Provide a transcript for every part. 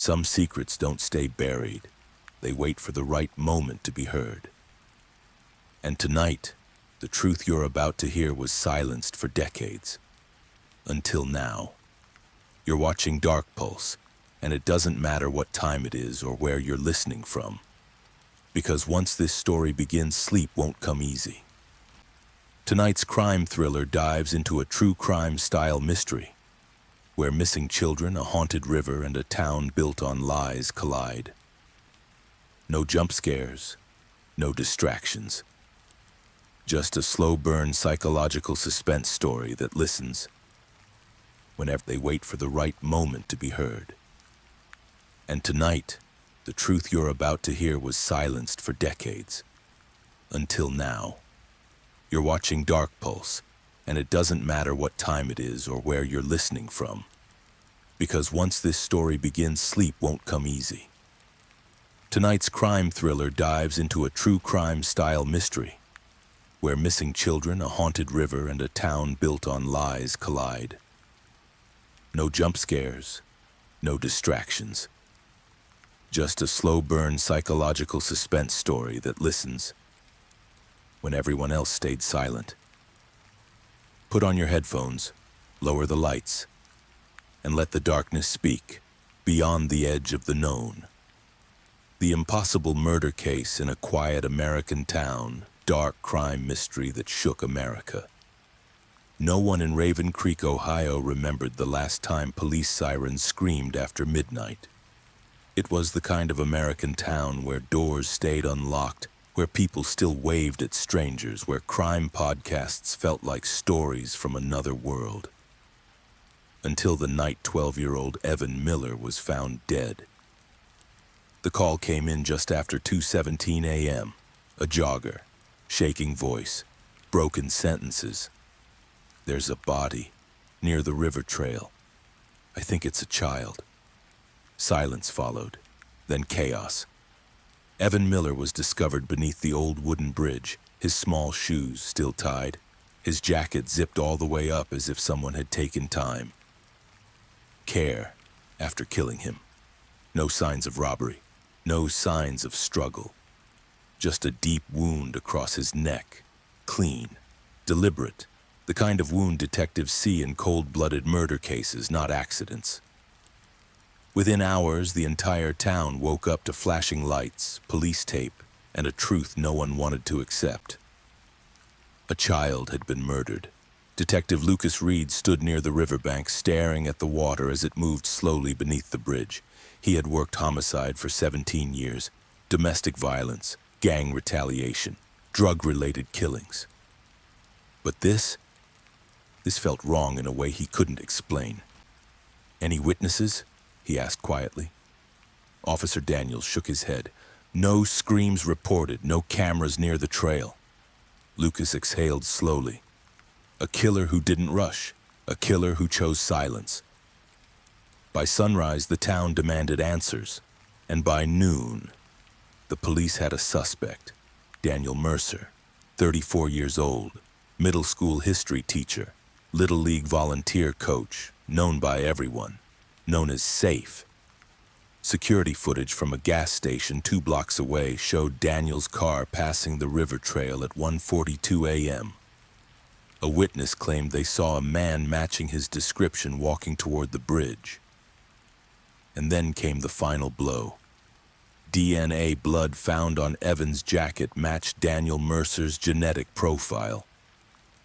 Some secrets don't stay buried. They wait for the right moment to be heard. And tonight, the truth you're about to hear was silenced for decades. Until now. You're watching Dark Pulse, and it doesn't matter what time it is or where you're listening from. Because once this story begins, sleep won't come easy. Tonight's crime thriller dives into a true crime-style mystery, where missing children, a haunted river, and a town built on lies collide. No jump scares, no distractions. Just a slow-burn psychological suspense story that listens whenever they wait for the right moment to be heard. And tonight, the truth you're about to hear was silenced for decades. Until now. You're watching Dark Pulse, and it doesn't matter what time it is or where you're listening from. Because once this story begins, sleep won't come easy. Tonight's crime thriller dives into a true crime-style mystery, where missing children, a haunted river, and a town built on lies collide. No jump scares, no distractions. Just a slow-burn psychological suspense story that listens when everyone else stayed silent. Put on your headphones, lower the lights, and let the darkness speak beyond the edge of the known. The impossible murder case in a quiet American town, dark crime mystery that shook America. No one in Raven Creek, Ohio remembered the last time police sirens screamed after midnight. It was the kind of American town where doors stayed unlocked, where people still waved at strangers, where crime podcasts felt like stories from another world. Until the night 12-year-old Evan Miller was found dead. The call came in just after 2:17 a.m. A jogger, shaking voice, broken sentences. There's a body near the river trail. I think it's a child. Silence followed, then chaos. Evan Miller was discovered beneath the old wooden bridge, his small shoes still tied, his jacket zipped all the way up as if someone had taken time. Care after killing him. No signs of robbery, no signs of struggle. Just a deep wound across his neck, clean, deliberate, the kind of wound detectives see in cold-blooded murder cases, not accidents. Within hours, the entire town woke up to flashing lights, police tape, and a truth no one wanted to accept. A child had been murdered. Detective Lucas Reed stood near the riverbank, staring at the water as it moved slowly beneath the bridge. He had worked homicide for 17 years, domestic violence, gang retaliation, drug-related killings. But this felt wrong in a way he couldn't explain. Any witnesses? He asked quietly. Officer Daniels shook his head. No screams reported, no cameras near the trail. Lucas exhaled slowly. A killer who didn't rush, a killer who chose silence. By sunrise, the town demanded answers, and by noon, the police had a suspect, Daniel Mercer, 34 years old, middle school history teacher, Little League volunteer coach, known by everyone, known as Safe. Security footage from a gas station 2 blocks away showed Daniel's car passing the river trail at 1:42 a.m. A witness claimed they saw a man matching his description walking toward the bridge. And then came the final blow. DNA blood found on Evan's jacket matched Daniel Mercer's genetic profile.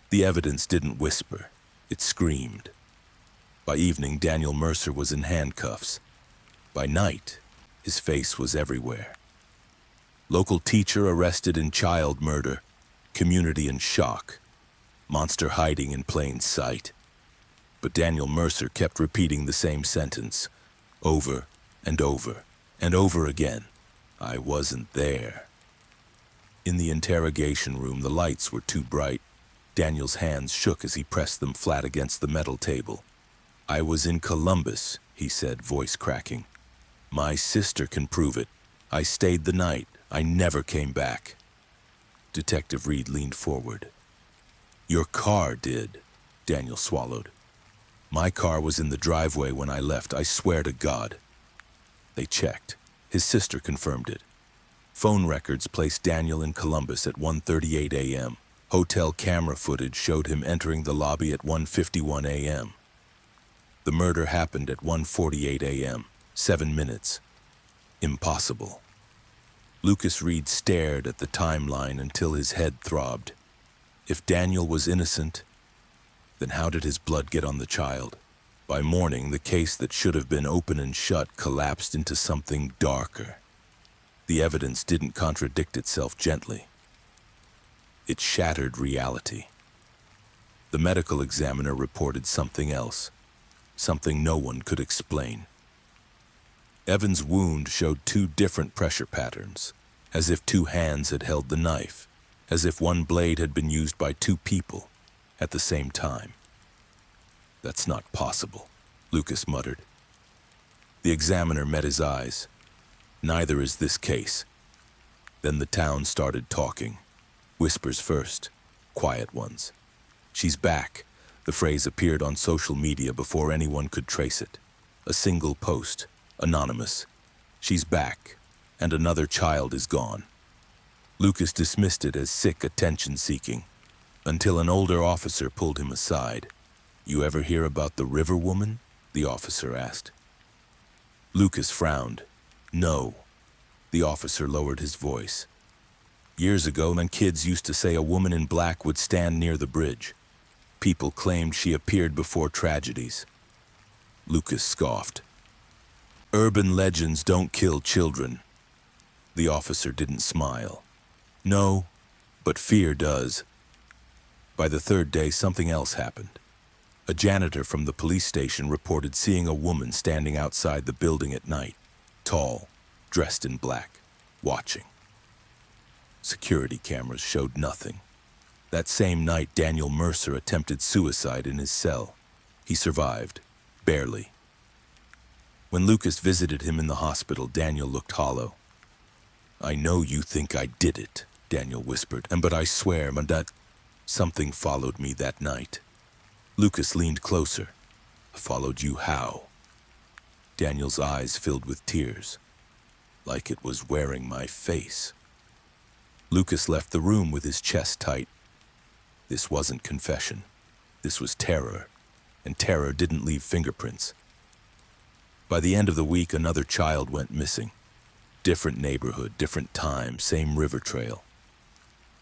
The evidence didn't whisper, it screamed. By evening, Daniel Mercer was in handcuffs. By night, his face was everywhere. Local teacher arrested in child murder, community in shock, monster hiding in plain sight. But Daniel Mercer kept repeating the same sentence, over and over and over again. I wasn't there. In the interrogation room, the lights were too bright. Daniel's hands shook as he pressed them flat against the metal table. I was in Columbus, he said, voice cracking. My sister can prove it. I stayed the night. I never came back. Detective Reed leaned forward. Your car did, Daniel swallowed. My car was in the driveway when I left, I swear to God. They checked. His sister confirmed it. Phone records placed Daniel in Columbus at 1:38 a.m. Hotel camera footage showed him entering the lobby at 1:51 a.m. The murder happened at 1:48 a.m., 7 minutes. Impossible. Lucas Reed stared at the timeline until his head throbbed. If Daniel was innocent, then how did his blood get on the child? By morning, the case that should have been open and shut collapsed into something darker. The evidence didn't contradict itself gently. It shattered reality. The medical examiner reported something else, something no one could explain. Evan's wound showed 2 different pressure patterns, as if 2 hands had held the knife, as if one blade had been used by 2 people at the same time. That's not possible, Lucas muttered. The examiner met his eyes. Neither is this case. Then the town started talking. Whispers first, quiet ones. She's back. The phrase appeared on social media before anyone could trace it. A single post, anonymous. She's back, and another child is gone. Lucas dismissed it as sick attention-seeking, until an older officer pulled him aside. "You ever hear about the river woman?" the officer asked. Lucas frowned. "No." The officer lowered his voice. "Years ago, when kids used to say a woman in black would stand near the bridge. People claimed she appeared before tragedies." Lucas scoffed. "Urban legends don't kill children." The officer didn't smile. "No, but fear does." By the 3rd day, something else happened. A janitor from the police station reported seeing a woman standing outside the building at night, tall, dressed in black, watching. Security cameras showed nothing. That same night, Daniel Mercer attempted suicide in his cell. He survived, barely. When Lucas visited him in the hospital, Daniel looked hollow. "I know you think I did it," Daniel whispered, "but I swear, that something followed me that night." Lucas leaned closer. "Followed you how?" Daniel's eyes filled with tears. "Like it was wearing my face." Lucas left the room with his chest tight. This wasn't confession. This was terror, and terror didn't leave fingerprints. By the end of the week, another child went missing. Different neighborhood, different time, same river trail.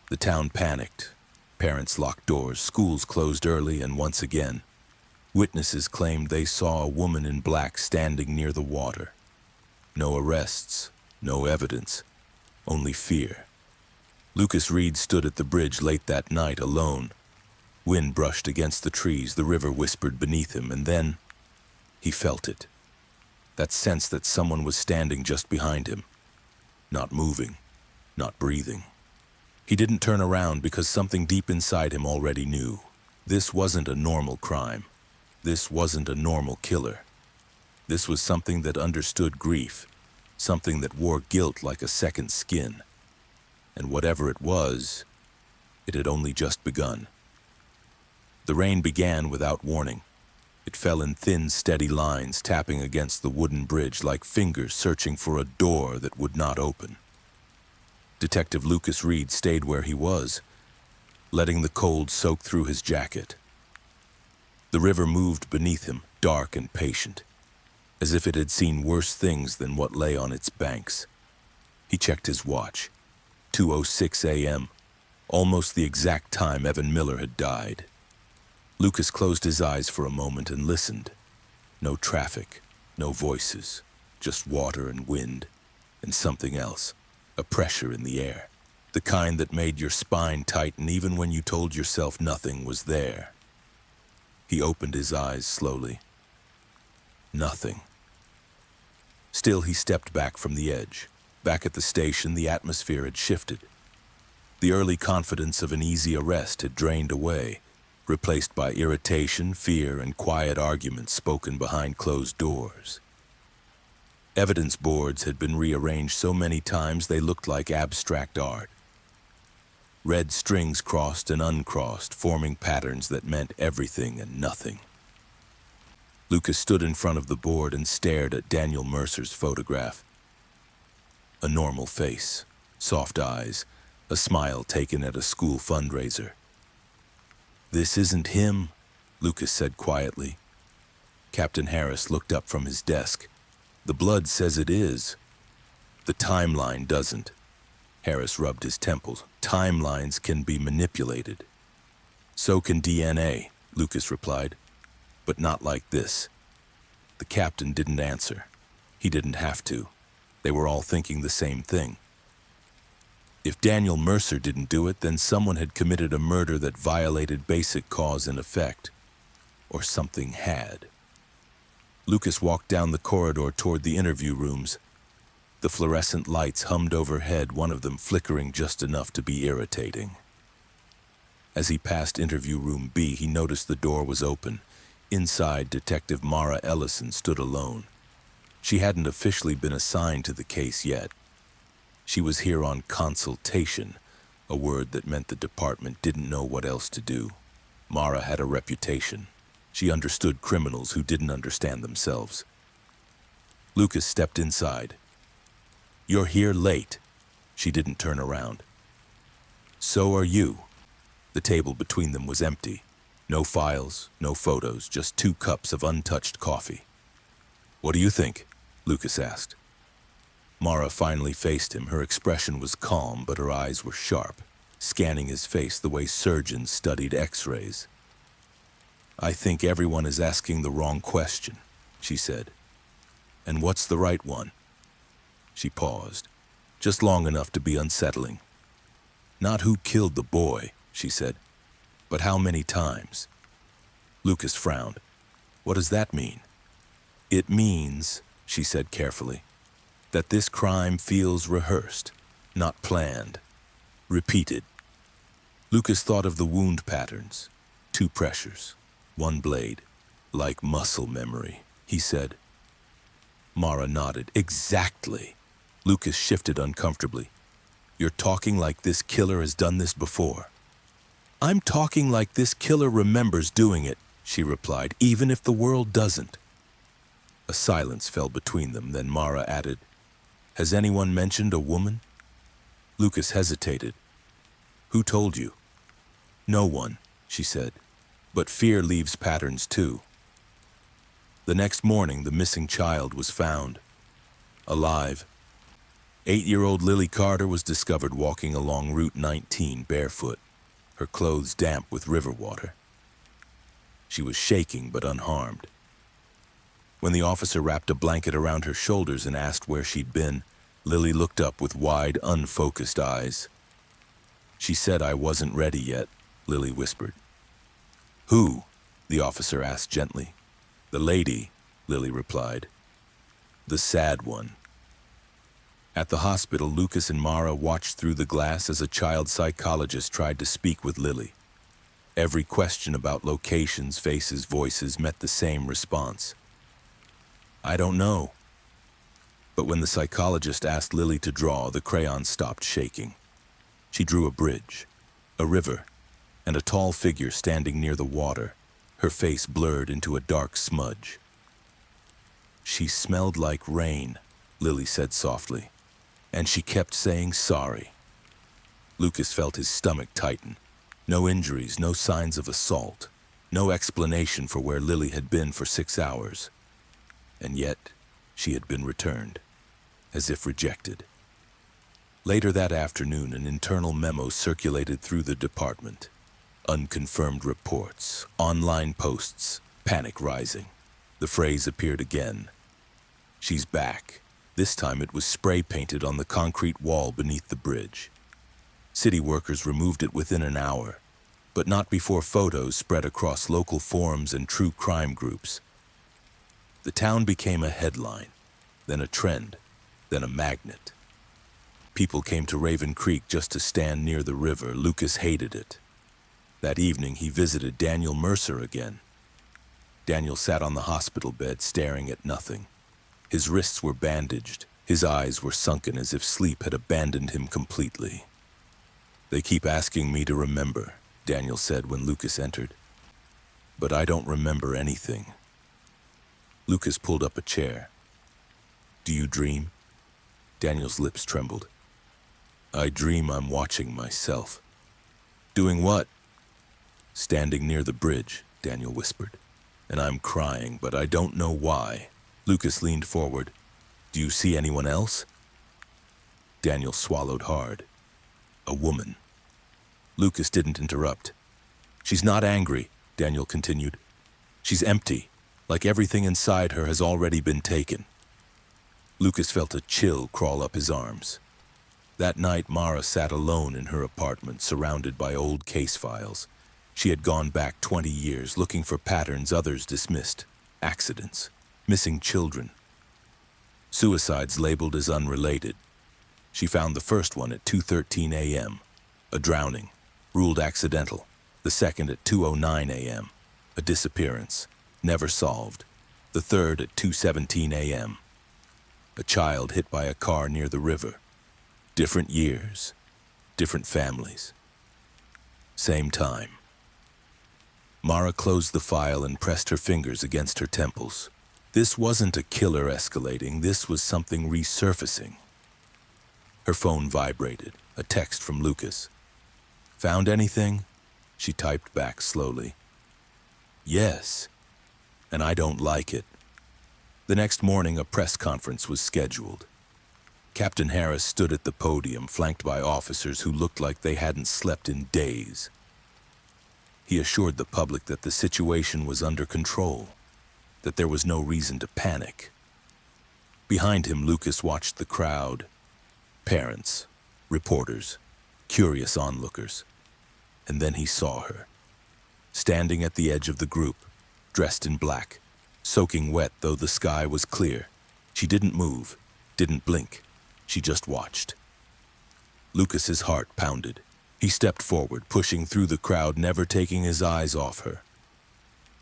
The town panicked. Parents locked doors, schools closed early, and once again, witnesses claimed they saw a woman in black standing near the water. No arrests, no evidence, only fear. Lucas Reed stood at the bridge late that night, alone. Wind brushed against the trees, the river whispered beneath him, and then he felt it. That sense that someone was standing just behind him, not moving, not breathing. He didn't turn around because something deep inside him already knew. This wasn't a normal crime. This wasn't a normal killer. This was something that understood grief, something that wore guilt like a second skin. And whatever it was, it had only just begun. The rain began without warning. It fell in thin, steady lines, tapping against the wooden bridge like fingers searching for a door that would not open. Detective Lucas Reed stayed where he was, letting the cold soak through his jacket. The river moved beneath him, dark and patient, as if it had seen worse things than what lay on its banks. He checked his watch. 2:06 a.m., almost the exact time Evan Miller had died. Lucas closed his eyes for a moment and listened. No traffic, no voices, just water and wind, and something else, a pressure in the air, the kind that made your spine tighten even when you told yourself nothing was there. He opened his eyes slowly. Nothing. Still, he stepped back from the edge. Back at the station, the atmosphere had shifted. The early confidence of an easy arrest had drained away, replaced by irritation, fear, and quiet arguments spoken behind closed doors. Evidence boards had been rearranged so many times they looked like abstract art. Red strings crossed and uncrossed, forming patterns that meant everything and nothing. Lucas stood in front of the board and stared at Daniel Mercer's photograph. A normal face, soft eyes, a smile taken at a school fundraiser. "This isn't him," Lucas said quietly. Captain Harris looked up from his desk. "The blood says it is." "The timeline doesn't." Harris rubbed his temples. "Timelines can be manipulated." "So can DNA," Lucas replied. "But not like this." The captain didn't answer. He didn't have to. They were all thinking the same thing. If Daniel Mercer didn't do it, then someone had committed a murder that violated basic cause and effect. Or something had. Lucas walked down the corridor toward the interview rooms. The fluorescent lights hummed overhead, one of them flickering just enough to be irritating. As he passed interview room B, he noticed the door was open. Inside, Detective Mara Ellison stood alone. She hadn't officially been assigned to the case yet. She was here on consultation, a word that meant the department didn't know what else to do. Mara had a reputation. She understood criminals who didn't understand themselves. Lucas stepped inside. "You're here late." She didn't turn around. "So are you." The table between them was empty. No files, no photos, just 2 cups of untouched coffee. "What do you think?" Lucas asked. Mara finally faced him. Her expression was calm, but her eyes were sharp, scanning his face the way surgeons studied X-rays. "I think everyone is asking the wrong question," she said. "And what's the right one?" She paused, just long enough to be unsettling. "Not who killed the boy," she said, "but how many times?" Lucas frowned. "What does that mean?" "It means," she said carefully, "that this crime feels rehearsed, not planned, repeated." Lucas thought of the wound patterns, 2 pressures, 1 blade, like muscle memory, he said. Mara nodded. "Exactly." Lucas shifted uncomfortably. "You're talking like this killer has done this before." "I'm talking like this killer remembers doing it," she replied, "even if the world doesn't." A silence fell between them, then Mara added, "Has anyone mentioned a woman?" Lucas hesitated. "Who told you?" "No one," she said, "but fear leaves patterns too." The next morning, the missing child was found. Alive. 8-year-old Lily Carter was discovered walking along Route 19 barefoot, her clothes damp with river water. She was shaking but unharmed. When the officer wrapped a blanket around her shoulders and asked where she'd been, Lily looked up with wide, unfocused eyes. "She said I wasn't ready yet," Lily whispered. "Who?" the officer asked gently. "The lady," Lily replied. "The sad one." At the hospital, Lucas and Mara watched through the glass as a child psychologist tried to speak with Lily. Every question about locations, faces, voices met the same response. "I don't know." But when the psychologist asked Lily to draw, the crayon stopped shaking. She drew a bridge, a river, and a tall figure standing near the water, her face blurred into a dark smudge. "She smelled like rain," Lily said softly, "and she kept saying sorry." Lucas felt his stomach tighten. No injuries, no signs of assault, no explanation for where Lily had been for 6 hours. And yet, she had been returned, as if rejected. Later that afternoon, an internal memo circulated through the department. Unconfirmed reports, online posts, panic rising. The phrase appeared again. "She's back." This time it was spray-painted on the concrete wall beneath the bridge. City workers removed it within an hour, but not before photos spread across local forums and true crime groups. The town became a headline, then a trend, then a magnet. People came to Raven Creek just to stand near the river. Lucas hated it. That evening, he visited Daniel Mercer again. Daniel sat on the hospital bed, staring at nothing. His wrists were bandaged. His eyes were sunken as if sleep had abandoned him completely. "They keep asking me to remember," Daniel said when Lucas entered. "But I don't remember anything." Lucas pulled up a chair. Do you dream? Daniel's lips trembled. I dream I'm watching myself. Doing what? Standing near the bridge, Daniel whispered. And I'm crying, but I don't know why. Lucas leaned forward. Do you see anyone else? Daniel swallowed hard. A woman. Lucas didn't interrupt. She's not angry, Daniel continued. She's empty, like everything inside her has already been taken. Lucas felt a chill crawl up his arms. That night, Mara sat alone in her apartment, surrounded by old case files. She had gone back 20 years, looking for patterns others dismissed. Accidents, missing children, suicides labeled as unrelated. She found the first one at 2:13 a.m., a drowning, ruled accidental. The second at 2:09 a.m., a disappearance, never solved. The third at 2:17 a.m., a child hit by a car near the river. Different years, different families. Same time. Mara closed the file and pressed her fingers against her temples. This wasn't a killer escalating, this was something resurfacing. Her phone vibrated, a text from Lucas. Found anything? She typed back slowly. Yes, and I don't like it. The next morning, a press conference was scheduled. Captain Harris stood at the podium, flanked by officers who looked like they hadn't slept in days. He assured the public that the situation was under control, that there was no reason to panic. Behind him, Lucas watched the crowd. Parents, reporters, curious onlookers. And then he saw her, standing at the edge of the group, dressed in black, soaking wet though the sky was clear. She didn't move, didn't blink. She just watched. Lucas's heart pounded. He stepped forward, pushing through the crowd, never taking his eyes off her.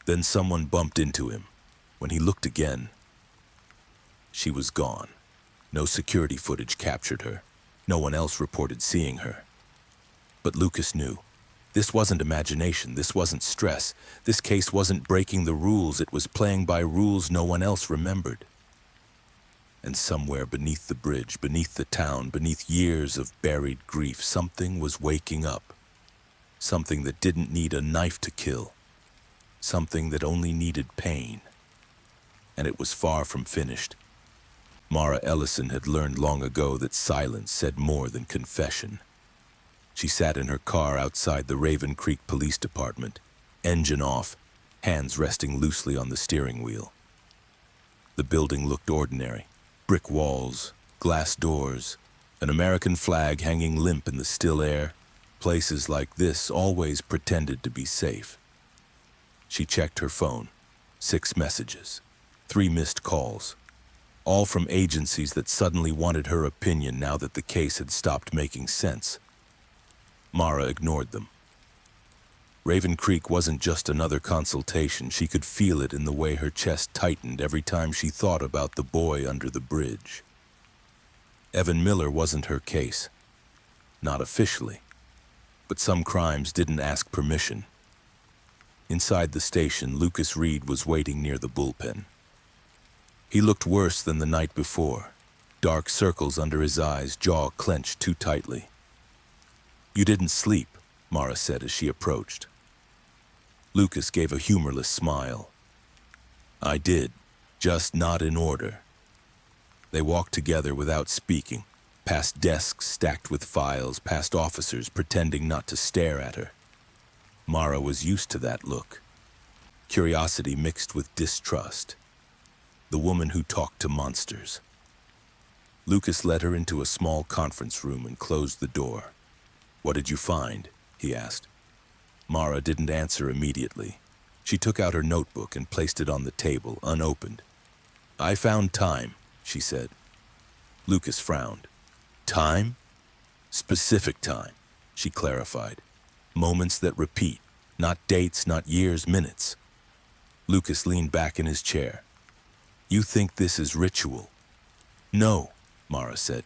Then someone bumped into him. When he looked again, she was gone. No security footage captured her. No one else reported seeing her. But Lucas knew. This wasn't imagination, this wasn't stress. This case wasn't breaking the rules, it was playing by rules no one else remembered. And somewhere beneath the bridge, beneath the town, beneath years of buried grief, something was waking up. Something that didn't need a knife to kill. Something that only needed pain. And it was far from finished. Mara Ellison had learned long ago that silence said more than confession. She sat in her car outside the Raven Creek Police Department, engine off, hands resting loosely on the steering wheel. The building looked ordinary. Brick walls, glass doors, an American flag hanging limp in the still air. Places like this always pretended to be safe. She checked her phone. 6 messages, 3 missed calls, all from agencies that suddenly wanted her opinion now that the case had stopped making sense. Mara ignored them. Raven Creek wasn't just another consultation. She could feel it in the way her chest tightened every time she thought about the boy under the bridge. Evan Miller wasn't her case. Not officially. But some crimes didn't ask permission. Inside the station, Lucas Reed was waiting near the bullpen. He looked worse than the night before. Dark circles under his eyes, jaw clenched too tightly. You didn't sleep, Mara said as she approached. Lucas gave a humorless smile. I did, just not in order. They walked together without speaking, past desks stacked with files, past officers pretending not to stare at her. Mara was used to that look. Curiosity mixed with distrust. The woman who talked to monsters. Lucas led her into a small conference room and closed the door. What did you find? He asked. Mara didn't answer immediately. She took out her notebook and placed it on the table, unopened. I found time, she said. Lucas frowned. Time? Specific time, she clarified. Moments that repeat, not dates, not years, minutes. Lucas leaned back in his chair. You think this is ritual? No, Mara said.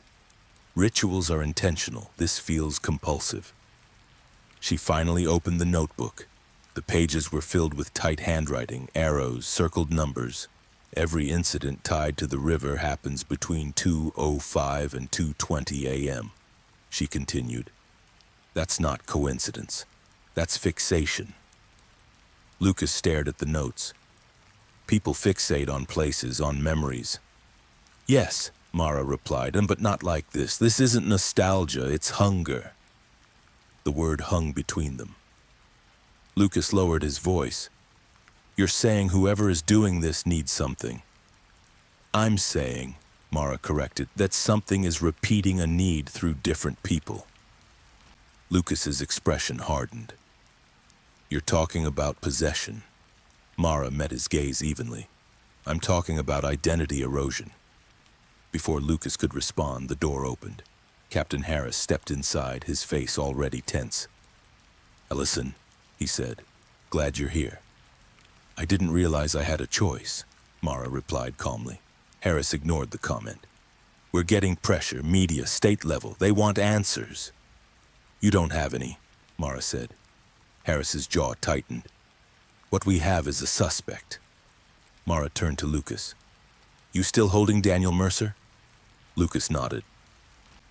Rituals are intentional. This feels compulsive. She finally opened the notebook. The pages were filled with tight handwriting, arrows, circled numbers. Every incident tied to the river happens between 2:05 and 2:20 a.m., she continued. That's not coincidence. That's fixation. Lucas stared at the notes. People fixate on places, on memories. Yes, Mara replied, but not like this. This isn't nostalgia, it's hunger. The word hung between them. Lucas lowered his voice. You're saying whoever is doing this needs something. I'm saying, Mara corrected, that something is repeating a need through different people. Lucas's expression hardened. You're talking about possession. Mara met his gaze evenly. I'm talking about identity erosion. Before Lucas could respond, the door opened. Captain Harris stepped inside, his face already tense. Ellison, he said, glad you're here. I didn't realize I had a choice, Mara replied calmly. Harris ignored the comment. We're getting pressure, media, state level. They want answers. You don't have any, Mara said. Harris's jaw tightened. What we have is a suspect. Mara turned to Lucas. You still holding Daniel Mercer? Lucas nodded.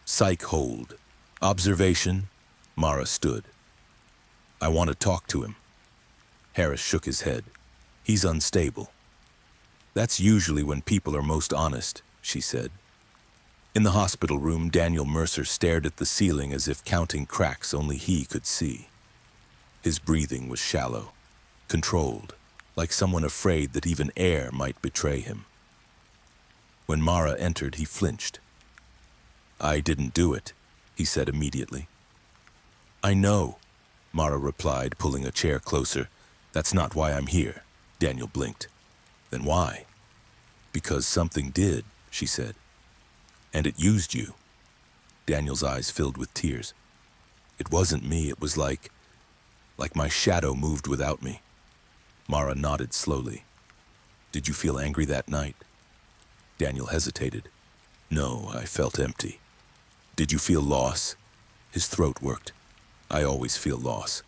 Psych hold. Observation. Mara stood. I want to talk to him. Harris shook his head. He's unstable. That's usually when people are most honest, she said. In the hospital room, Daniel Mercer stared at the ceiling as if counting cracks only he could see. His breathing was shallow, controlled, like someone afraid that even air might betray him. When Mara entered, he flinched. I didn't do it, he said immediately. I know, Mara replied, pulling a chair closer. That's not why I'm here. Daniel blinked. Then why? Because something did, she said. And it used you. Daniel's eyes filled with tears. It wasn't me, it was like my shadow moved without me. Mara nodded slowly. Did you feel angry that night? Daniel hesitated. No, I felt empty. Did you feel loss? His throat worked. I always feel loss.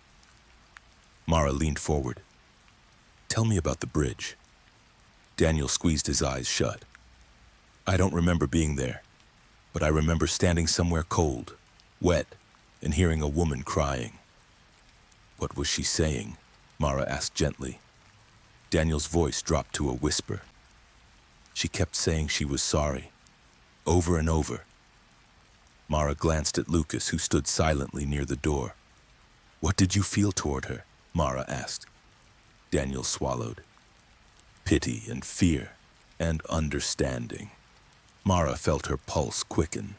Mara leaned forward. Tell me about the bridge. Daniel squeezed his eyes shut. I don't remember being there, but I remember standing somewhere cold, wet, and hearing a woman crying. What was she saying? Mara asked gently. Daniel's voice dropped to a whisper. She kept saying she was sorry, over and over. Mara glanced at Lucas, who stood silently near the door. What did you feel toward her? Mara asked. Daniel swallowed. Pity and fear and understanding. Mara felt her pulse quicken.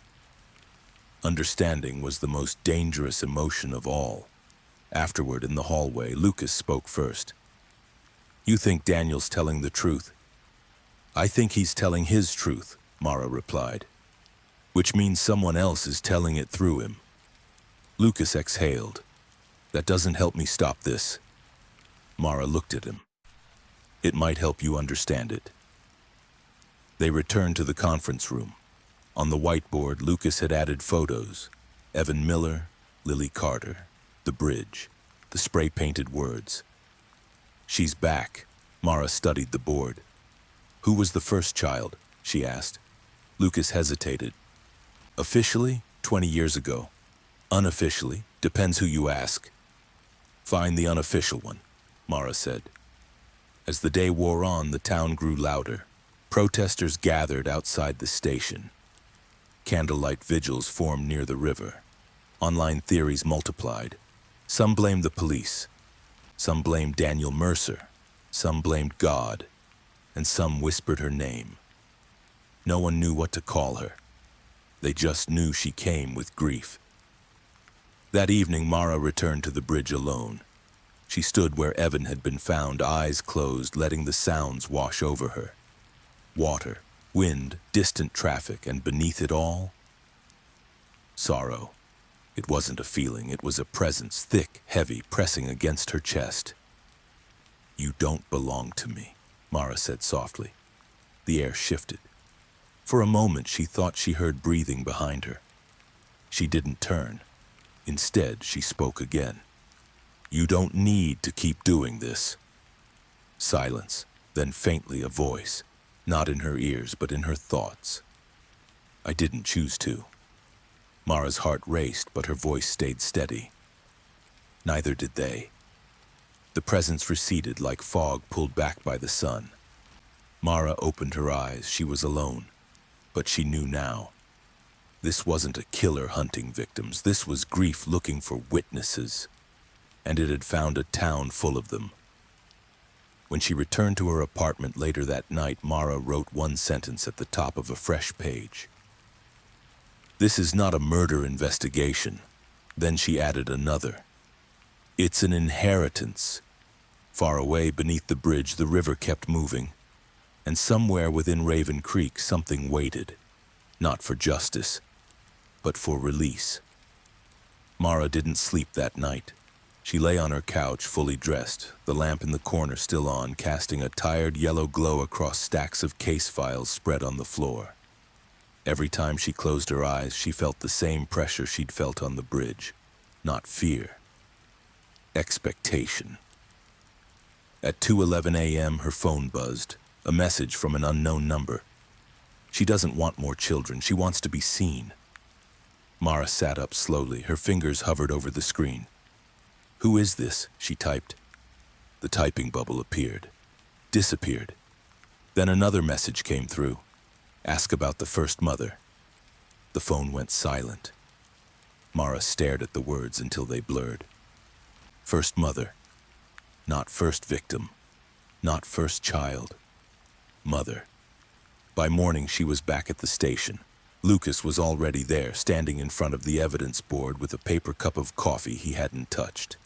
Understanding was the most dangerous emotion of all. Afterward, in the hallway, Lucas spoke first. You think Daniel's telling the truth? I think he's telling his truth, Mara replied. Which means someone else is telling it through him. Lucas exhaled. That doesn't help me stop this. Mara looked at him. It might help you understand it. They returned to the conference room. On the whiteboard, Lucas had added photos. Evan Miller, Lily Carter, the bridge, the spray-painted words. She's back. Mara studied the board. Who was the first child? She asked. Lucas hesitated. Officially, 20 years ago. Unofficially, depends who you ask. Find the unofficial one, Mara said. As the day wore on, the town grew louder. Protesters gathered outside the station. Candlelight vigils formed near the river. Online theories multiplied. Some blamed the police. Some blamed Daniel Mercer. Some blamed God. And some whispered her name. No one knew what to call her. They just knew she came with grief. That evening, Mara returned to the bridge alone. She stood where Evan had been found, eyes closed, letting the sounds wash over her. Water, wind, distant traffic, and beneath it all, sorrow. It wasn't a feeling, it was a presence, thick, heavy, pressing against her chest. You don't belong to me, Mara said softly. The air shifted. For a moment, she thought she heard breathing behind her. She didn't turn. Instead, she spoke again. You don't need to keep doing this. Silence, then faintly a voice. Not in her ears, but in her thoughts. I didn't choose to. Mara's heart raced, but her voice stayed steady. Neither did they. The presence receded like fog pulled back by the sun. Mara opened her eyes. She was alone, but she knew now. This wasn't a killer hunting victims. This was grief looking for witnesses, and it had found a town full of them. When she returned to her apartment later that night, Mara wrote one sentence at the top of a fresh page. "This is not a murder investigation." Then she added another. "It's an inheritance." Far away beneath the bridge, the river kept moving, and somewhere within Raven Creek, something waited, not for justice, but for release. Mara didn't sleep that night. She lay on her couch, fully dressed, the lamp in the corner still on, casting a tired yellow glow across stacks of case files spread on the floor. Every time she closed her eyes, she felt the same pressure she'd felt on the bridge. Not fear. Expectation. At 2:11 a.m., her phone buzzed, a message from an unknown number. She doesn't want more children. She wants to be seen. Mara sat up slowly. Her fingers hovered over the screen. "Who is this?" she typed. The typing bubble appeared, disappeared. Then another message came through. "Ask about the first mother." The phone went silent. Mara stared at the words until they blurred. First mother. Not first victim. Not first child. Mother. By morning, she was back at the station. Lucas was already there, standing in front of the evidence board with a paper cup of coffee he hadn't touched.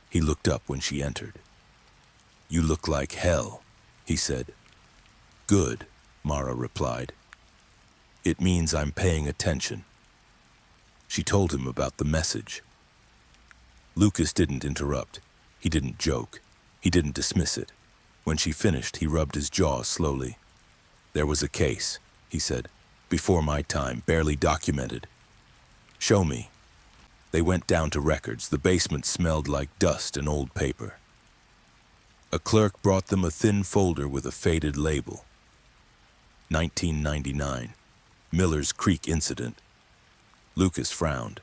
He looked up when she entered. "You look like hell," he said. "Good," Mara replied. "It means I'm paying attention." She told him about the message. Lucas didn't interrupt. He didn't joke. He didn't dismiss it. When she finished, he rubbed his jaw slowly. "There was a case," he said. "Before my time, barely documented." "Show me." They went down to records. The basement smelled like dust and old paper. A clerk brought them a thin folder with a faded label. 1999. Miller's Creek incident. Lucas frowned.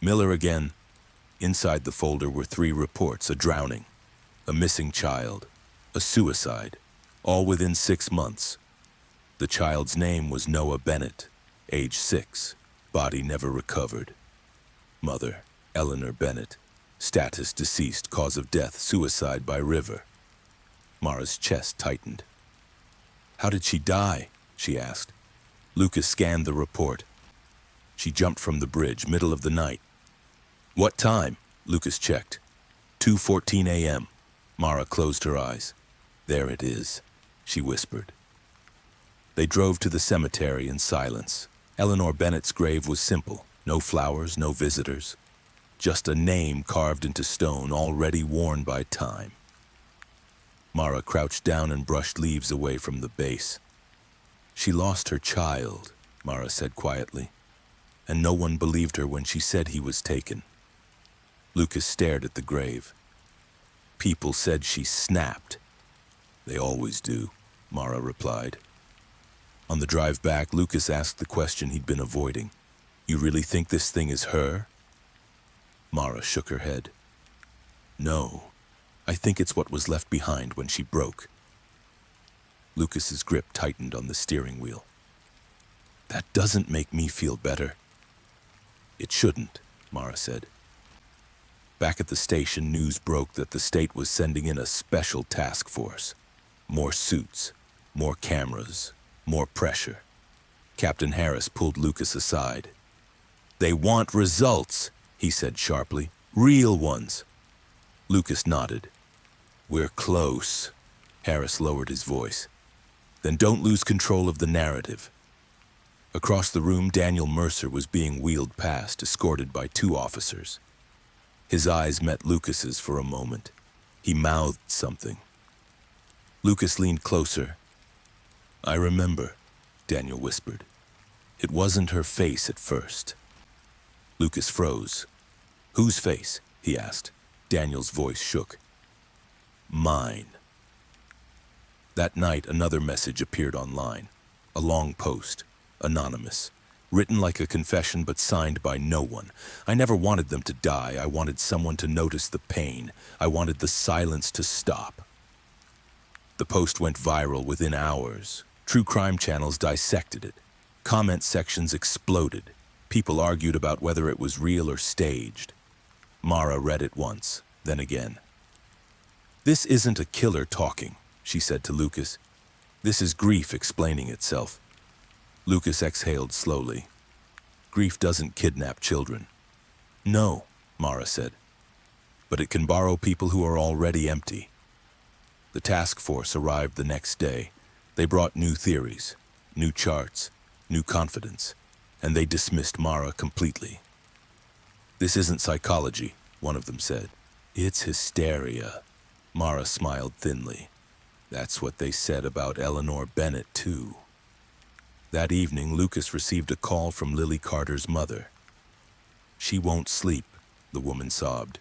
Miller again. Inside the folder were 3 reports: a drowning, a missing child, a suicide, all within 6 months. The child's name was Noah Bennett, age 6, body never recovered. Mother, Eleanor Bennett, status deceased, cause of death, suicide by river. Mara's chest tightened. "How did she die?" she asked. Lucas scanned the report. "She jumped from the bridge, middle of the night." "What time?" Lucas checked. 2:14 a.m. Mara closed her eyes. "There it is," she whispered. They drove to the cemetery in silence. Eleanor Bennett's grave was simple. No flowers, no visitors. Just a name carved into stone, already worn by time. Mara crouched down and brushed leaves away from the base. "She lost her child," Mara said quietly, "and no one believed her when she said he was taken." Lucas stared at the grave. "People said she snapped." "They always do," Mara replied. On the drive back, Lucas asked the question he'd been avoiding. "You really think this thing is her?" Mara shook her head. "No, I think it's what was left behind when she broke." Lucas's grip tightened on the steering wheel. "That doesn't make me feel better." "It shouldn't," Mara said. Back at the station, news broke that the state was sending in a special task force. More suits, more cameras, more pressure. Captain Harris pulled Lucas aside. "They want results," he said sharply. "Real ones." Lucas nodded. "We're close." Harris lowered his voice. "Then don't lose control of the narrative." Across the room, Daniel Mercer was being wheeled past, escorted by 2 officers. His eyes met Lucas's for a moment. He mouthed something. Lucas leaned closer. "I remember," Daniel whispered. "It wasn't her face at first." Lucas froze. "Whose face?" he asked. Daniel's voice shook. "Mine." That night, another message appeared online. A long post, anonymous, written like a confession but signed by no one. I never wanted them to die. I wanted someone to notice the pain. I wanted the silence to stop. The post went viral within hours. True crime channels dissected it. Comment sections exploded. People argued about whether it was real or staged. Mara read it once, then again. "This isn't a killer talking," she said to Lucas. "This is grief explaining itself." Lucas exhaled slowly. "Grief doesn't kidnap children." "No," Mara said. "But it can borrow people who are already empty." The task force arrived the next day. They brought new theories, new charts, new confidence, and they dismissed Mara completely. "This isn't psychology," one of them said. "It's hysteria." Mara smiled thinly. "That's what they said about Eleanor Bennett, too." That evening, Lucas received a call from Lily Carter's mother. "She won't sleep," the woman sobbed.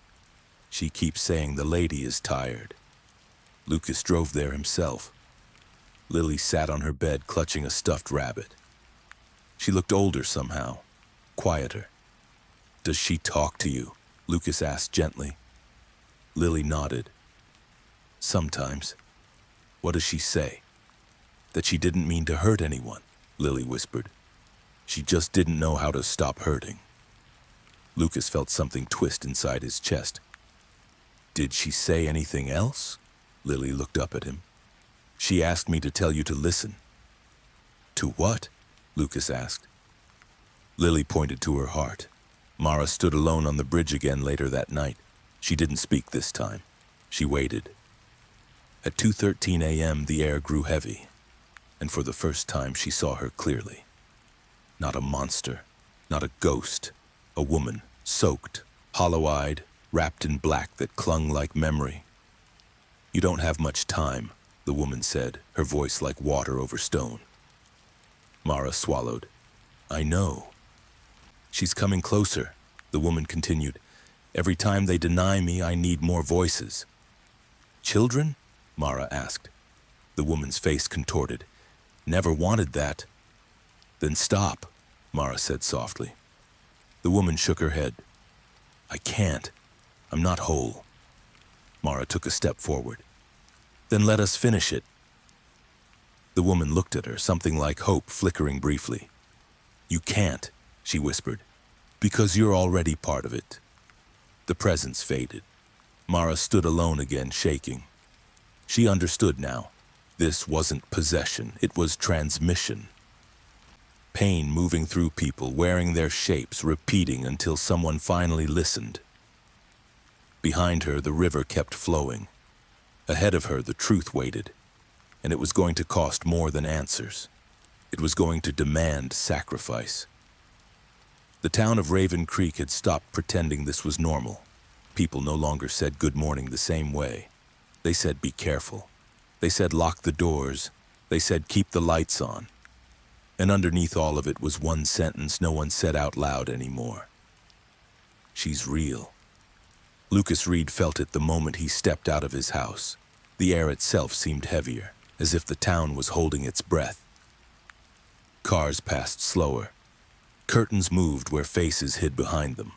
"She keeps saying the lady is tired." Lucas drove there himself. Lily sat on her bed clutching a stuffed rabbit. She looked older somehow, quieter. "Does she talk to you?" Lucas asked gently. Lily nodded. "Sometimes." "What does she say?" "That she didn't mean to hurt anyone," Lily whispered. "She just didn't know how to stop hurting." Lucas felt something twist inside his chest. "Did she say anything else?" Lily looked up at him. "She asked me to tell you to listen." "To what?" Lucas asked. Lily pointed to her heart. Mara stood alone on the bridge again later that night. She didn't speak this time. She waited. At 2:13 a.m., the air grew heavy, and for the first time she saw her clearly. Not a monster, not a ghost, a woman, soaked, hollow-eyed, wrapped in black that clung like memory. "You don't have much time," the woman said, her voice like water over stone. Mara swallowed. "I know." "She's coming closer," the woman continued. "Every time they deny me, I need more voices." "Children?" Mara asked. The woman's face contorted. "Never wanted that." "Then stop," Mara said softly. The woman shook her head. "I can't. I'm not whole." Mara took a step forward. "Then let us finish it." The woman looked at her, something like hope flickering briefly. "You can't," she whispered, "because you're already part of it." The presence faded. Mara stood alone again, shaking. She understood now. This wasn't possession, it was transmission. Pain moving through people, wearing their shapes, repeating until someone finally listened. Behind her, the river kept flowing. Ahead of her, the truth waited, and it was going to cost more than answers. It was going to demand sacrifice. The town of Raven Creek had stopped pretending this was normal. People no longer said good morning the same way. They said be careful. They said lock the doors. They said keep the lights on. And underneath all of it was one sentence no one said out loud anymore. She's real. Lucas Reed felt it the moment he stepped out of his house. The air itself seemed heavier, as if the town was holding its breath. Cars passed slower. Curtains moved where faces hid behind them.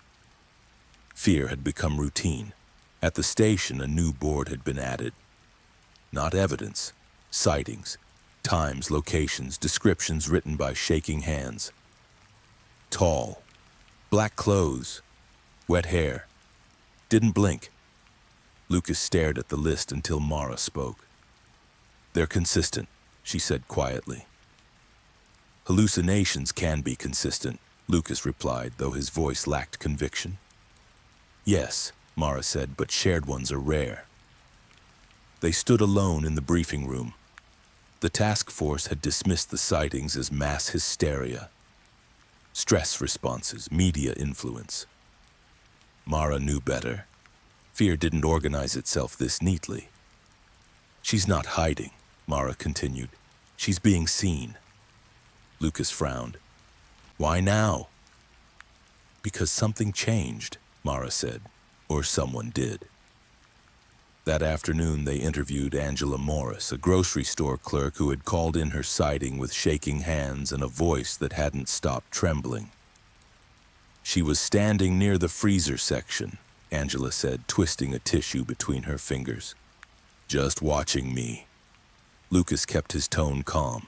Fear had become routine. At the station, a new board had been added. Not evidence, sightings, times, locations, descriptions written by shaking hands. Tall, black clothes, wet hair. Didn't blink. Lucas stared at the list until Mara spoke. "They're consistent," she said quietly. "Hallucinations can be consistent," Lucas replied, though his voice lacked conviction. "Yes," Mara said, "but shared ones are rare." They stood alone in the briefing room. The task force had dismissed the sightings as mass hysteria. Stress responses, media influence. Mara knew better. Fear didn't organize itself this neatly. "She's not hiding," Mara continued. "She's being seen." Lucas frowned. "Why now?" "Because something changed," Mara said. "Or someone did." That afternoon, they interviewed Angela Morris, a grocery store clerk who had called in her sighting with shaking hands and a voice that hadn't stopped trembling. She was standing near the freezer section, Angela said, twisting a tissue between her fingers. Just watching me. Lucas kept his tone calm.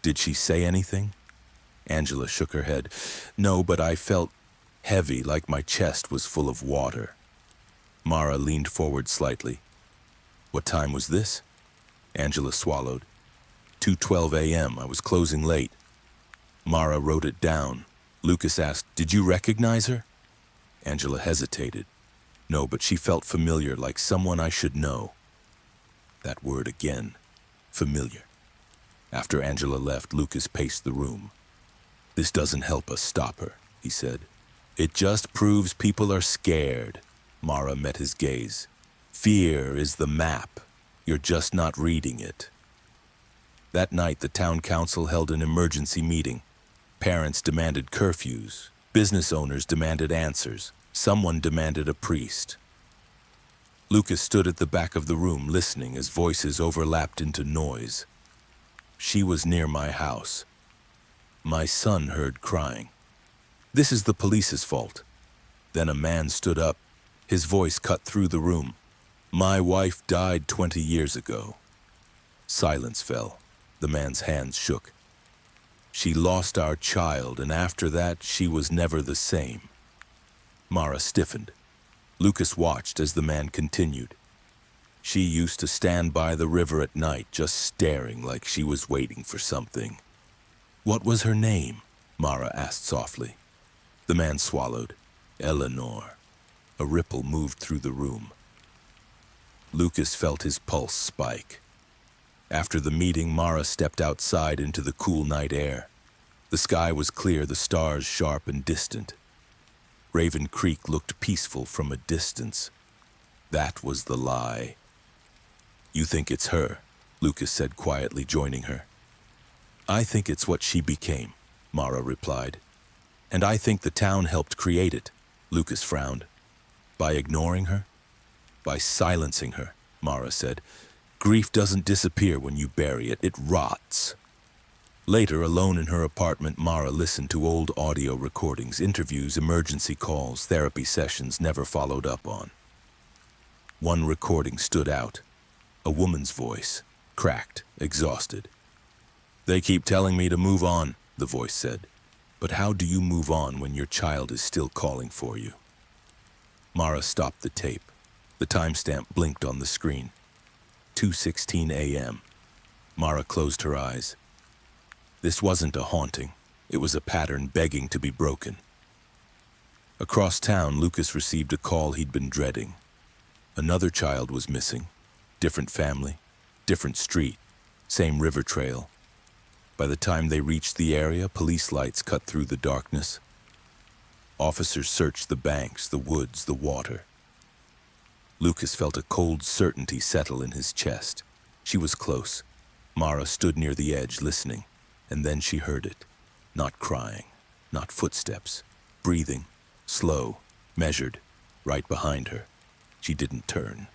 Did she say anything? Angela shook her head. No, but I felt heavy, like my chest was full of water. Mara leaned forward slightly. What time was this? Angela swallowed. 2:12 a.m. I was closing late. Mara wrote it down. Lucas asked, did you recognize her? Angela hesitated. No, but she felt familiar, like someone I should know. That word again. Familiar. After Angela left, Lucas paced the room. This doesn't help us stop her, he said. It just proves people are scared. Mara met his gaze. Fear is the map. You're just not reading it. That night, the town council held an emergency meeting. Parents demanded curfews. Business owners demanded answers. Someone demanded a priest. Lucas stood at the back of the room listening as voices overlapped into noise. She was near my house. My son heard crying. This is the police's fault. Then a man stood up. His voice cut through the room. My wife died 20 years ago. Silence fell. The man's hands shook. She lost our child, and after that, she was never the same. Mara stiffened. Lucas watched as the man continued. She used to stand by the river at night, just staring like she was waiting for something. What was her name? Mara asked softly. The man swallowed. Eleanor. A ripple moved through the room. Lucas felt his pulse spike. After the meeting, Mara stepped outside into the cool night air. The sky was clear, the stars sharp and distant. Raven Creek looked peaceful from a distance. That was the lie. You think it's her, Lucas said quietly, joining her. I think it's what she became, Mara replied. And I think the town helped create it, Lucas frowned. By ignoring her? By silencing her, Mara said. Grief doesn't disappear when you bury it, it rots. Later, alone in her apartment, Mara listened to old audio recordings, interviews, emergency calls, therapy sessions never followed up on. One recording stood out. A woman's voice, cracked, exhausted. They keep telling me to move on, the voice said. But how do you move on when your child is still calling for you? Mara stopped the tape. The timestamp blinked on the screen. 2:16 a.m. Mara closed her eyes. This wasn't a haunting. It was a pattern begging to be broken. Across town, Lucas received a call he'd been dreading. Another child was missing. Different family, different street, same river trail. By the time they reached the area, police lights cut through the darkness. Officers searched the banks, the woods, the water. Lucas felt a cold certainty settle in his chest. She was close. Mara stood near the edge, listening, and then she heard it. Not crying, not footsteps, breathing, slow, measured, right behind her. She didn't turn.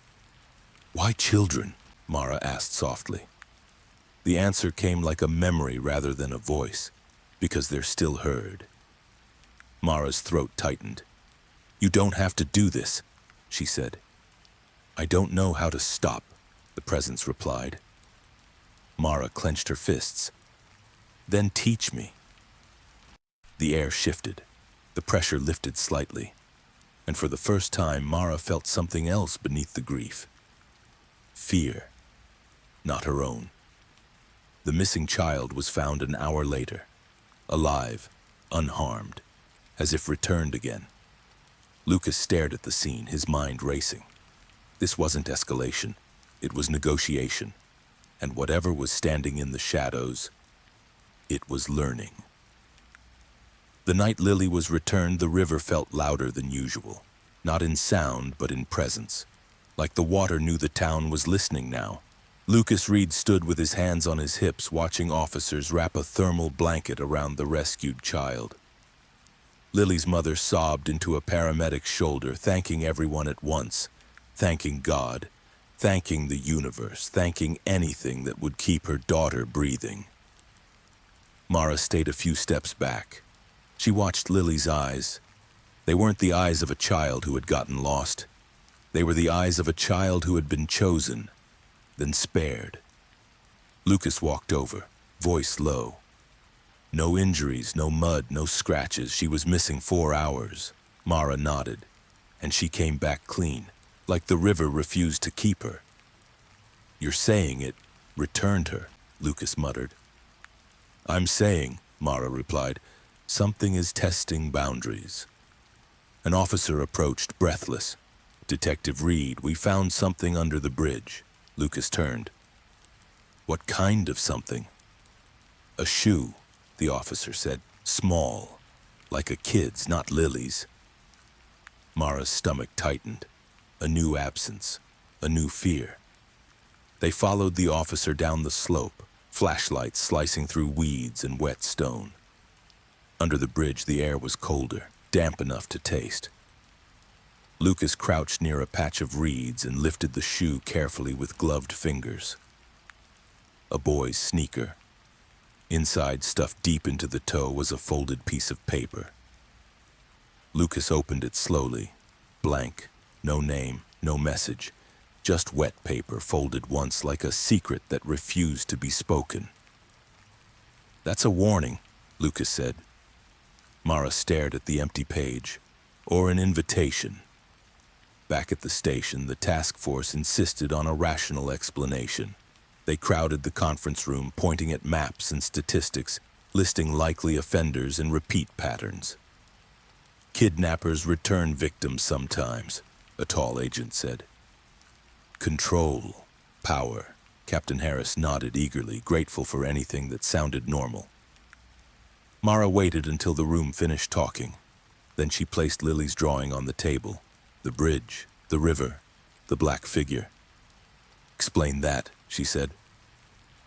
Why children? Mara asked softly. The answer came like a memory rather than a voice, because they're still heard. Mara's throat tightened. You don't have to do this, she said. I don't know how to stop, the presence replied. Mara clenched her fists. Then teach me. The air shifted. The pressure lifted slightly. And for the first time, Mara felt something else beneath the grief. Fear. Not her own. The missing child was found an hour later, alive, unharmed, as if returned again. Lucas stared at the scene, his mind racing. This wasn't escalation. It was negotiation. And whatever was standing in the shadows, it was learning. The night Lily was returned, the river felt louder than usual. Not in sound, but in presence. Like the water knew the town was listening now. Lucas Reed stood with his hands on his hips, watching officers wrap a thermal blanket around the rescued child. Lily's mother sobbed into a paramedic's shoulder, thanking everyone at once, thanking God, thanking the universe, thanking anything that would keep her daughter breathing. Mara stayed a few steps back. She watched Lily's eyes. They weren't the eyes of a child who had gotten lost. They were the eyes of a child who had been chosen, then spared. Lucas walked over, voice low. No injuries, no mud, no scratches. She was missing 4 hours. Mara nodded, and she came back clean, like the river refused to keep her. "You're saying it returned her," Lucas muttered. "I'm saying," Mara replied, "something is testing boundaries." An officer approached, breathless. "Detective Reed, we found something under the bridge." Lucas turned. "What kind of something?" "A shoe," the officer said. "Small, like a kid's, not Lily's." Mara's stomach tightened. A new absence, a new fear. They followed the officer down the slope, flashlights slicing through weeds and wet stone. Under the bridge, the air was colder, damp enough to taste. Lucas crouched near a patch of reeds and lifted the shoe carefully with gloved fingers. A boy's sneaker. Inside, stuffed deep into the toe, was a folded piece of paper. Lucas opened it slowly. Blank, no name, no message. Just wet paper folded once like a secret that refused to be spoken. "That's a warning," Lucas said. Mara stared at the empty page. Or an invitation. Back at the station, the task force insisted on a rational explanation. They crowded the conference room, pointing at maps and statistics, listing likely offenders and repeat patterns. "Kidnappers return victims sometimes," a tall agent said. "Control, power." Captain Harris nodded eagerly, grateful for anything that sounded normal. Mara waited until the room finished talking. Then she placed Lily's drawing on the table. The bridge, the river, the black figure. "Explain that," she said.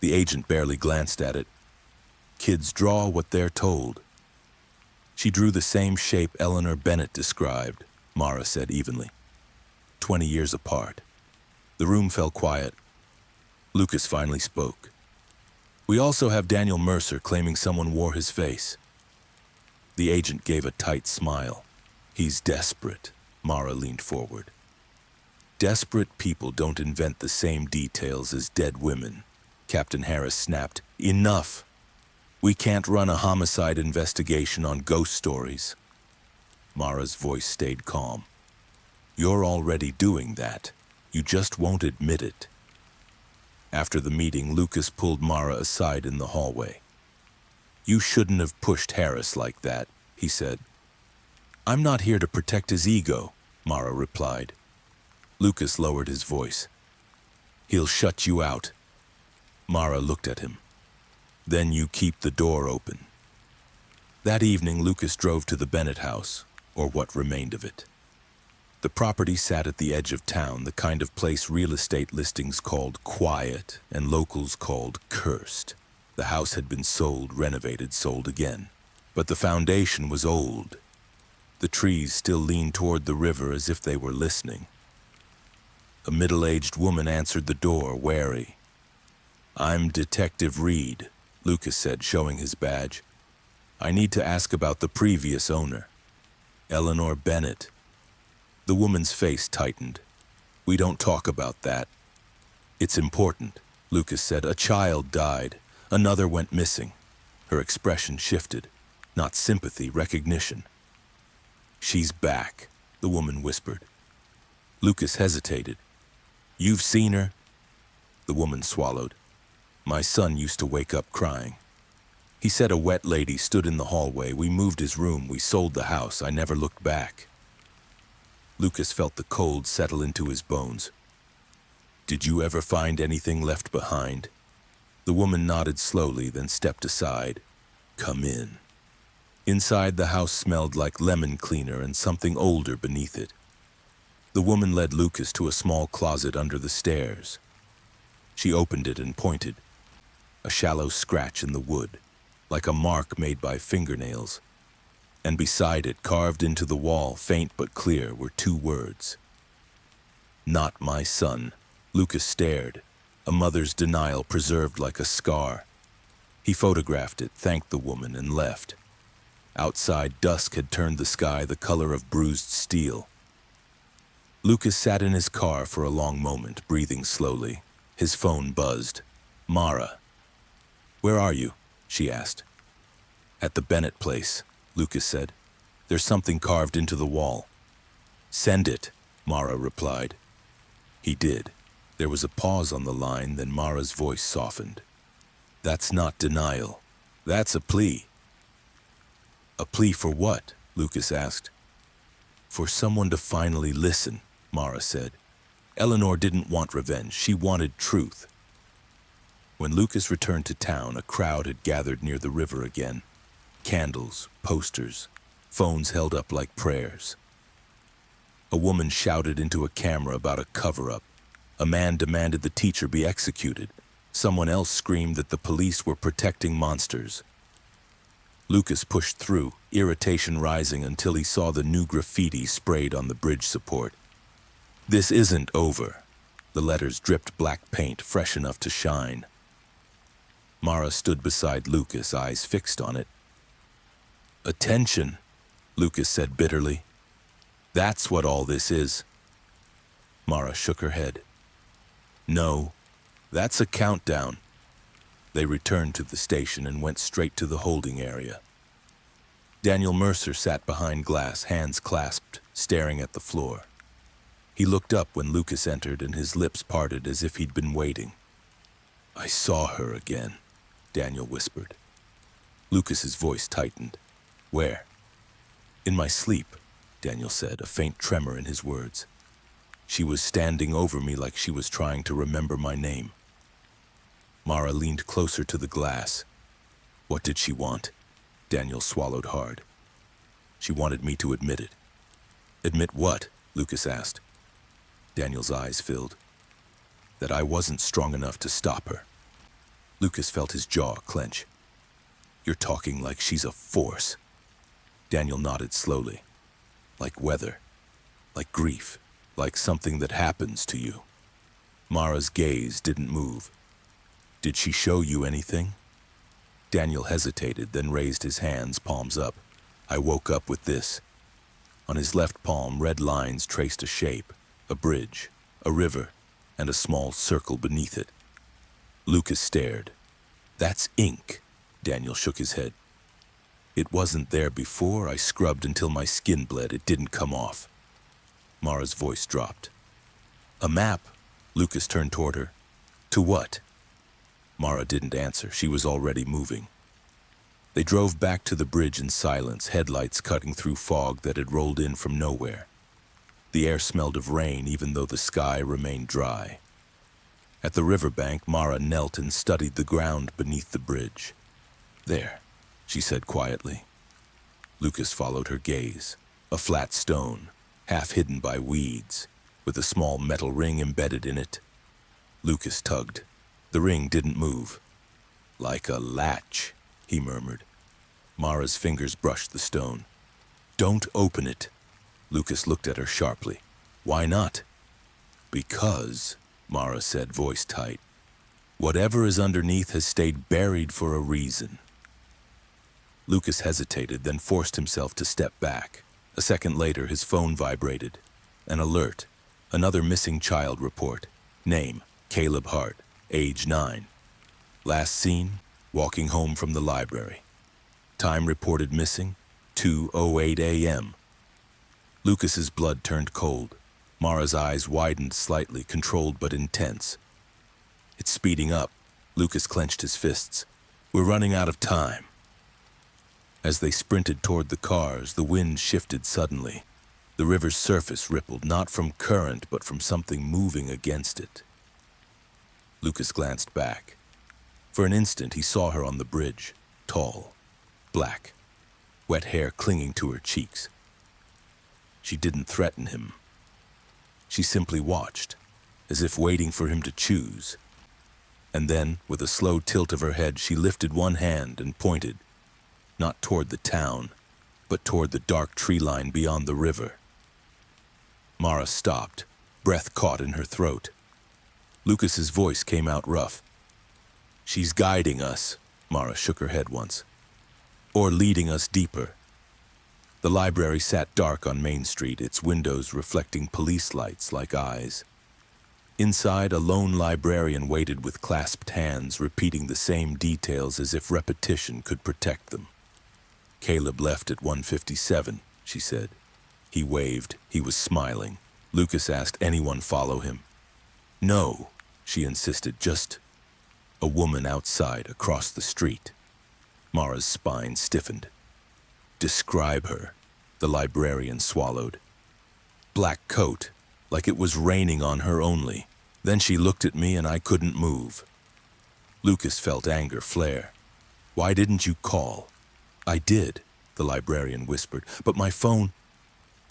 The agent barely glanced at it. "Kids draw what they're told." "She drew the same shape Eleanor Bennett described," Mara said evenly. 20 years apart. The room fell quiet. Lucas finally spoke. "We also have Daniel Mercer claiming someone wore his face." The agent gave a tight smile. "He's desperate." Mara leaned forward. "Desperate people don't invent the same details as dead women." Captain Harris snapped. "Enough! We can't run a homicide investigation on ghost stories." Mara's voice stayed calm. "You're already doing that. You just won't admit it." After the meeting, Lucas pulled Mara aside in the hallway. "You shouldn't have pushed Harris like that," he said. "I'm not here to protect his ego," Mara replied. Lucas lowered his voice. "He'll shut you out." Mara looked at him. "Then you keep the door open." That evening, Lucas drove to the Bennett house, or what remained of it. The property sat at the edge of town, the kind of place real estate listings called quiet and locals called cursed. The house had been sold, renovated, sold again. But the foundation was old. The trees still leaned toward the river as if they were listening. A middle-aged woman answered the door, wary. "I'm Detective Reed," Lucas said, showing his badge. "I need to ask about the previous owner, Eleanor Bennett." The woman's face tightened. "We don't talk about that." "It's important," Lucas said. "A child died. Another went missing." Her expression shifted. Not sympathy, recognition. "She's back," the woman whispered. Lucas hesitated. "You've seen her?" The woman swallowed. "My son used to wake up crying. He said a wet lady stood in the hallway. We moved his room. We sold the house. I never looked back." Lucas felt the cold settle into his bones. "Did you ever find anything left behind?" The woman nodded slowly, then stepped aside. "Come in." Inside, the house smelled like lemon cleaner and something older beneath it. The woman led Lucas to a small closet under the stairs. She opened it and pointed. A shallow scratch in the wood, like a mark made by fingernails. And beside it, carved into the wall, faint but clear, were 2 words. "Not my son." Lucas stared, a mother's denial preserved like a scar. He photographed it, thanked the woman, and left. Outside, dusk had turned the sky the color of bruised steel. Lucas sat in his car for a long moment, breathing slowly. His phone buzzed. Mara. "Where are you?" she asked. "At the Bennett place," Lucas said. "There's something carved into the wall." "Send it," Mara replied. He did. There was a pause on the line, then Mara's voice softened. "That's not denial. That's a plea." "A plea for what?" Lucas asked. "For someone to finally listen," Mara said. "Eleanor didn't want revenge. She wanted truth." When Lucas returned to town, a crowd had gathered near the river again. Candles, posters, phones held up like prayers. A woman shouted into a camera about a cover-up. A man demanded the teacher be executed. Someone else screamed that the police were protecting monsters. Lucas pushed through, irritation rising until he saw the new graffiti sprayed on the bridge support. "This isn't over." The letters dripped black paint, fresh enough to shine. Mara stood beside Lucas, eyes fixed on it. "Attention," Lucas said bitterly. "That's what all this is." Mara shook her head. "No, that's a countdown." They returned to the station and went straight to the holding area. Daniel Mercer sat behind glass, hands clasped, staring at the floor. He looked up when Lucas entered, and his lips parted as if he'd been waiting. "I saw her again," Daniel whispered. Lucas's voice tightened. "Where?" "In my sleep," Daniel said, a faint tremor in his words. "She was standing over me like she was trying to remember my name." Mara leaned closer to the glass. "What did she want?" Daniel swallowed hard. "She wanted me to admit it." "Admit what?" Lucas asked. Daniel's eyes filled. "That I wasn't strong enough to stop her." Lucas felt his jaw clench. "You're talking like she's a force." Daniel nodded slowly. "Like weather, like grief, like something that happens to you." Mara's gaze didn't move. "Did she show you anything?" Daniel hesitated, then raised his hands, palms up. "I woke up with this." On his left palm, red lines traced a shape, a bridge, a river, and a small circle beneath it. Lucas stared. "That's ink." Daniel shook his head. "It wasn't there before. I scrubbed until my skin bled. It didn't come off." Mara's voice dropped. "A map." Lucas turned toward her. "To what?" Mara didn't answer. She was already moving. They drove back to the bridge in silence, headlights cutting through fog that had rolled in from nowhere. The air smelled of rain, even though the sky remained dry. At the riverbank, Mara knelt and studied the ground beneath the bridge. "There," she said quietly. Lucas followed her gaze. A flat stone, half hidden by weeds, with a small metal ring embedded in it. Lucas tugged. The ring didn't move. "Like a latch," he murmured. Mara's fingers brushed the stone. "Don't open it." Lucas looked at her sharply. "Why not?" "Because," Mara said, voice tight, "whatever is underneath has stayed buried for a reason." Lucas hesitated, then forced himself to step back. A second later, his phone vibrated. An alert. Another missing child report. Name, Caleb Hart, age 9. Last seen, walking home from the library. Time reported missing, 2:08 a.m. Lucas's blood turned cold. Mara's eyes widened slightly, controlled but intense. "It's speeding up." Lucas clenched his fists. "We're running out of time." As they sprinted toward the cars, the wind shifted suddenly. The river's surface rippled, not from current, but from something moving against it. Lucas glanced back. For an instant, he saw her on the bridge, tall, black, wet hair clinging to her cheeks. She didn't threaten him. She simply watched, as if waiting for him to choose. And then, with a slow tilt of her head, she lifted one hand and pointed, not toward the town, but toward the dark tree line beyond the river. Mara stopped, breath caught in her throat. Lucas's voice came out rough. She's guiding us, Mara shook her head once. Or leading us deeper. The library sat dark on Main Street, its windows reflecting police lights like eyes. Inside, a lone librarian waited with clasped hands, repeating the same details as if repetition could protect them. Caleb left at 1:57, she said. He waved. He was smiling. Lucas asked anyone follow him. No, she insisted, just a woman outside across the street. Mara's spine stiffened. Describe her, the librarian swallowed. Black coat, like it was raining on her only. Then she looked at me and I couldn't move. Lucas felt anger flare. Why didn't you call? I did, the librarian whispered, but my phone,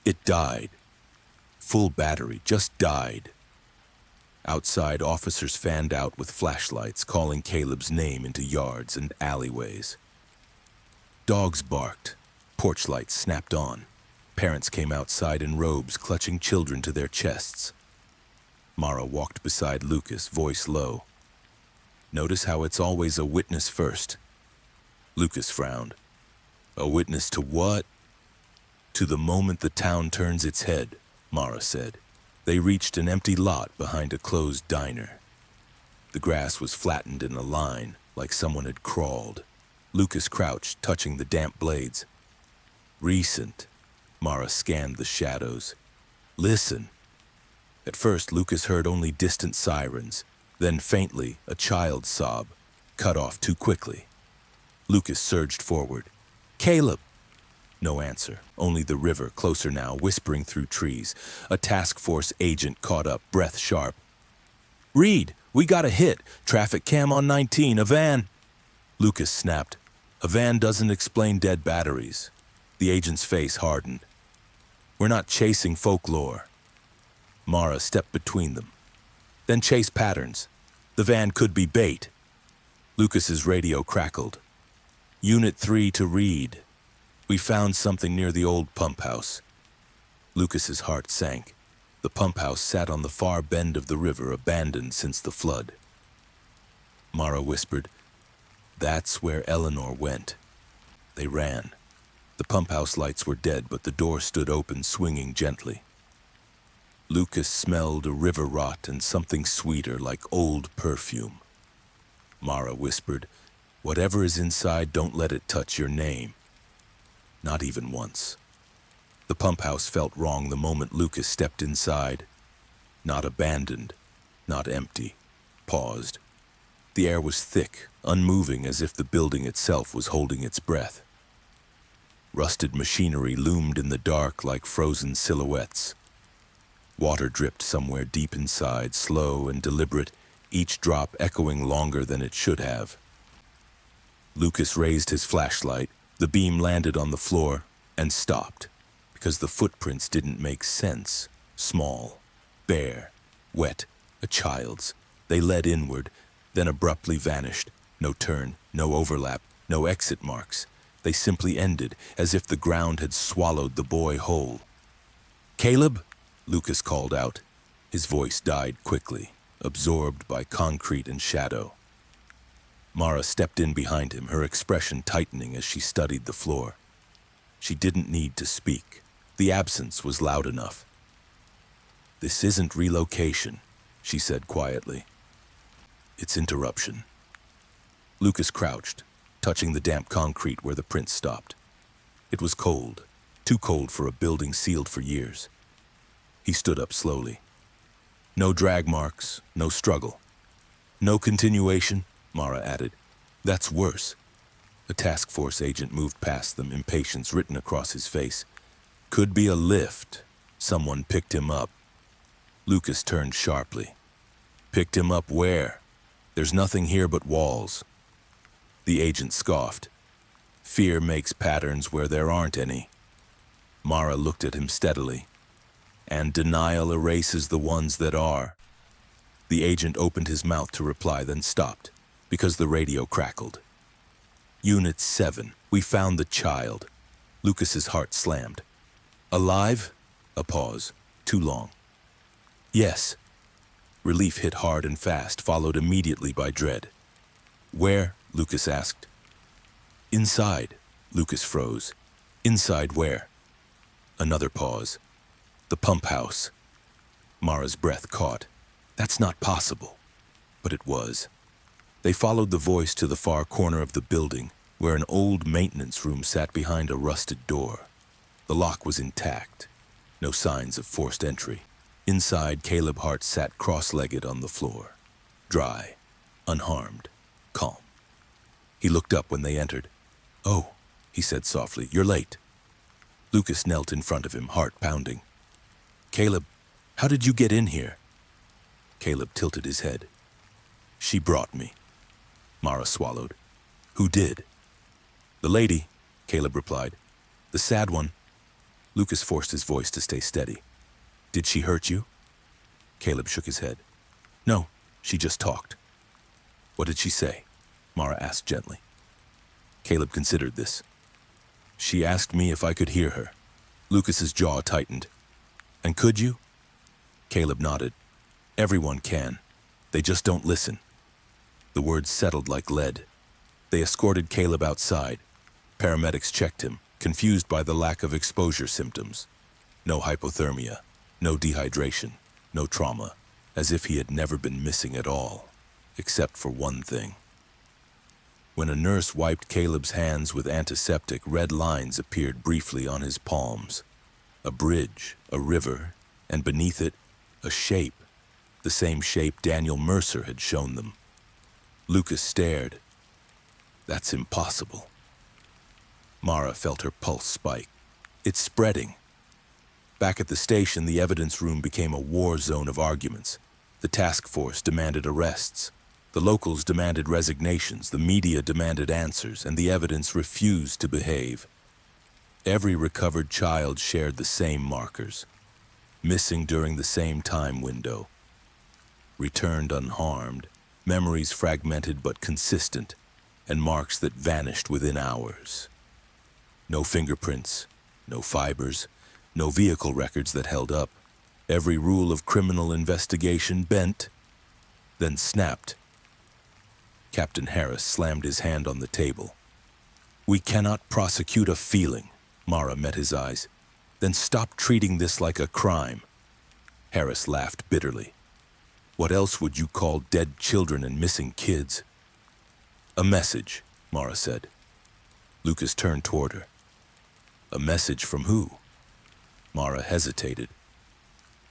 it died. Full battery, just died. Outside, officers fanned out with flashlights, calling Caleb's name into yards and alleyways. Dogs barked. Porch lights snapped on. Parents came outside in robes, clutching children to their chests. Mara walked beside Lucas, voice low. Notice how it's always a witness first. Lucas frowned. A witness to what? To the moment the town turns its head, Mara said. They reached an empty lot behind a closed diner. The grass was flattened in a line, like someone had crawled. Lucas crouched, touching the damp blades. Recent. Mara scanned the shadows. Listen. At first, Lucas heard only distant sirens. Then faintly, a child's sob, cut off too quickly. Lucas surged forward. Caleb! No answer, only the river, closer now, whispering through trees. A task force agent caught up, breath sharp. Reed, we got a hit. Traffic cam on 19, a van. Lucas snapped. A van doesn't explain dead batteries. The agent's face hardened. We're not chasing folklore. Mara stepped between them. Then chase patterns. The van could be bait. Lucas's radio crackled. Unit 3 to Reed. We found something near the old pump house. Lucas's heart sank. The pump house sat on the far bend of the river, abandoned since the flood. Mara whispered, That's where Eleanor went. They ran. The pump house lights were dead, but the door stood open, swinging gently. Lucas smelled a river rot and something sweeter, like old perfume. Mara whispered, Whatever is inside, don't let it touch your name. Not even once. The pump house felt wrong the moment Lucas stepped inside. Not abandoned, not empty. Paused. The air was thick, unmoving, as if the building itself was holding its breath. Rusted machinery loomed in the dark like frozen silhouettes. Water dripped somewhere deep inside, slow and deliberate, each drop echoing longer than it should have. Lucas raised his flashlight. The beam landed on the floor and stopped, because the footprints didn't make sense. Small, bare, wet, a child's. They led inward, then abruptly vanished. No turn, no overlap, no exit marks. They simply ended, as if the ground had swallowed the boy whole. Caleb? Lucas called out. His voice died quickly, absorbed by concrete and shadow. Mara stepped in behind him, her expression tightening as she studied the floor. She didn't need to speak. The absence was loud enough. This isn't relocation, she said quietly. It's interruption. Lucas crouched, touching the damp concrete where the prints stopped. It was cold, too cold for a building sealed for years. He stood up slowly. No drag marks, no struggle. No continuation, Mara added. That's worse. A task force agent moved past them, impatience written across his face. Could be a lift. Someone picked him up. Lucas turned sharply. Picked him up where? There's nothing here but walls. The agent scoffed. Fear makes patterns where there aren't any. Mara looked at him steadily. And denial erases the ones that are. The agent opened his mouth to reply, then stopped, because the radio crackled. Unit 7, we found the child. Lucas's heart slammed. Alive? A pause. Too long. Yes. Relief hit hard and fast, followed immediately by dread. "Where?" Lucas asked. "Inside." Lucas froze. "Inside where?" Another pause. "The pump house." Mara's breath caught. That's not possible. But it was. They followed the voice to the far corner of the building, where an old maintenance room sat behind a rusted door. The lock was intact. No signs of forced entry. Inside, Caleb Hart sat cross-legged on the floor. Dry, unharmed, calm. He looked up when they entered. "Oh," he said softly, "you're late." Lucas knelt in front of him, heart pounding. "Caleb, how did you get in here?" Caleb tilted his head. "She brought me." Mara swallowed. "Who did?" "The lady," Caleb replied. "The sad one." Lucas forced his voice to stay steady. "Did she hurt you?" Caleb shook his head. "No, she just talked." "What did she say?" Mara asked gently. Caleb considered this. "She asked me if I could hear her." Lucas's jaw tightened. "And could you?" Caleb nodded. "Everyone can. They just don't listen." The words settled like lead. They escorted Caleb outside. Paramedics checked him, confused by the lack of exposure symptoms. No hypothermia, no dehydration, no trauma, as if he had never been missing at all, except for one thing. When a nurse wiped Caleb's hands with antiseptic, red lines appeared briefly on his palms. A bridge, a river, and beneath it, a shape, the same shape Daniel Mercer had shown them. Lucas stared. "That's impossible." Mara felt her pulse spike. "It's spreading." Back at the station, the evidence room became a war zone of arguments. The task force demanded arrests. The locals demanded resignations, the media demanded answers, and the evidence refused to behave. Every recovered child shared the same markers. Missing during the same time window. Returned unharmed, memories fragmented but consistent, and marks that vanished within hours. No fingerprints, no fibers, no vehicle records that held up. Every rule of criminal investigation bent, then snapped. Captain Harris slammed his hand on the table. "We cannot prosecute a feeling." Mara met his eyes. "Then stop treating this like a crime." Harris laughed bitterly. "What else would you call dead children and missing kids?" "A message," Mara said. Lucas turned toward her. "A message from who?" Mara hesitated.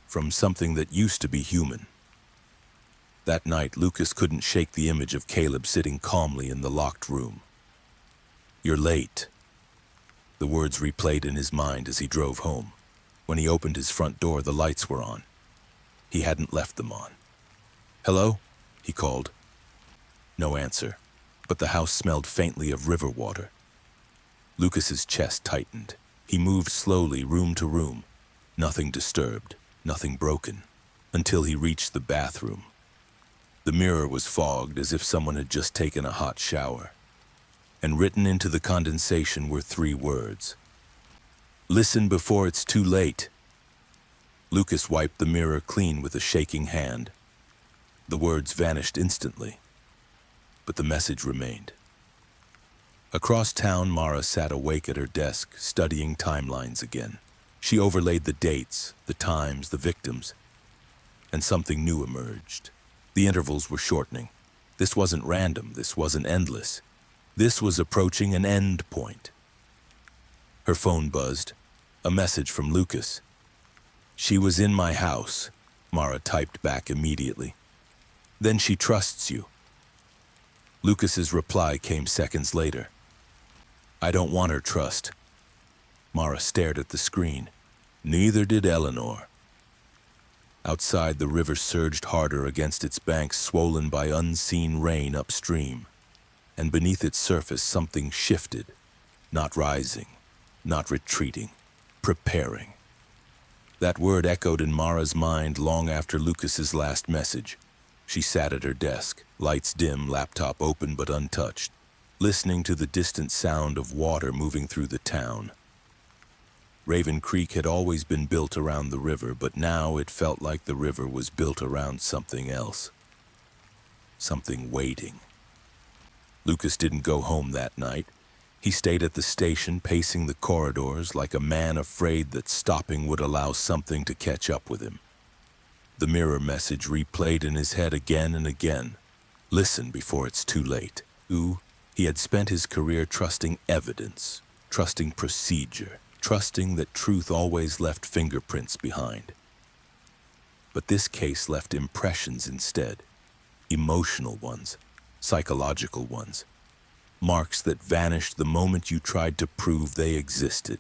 "From something that used to be human." That night, Lucas couldn't shake the image of Caleb sitting calmly in the locked room. "You're late." The words replayed in his mind as he drove home. When he opened his front door, the lights were on. He hadn't left them on. "Hello?" he called. No answer, but the house smelled faintly of river water. Lucas's chest tightened. He moved slowly, room to room. Nothing disturbed, nothing broken, until he reached the bathroom. The mirror was fogged as if someone had just taken a hot shower. And written into the condensation were 3 words. "Listen before it's too late." Lucas wiped the mirror clean with a shaking hand. The words vanished instantly, but the message remained. Across town, Mara sat awake at her desk, studying timelines again. She overlaid the dates, the times, the victims, and something new emerged. The intervals were shortening. This wasn't random, this wasn't endless. This was approaching an end point. Her phone buzzed. A message from Lucas. "She was in my house," Mara typed back immediately. "Then she trusts you." Lucas's reply came seconds later. "I don't want her trust." Mara stared at the screen. Neither did Eleanor. Outside, the river surged harder against its banks, swollen by unseen rain upstream. And beneath its surface, something shifted, not rising, not retreating, preparing. That word echoed in Mara's mind long after Lucas's last message. She sat at her desk, lights dim, laptop open but untouched, listening to the distant sound of water moving through the town. Raven Creek had always been built around the river, but now it felt like the river was built around something else. Something waiting. Lucas didn't go home that night. He stayed at the station, pacing the corridors like a man afraid that stopping would allow something to catch up with him. The mirror message replayed in his head again and again. Listen before it's too late. He had spent his career trusting evidence, trusting procedure, trusting that truth always left fingerprints behind. But this case left impressions instead. Emotional ones, psychological ones. Marks that vanished the moment you tried to prove they existed.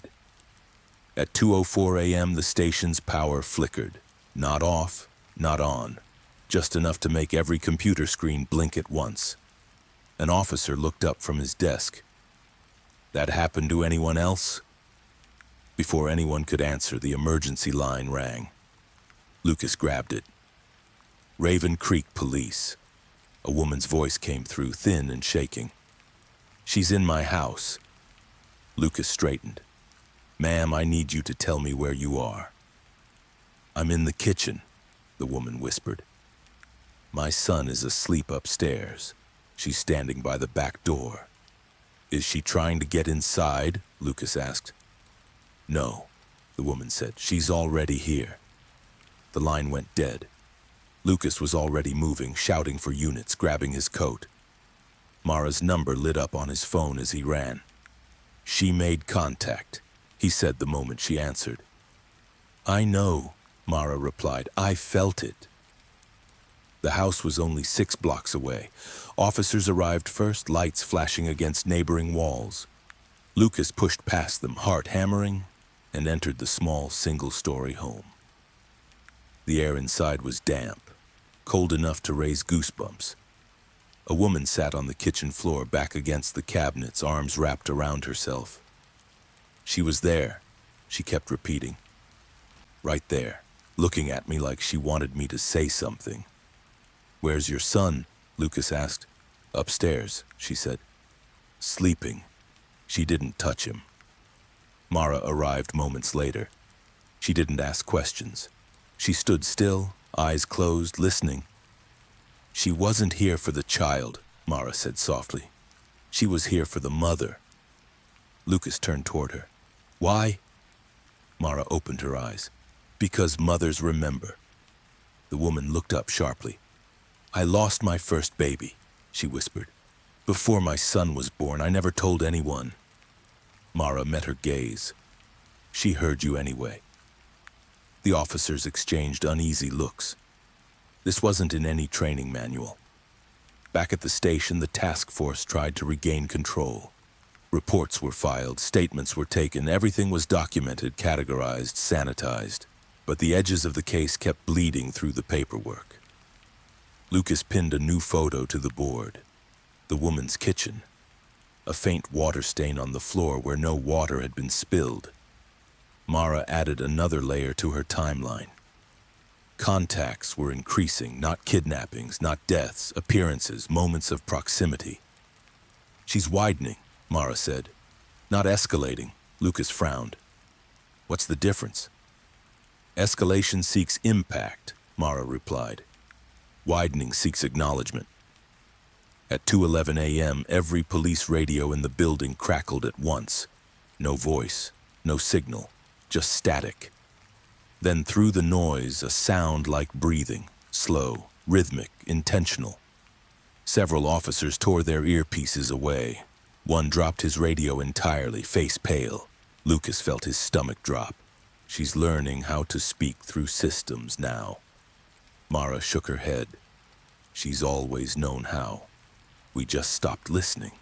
At 2:04 a.m., the station's power flickered. Not off, not on. Just enough to make every computer screen blink at once. An officer looked up from his desk. That happened to anyone else? Before anyone could answer, the emergency line rang. Lucas grabbed it. Raven Creek Police. A woman's voice came through, thin and shaking. She's in my house. Lucas straightened. Ma'am, I need you to tell me where you are. I'm in the kitchen, the woman whispered. My son is asleep upstairs. She's standing by the back door. Is she trying to get inside? Lucas asked. No, the woman said. She's already here. The line went dead. Lucas was already moving, shouting for units, grabbing his coat. Mara's number lit up on his phone as he ran. She made contact, he said the moment she answered. I know, Mara replied. I felt it. The house was only 6 blocks away. Officers arrived first, lights flashing against neighboring walls. Lucas pushed past them, heart hammering, and entered the small single-story home. The air inside was damp, cold enough to raise goosebumps. A woman sat on the kitchen floor, back against the cabinets, arms wrapped around herself. She was there, she kept repeating. Right there, looking at me like she wanted me to say something. Where's your son? Lucas asked. Upstairs, she said. Sleeping. She didn't touch him. Mara arrived moments later. She didn't ask questions. She stood still, eyes closed, listening. She wasn't here for the child, Mara said softly. She was here for the mother. Lucas turned toward her. Why? Mara opened her eyes. Because mothers remember. The woman looked up sharply. I lost my first baby, she whispered. Before my son was born, I never told anyone. Mara met her gaze. She heard you anyway. The officers exchanged uneasy looks. This wasn't in any training manual. Back at the station, the task force tried to regain control. Reports were filed, statements were taken, everything was documented, categorized, sanitized. But the edges of the case kept bleeding through the paperwork. Lucas pinned a new photo to the board. The woman's kitchen. A faint water stain on the floor where no water had been spilled. Mara added another layer to her timeline. Contacts were increasing, not kidnappings, not deaths, appearances, moments of proximity. She's widening, Mara said. Not escalating, Lucas frowned. What's the difference? Escalation seeks impact, Mara replied. Widening seeks acknowledgement. At 2:11 a.m., every police radio in the building crackled at once. No voice, no signal, just static. Then through the noise, a sound like breathing, slow, rhythmic, intentional. Several officers tore their earpieces away. One dropped his radio entirely, face pale. Lucas felt his stomach drop. She's learning how to speak through systems now. Mara shook her head. She's always known how. We just stopped listening.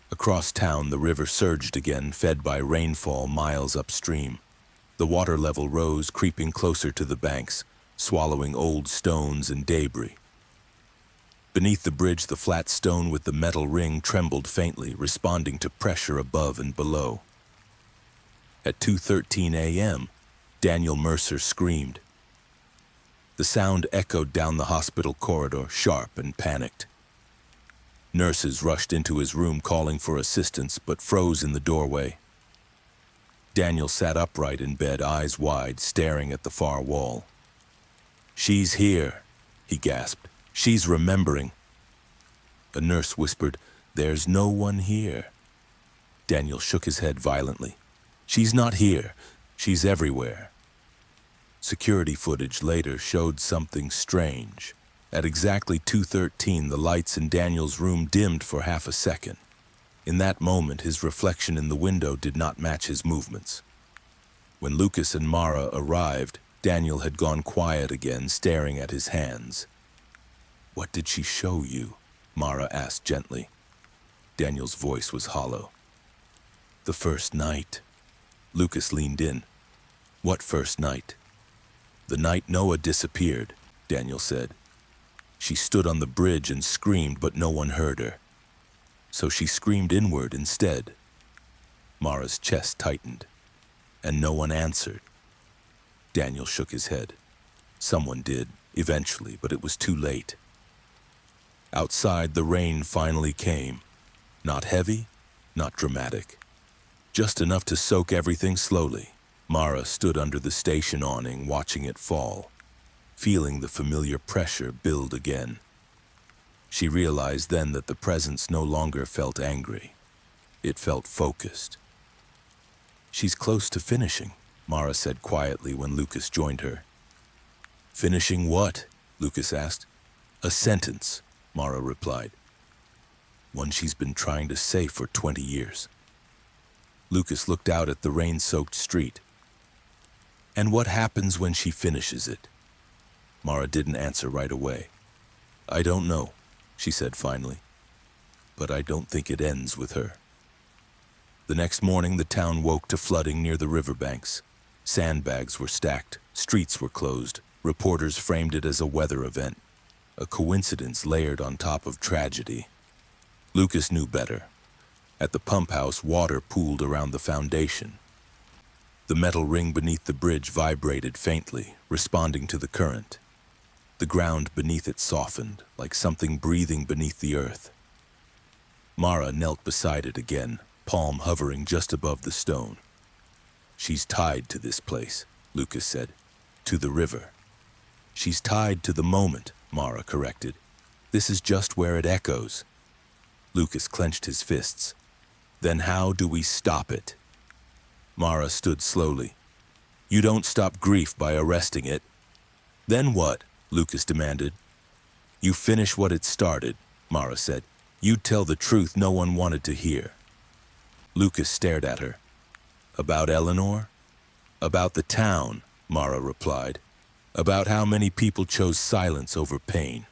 Across town, the river surged again, fed by rainfall miles upstream. The water level rose, creeping closer to the banks, swallowing old stones and debris. Beneath the bridge, the flat stone with the metal ring trembled faintly, responding to pressure above and below. At 2:13 a.m., Daniel Mercer screamed. The sound echoed down the hospital corridor, sharp and panicked. Nurses rushed into his room calling for assistance, but froze in the doorway. Daniel sat upright in bed, eyes wide, staring at the far wall. "She's here," he gasped. "She's remembering." A nurse whispered, "There's no one here." Daniel shook his head violently. "She's not here. She's everywhere." Security footage later showed something strange. At exactly 2:13, the lights in Daniel's room dimmed for half a second. In that moment, his reflection in the window did not match his movements. When Lucas and Mara arrived, Daniel had gone quiet again, staring at his hands. "What did she show you?" Mara asked gently. Daniel's voice was hollow. "The first night." Lucas leaned in. "What first night?" "The night Noah disappeared," Daniel said. "She stood on the bridge and screamed, but no one heard her. So she screamed inward instead." Mara's chest tightened. "And no one answered." Daniel shook his head. "Someone did, eventually, but it was too late." Outside, the rain finally came. Not heavy, not dramatic. Just enough to soak everything slowly. Mara stood under the station awning, watching it fall, feeling the familiar pressure build again. She realized then that the presence no longer felt angry. It felt focused. "She's close to finishing," Mara said quietly when Lucas joined her. "Finishing what?" Lucas asked. "A sentence," Mara replied. "One she's been trying to say for 20 years. Lucas looked out at the rain-soaked street. "And what happens when she finishes it?" Mara didn't answer right away. "I don't know," she said finally. "But I don't think it ends with her." The next morning, the town woke to flooding near the riverbanks. Sandbags were stacked, streets were closed. Reporters framed it as a weather event, a coincidence layered on top of tragedy. Lucas knew better. At the pump house, water pooled around the foundation. The metal ring beneath the bridge vibrated faintly, responding to the current. The ground beneath it softened, like something breathing beneath the earth. Mara knelt beside it again, palm hovering just above the stone. "She's tied to this place," Lucas said. "To the river." "She's tied to the moment," Mara corrected. "This is just where it echoes." Lucas clenched his fists. "Then how do we stop it?" Mara stood slowly. "You don't stop grief by arresting it." "Then what?" Lucas demanded. "You finish what it started," Mara said. "You tell the truth no one wanted to hear." Lucas stared at her. "About Eleanor?" "About the town," Mara replied. "About how many people chose silence over pain."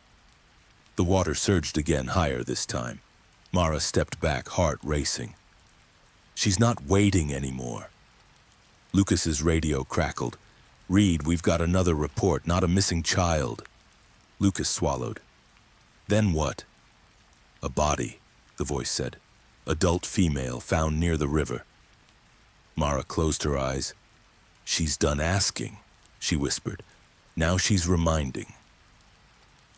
The water surged again, higher this time. Mara stepped back, heart racing. "She's not waiting anymore." Lucas's radio crackled. "Reed, we've got another report, not a missing child." Lucas swallowed. "Then what?" "A body," the voice said. "Adult female found near the river." Mara closed her eyes. "She's done asking," she whispered. "Now she's reminding."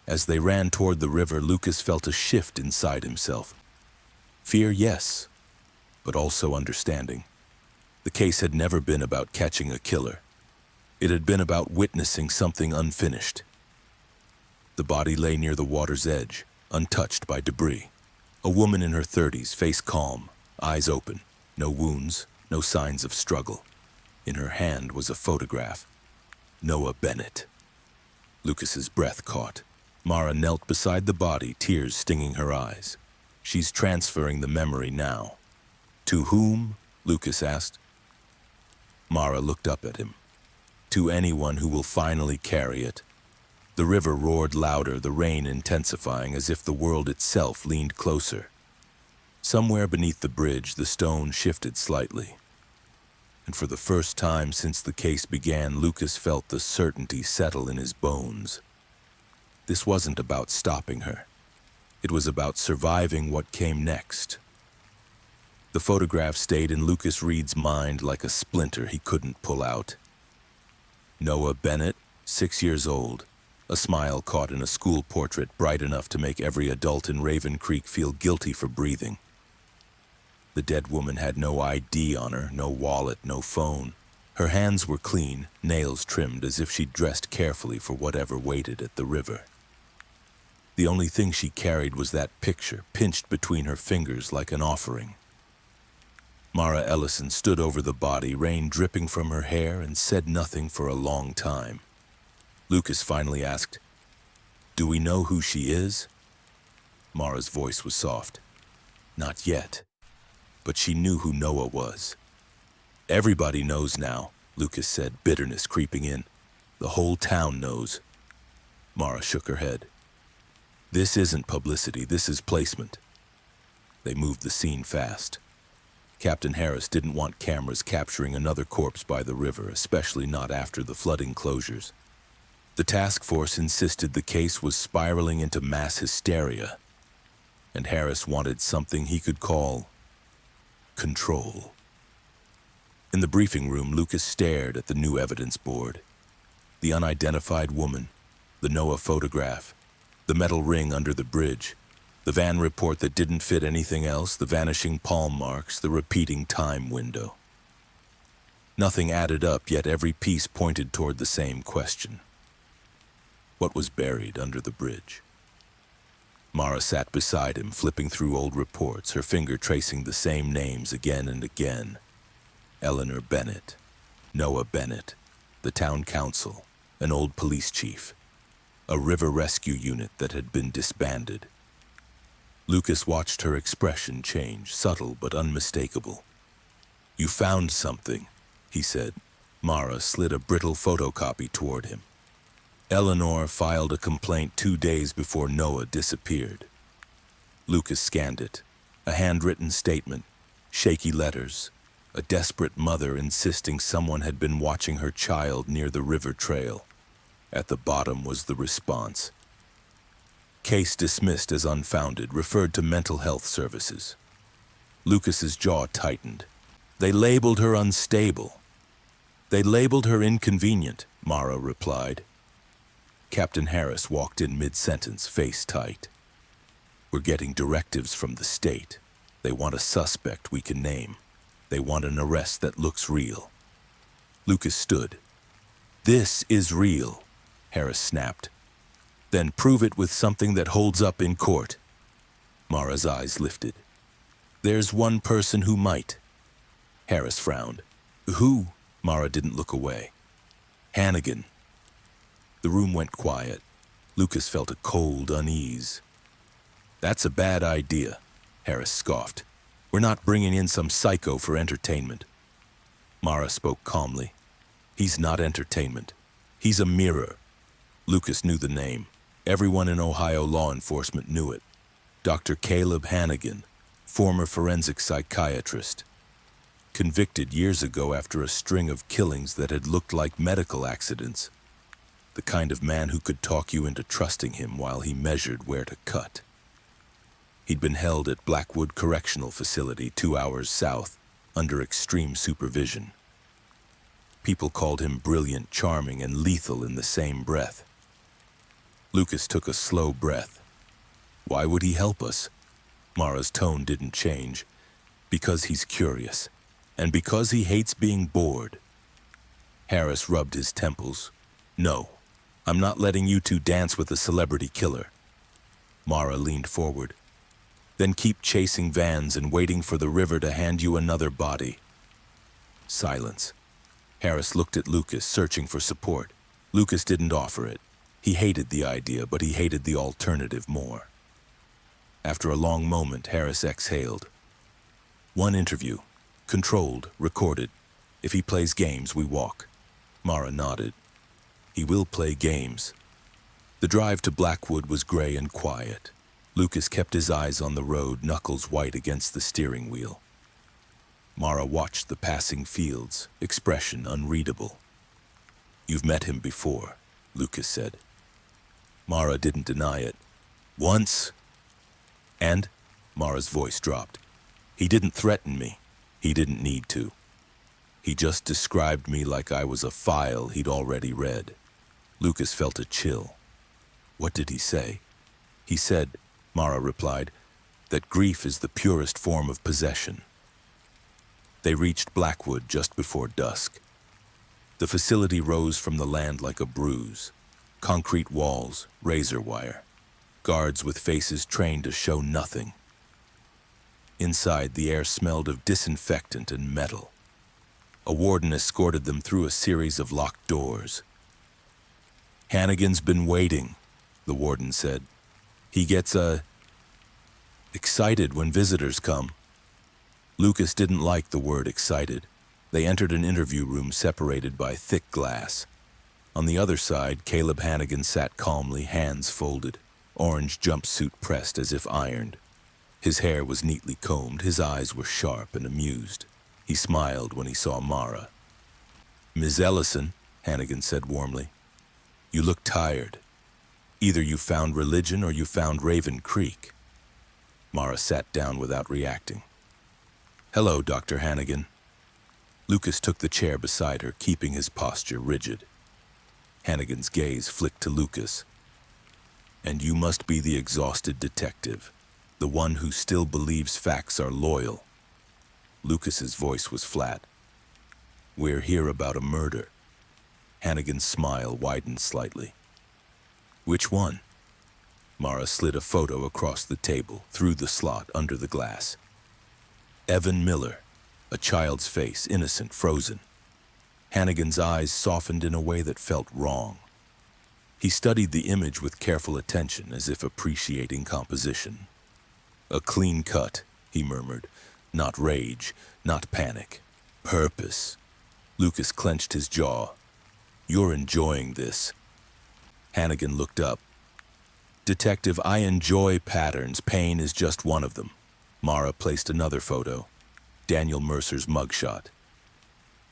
As they ran toward the river, Lucas felt a shift inside himself. Fear, yes, but also understanding. The case had never been about catching a killer. It had been about witnessing something unfinished. The body lay near the water's edge, untouched by debris. A woman in her 30s, face calm, eyes open, no wounds, no signs of struggle. In her hand was a photograph. Noah Bennett. Lucas's breath caught. Mara knelt beside the body, tears stinging her eyes. She's transferring the memory now. "To whom?" Lucas asked. Mara looked up at him. "To anyone who will finally carry it." The river roared louder, the rain intensifying as if the world itself leaned closer. Somewhere beneath the bridge, the stone shifted slightly. And for the first time since the case began, Lucas felt the certainty settle in his bones. This wasn't about stopping her. It was about surviving what came next. The photograph stayed in Lucas Reed's mind like a splinter he couldn't pull out. Noah Bennett, 6 years old, a smile caught in a school portrait bright enough to make every adult in Raven Creek feel guilty for breathing. The dead woman had no ID on her, no wallet, no phone. Her hands were clean, nails trimmed as if she'd dressed carefully for whatever waited at the river. The only thing she carried was that picture, pinched between her fingers like an offering. Mara Ellison stood over the body, rain dripping from her hair, and said nothing for a long time. Lucas finally asked, "Do we know who she is?" Mara's voice was soft. "Not yet. But she knew who Noah was." "Everybody knows now," Lucas said, bitterness creeping in. "The whole town knows." Mara shook her head. "This isn't publicity, this is placement." They moved the scene fast. Captain Harris didn't want cameras capturing another corpse by the river, especially not after the flooding closures. The task force insisted the case was spiraling into mass hysteria, and Harris wanted something he could call control. In the briefing room, Lucas stared at the new evidence board. The unidentified woman, the Noah photograph, the metal ring under the bridge, the van report that didn't fit anything else, the vanishing palm marks, the repeating time window. Nothing added up, yet every piece pointed toward the same question. What was buried under the bridge? Mara sat beside him, flipping through old reports, her finger tracing the same names again and again. Eleanor Bennett, Noah Bennett, the town council, an old police chief, a river rescue unit that had been disbanded. Lucas watched her expression change, subtle but unmistakable. "You found something," he said. Mara slid a brittle photocopy toward him. Eleanor filed a complaint 2 days before Noah disappeared. Lucas scanned it. A handwritten statement, shaky letters, a desperate mother insisting someone had been watching her child near the river trail. At the bottom was the response. Case dismissed as unfounded, referred to mental health services. Lucas's jaw tightened. They labeled her unstable. They labeled her inconvenient, Mara replied. Captain Harris walked in mid-sentence, face tight. "We're getting directives from the state. They want a suspect we can name. They want an arrest that looks real." Lucas stood. "This is real," Harris snapped. "Then prove it with something that holds up in court." Mara's eyes lifted. "There's one person who might." Harris frowned. "Who?" Mara didn't look away. "Hannigan." The room went quiet. Lucas felt a cold unease. "That's a bad idea," Harris scoffed. "We're not bringing in some psycho for entertainment." Mara spoke calmly. "He's not entertainment. He's a mirror." Lucas knew the name. Everyone in Ohio law enforcement knew it. Dr. Caleb Hannigan, former forensic psychiatrist. Convicted years ago after a string of killings that had looked like medical accidents. The kind of man who could talk you into trusting him while he measured where to cut. He'd been held at Blackwood Correctional Facility 2 hours south, under extreme supervision. People called him brilliant, charming, and lethal in the same breath. Lucas took a slow breath. "Why would he help us?" Mara's tone didn't change. "Because he's curious, and because he hates being bored." Harris rubbed his temples. "No, I'm not letting you two dance with a celebrity killer." Mara leaned forward. "Then keep chasing vans and waiting for the river to hand you another body." Silence. Harris looked at Lucas, searching for support. Lucas didn't offer it. He hated the idea, but he hated the alternative more. After a long moment, Harris exhaled. "One interview. Controlled, recorded. If he plays games, we walk." Mara nodded. "He will play games." The drive to Blackwood was gray and quiet. Lucas kept his eyes on the road, knuckles white against the steering wheel. Mara watched the passing fields, expression unreadable. "You've met him before," Lucas said. Mara didn't deny it. "Once." "And?" Mara's voice dropped. "He didn't threaten me. He didn't need to. He just described me like I was a file he'd already read." Lucas felt a chill. "What did he say?" "He said," Mara replied, "that grief is the purest form of possession. They reached Blackwood just before dusk. The facility rose from the land like a bruise. Concrete walls, razor wire. Guards with faces trained to show nothing. Inside, the air smelled of disinfectant and metal. A warden escorted them through a series of locked doors. "Hannigan's been waiting," the warden said. "He gets, excited when visitors come." Lucas didn't like the word excited. They entered an interview room separated by thick glass. On the other side, Caleb Hannigan sat calmly, hands folded, orange jumpsuit pressed as if ironed. His hair was neatly combed, his eyes were sharp and amused. He smiled when he saw Mara. "Ms. Ellison," Hannigan said warmly, "you look tired. Either you found religion or you found Raven Creek." Mara sat down without reacting. "Hello, Dr. Hannigan." Lucas took the chair beside her, keeping his posture rigid. Hannigan's gaze flicked to Lucas. "And you must be the exhausted detective, the one who still believes facts are loyal." Lucas's voice was flat. "We're here about a murder." Hannigan's smile widened slightly. "Which one?" Mara slid a photo across the table, through the slot under the glass. "Evan Miller, a child's face, innocent, frozen." Hannigan's eyes softened in a way that felt wrong. He studied the image with careful attention, as if appreciating composition. "A clean cut," he murmured. "Not rage, not panic. Purpose." Lucas clenched his jaw. "You're enjoying this." Hannigan looked up. "Detective, I enjoy patterns. Pain is just one of them." Mara placed another photo. Daniel Mercer's mugshot.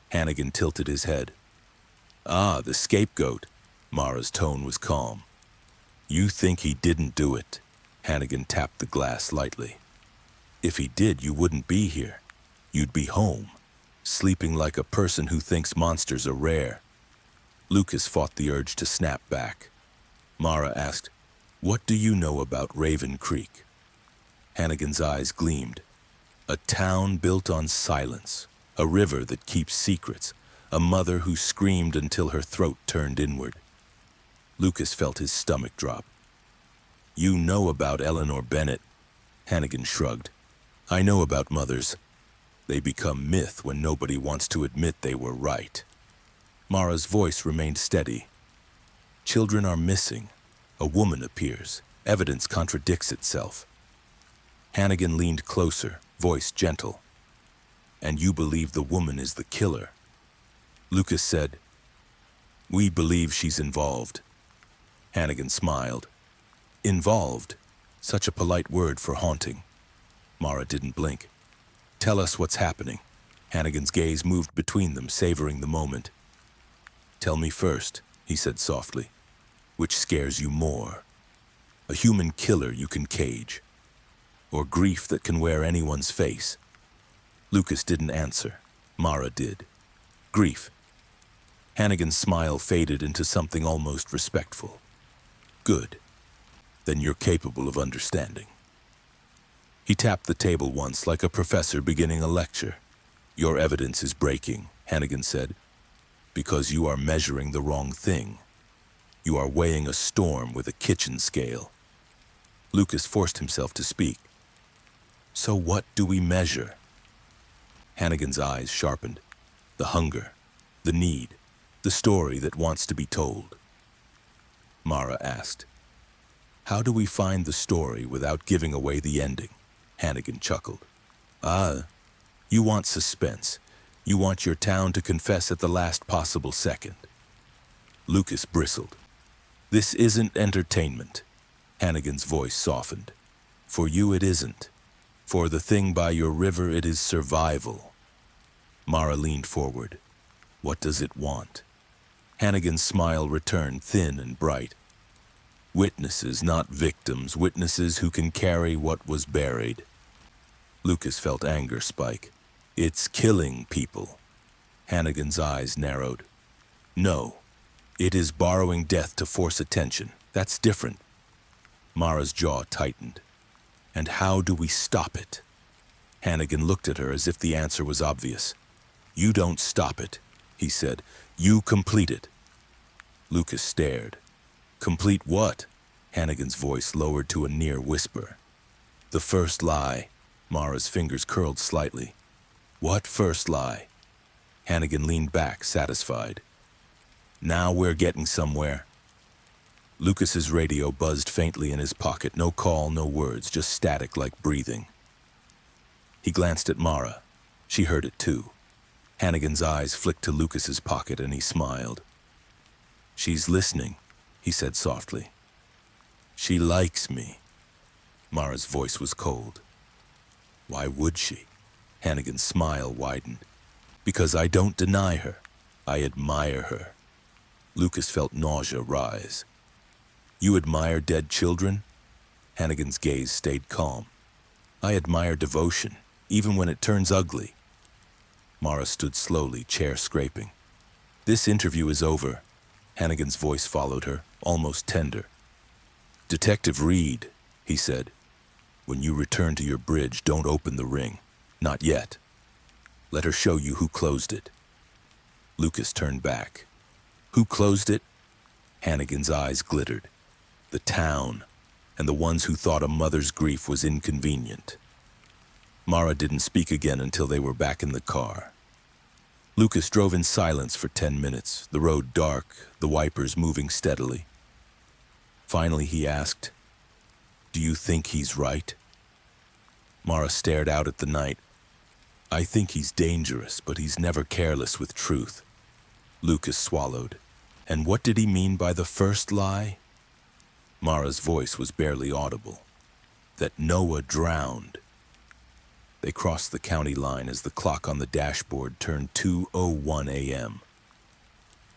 Hannigan tilted his head. "Ah, the scapegoat." Mara's tone was calm. "You think he didn't do it?" Hannigan tapped the glass lightly. "If he did, you wouldn't be here. You'd be home, sleeping like a person who thinks monsters are rare." Lucas fought the urge to snap back. Mara asked, "What do you know about Raven Creek?" Hannigan's eyes gleamed. "A town built on silence, a river that keeps secrets, a mother who screamed until her throat turned inward." Lucas felt his stomach drop. "You know about Eleanor Bennett." Hannigan shrugged. "I know about mothers. They become myth when nobody wants to admit they were right." Mara's voice remained steady. "Children are missing. A woman appears. Evidence contradicts itself." Hannigan leaned closer, voice gentle. "And you believe the woman is the killer?" Lucas said, "We believe she's involved." Hannigan smiled. "Involved? Such a polite word for haunting." Mara didn't blink. "Tell us what's happening." Hannigan's gaze moved between them, savoring the moment. "Tell me first," he said softly. "Which scares you more? A human killer you can cage? Or grief that can wear anyone's face?" Lucas didn't answer. Mara did. "Grief." Hannigan's smile faded into something almost respectful. "Good. Then you're capable of understanding." He tapped the table once, like a professor beginning a lecture. "Your evidence is breaking," Hannigan said, "because you are measuring the wrong thing. You are weighing a storm with a kitchen scale." Lucas forced himself to speak. "So what do we measure?" Hannigan's eyes sharpened. "The hunger, the need, the story that wants to be told." Mara asked, "How do we find the story without giving away the ending?" Hannigan chuckled. "Ah, you want suspense. You want your town to confess at the last possible second." Lucas bristled. "This isn't entertainment." Hannigan's voice softened. "For you it isn't. For the thing by your river it is survival." Mara leaned forward. "What does it want?" Hannigan's smile returned, thin and bright. "Witnesses, not victims. Witnesses who can carry what was buried." Lucas felt anger spike. "It's killing people." Hannigan's eyes narrowed. "No. It is borrowing death to force attention. That's different." Mara's jaw tightened. "And how do we stop it?" Hannigan looked at her as if the answer was obvious. "You don't stop it," he said. "You complete it." Lucas stared. "Complete what?" Hannigan's voice lowered to a near whisper. "The first lie." Mara's fingers curled slightly. "What first lie?" Hannigan leaned back, satisfied. "Now we're getting somewhere." Lucas's radio buzzed faintly in his pocket. No call, no words, just static like breathing. He glanced at Mara. She heard it too. Hannigan's eyes flicked to Lucas's pocket and he smiled. "She's listening," he said softly. "She likes me." Mara's voice was cold. "Why would she?" Hannigan's smile widened. "Because I don't deny her. I admire her." Lucas felt nausea rise. "You admire dead children?" Hannigan's gaze stayed calm. "I admire devotion, even when it turns ugly." Mara stood slowly, chair scraping. "This interview is over." Hannigan's voice followed her, almost tender. "Detective Reed," he said, "when you return to your bridge, don't open the ring. Not yet. Let her show you who closed it." Lucas turned back. "Who closed it?" Hannigan's eyes glittered. "The town, and the ones who thought a mother's grief was inconvenient." Mara didn't speak again until they were back in the car. Lucas drove in silence for 10 minutes, the road dark, the wipers moving steadily. Finally he asked, "Do you think he's right?" Mara stared out at the night. "I think he's dangerous, but he's never careless with truth." Lucas swallowed. "And what did he mean by the first lie?" Mara's voice was barely audible. "That Noah drowned." They crossed the county line as the clock on the dashboard turned 2:01 a.m.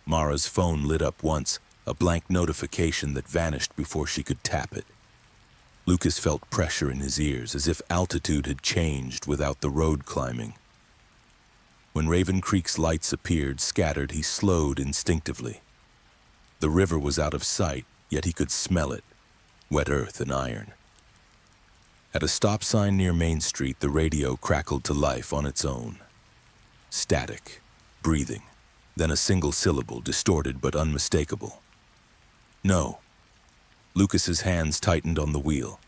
Mara's phone lit up once, a blank notification that vanished before she could tap it. Lucas felt pressure in his ears, as if altitude had changed without the road climbing. When Raven Creek's lights appeared, scattered, he slowed instinctively. The river was out of sight, yet he could smell it, wet earth and iron. At a stop sign near Main Street, the radio crackled to life on its own. Static, breathing, then a single syllable, distorted but unmistakable. "No." Lucas's hands tightened on the wheel.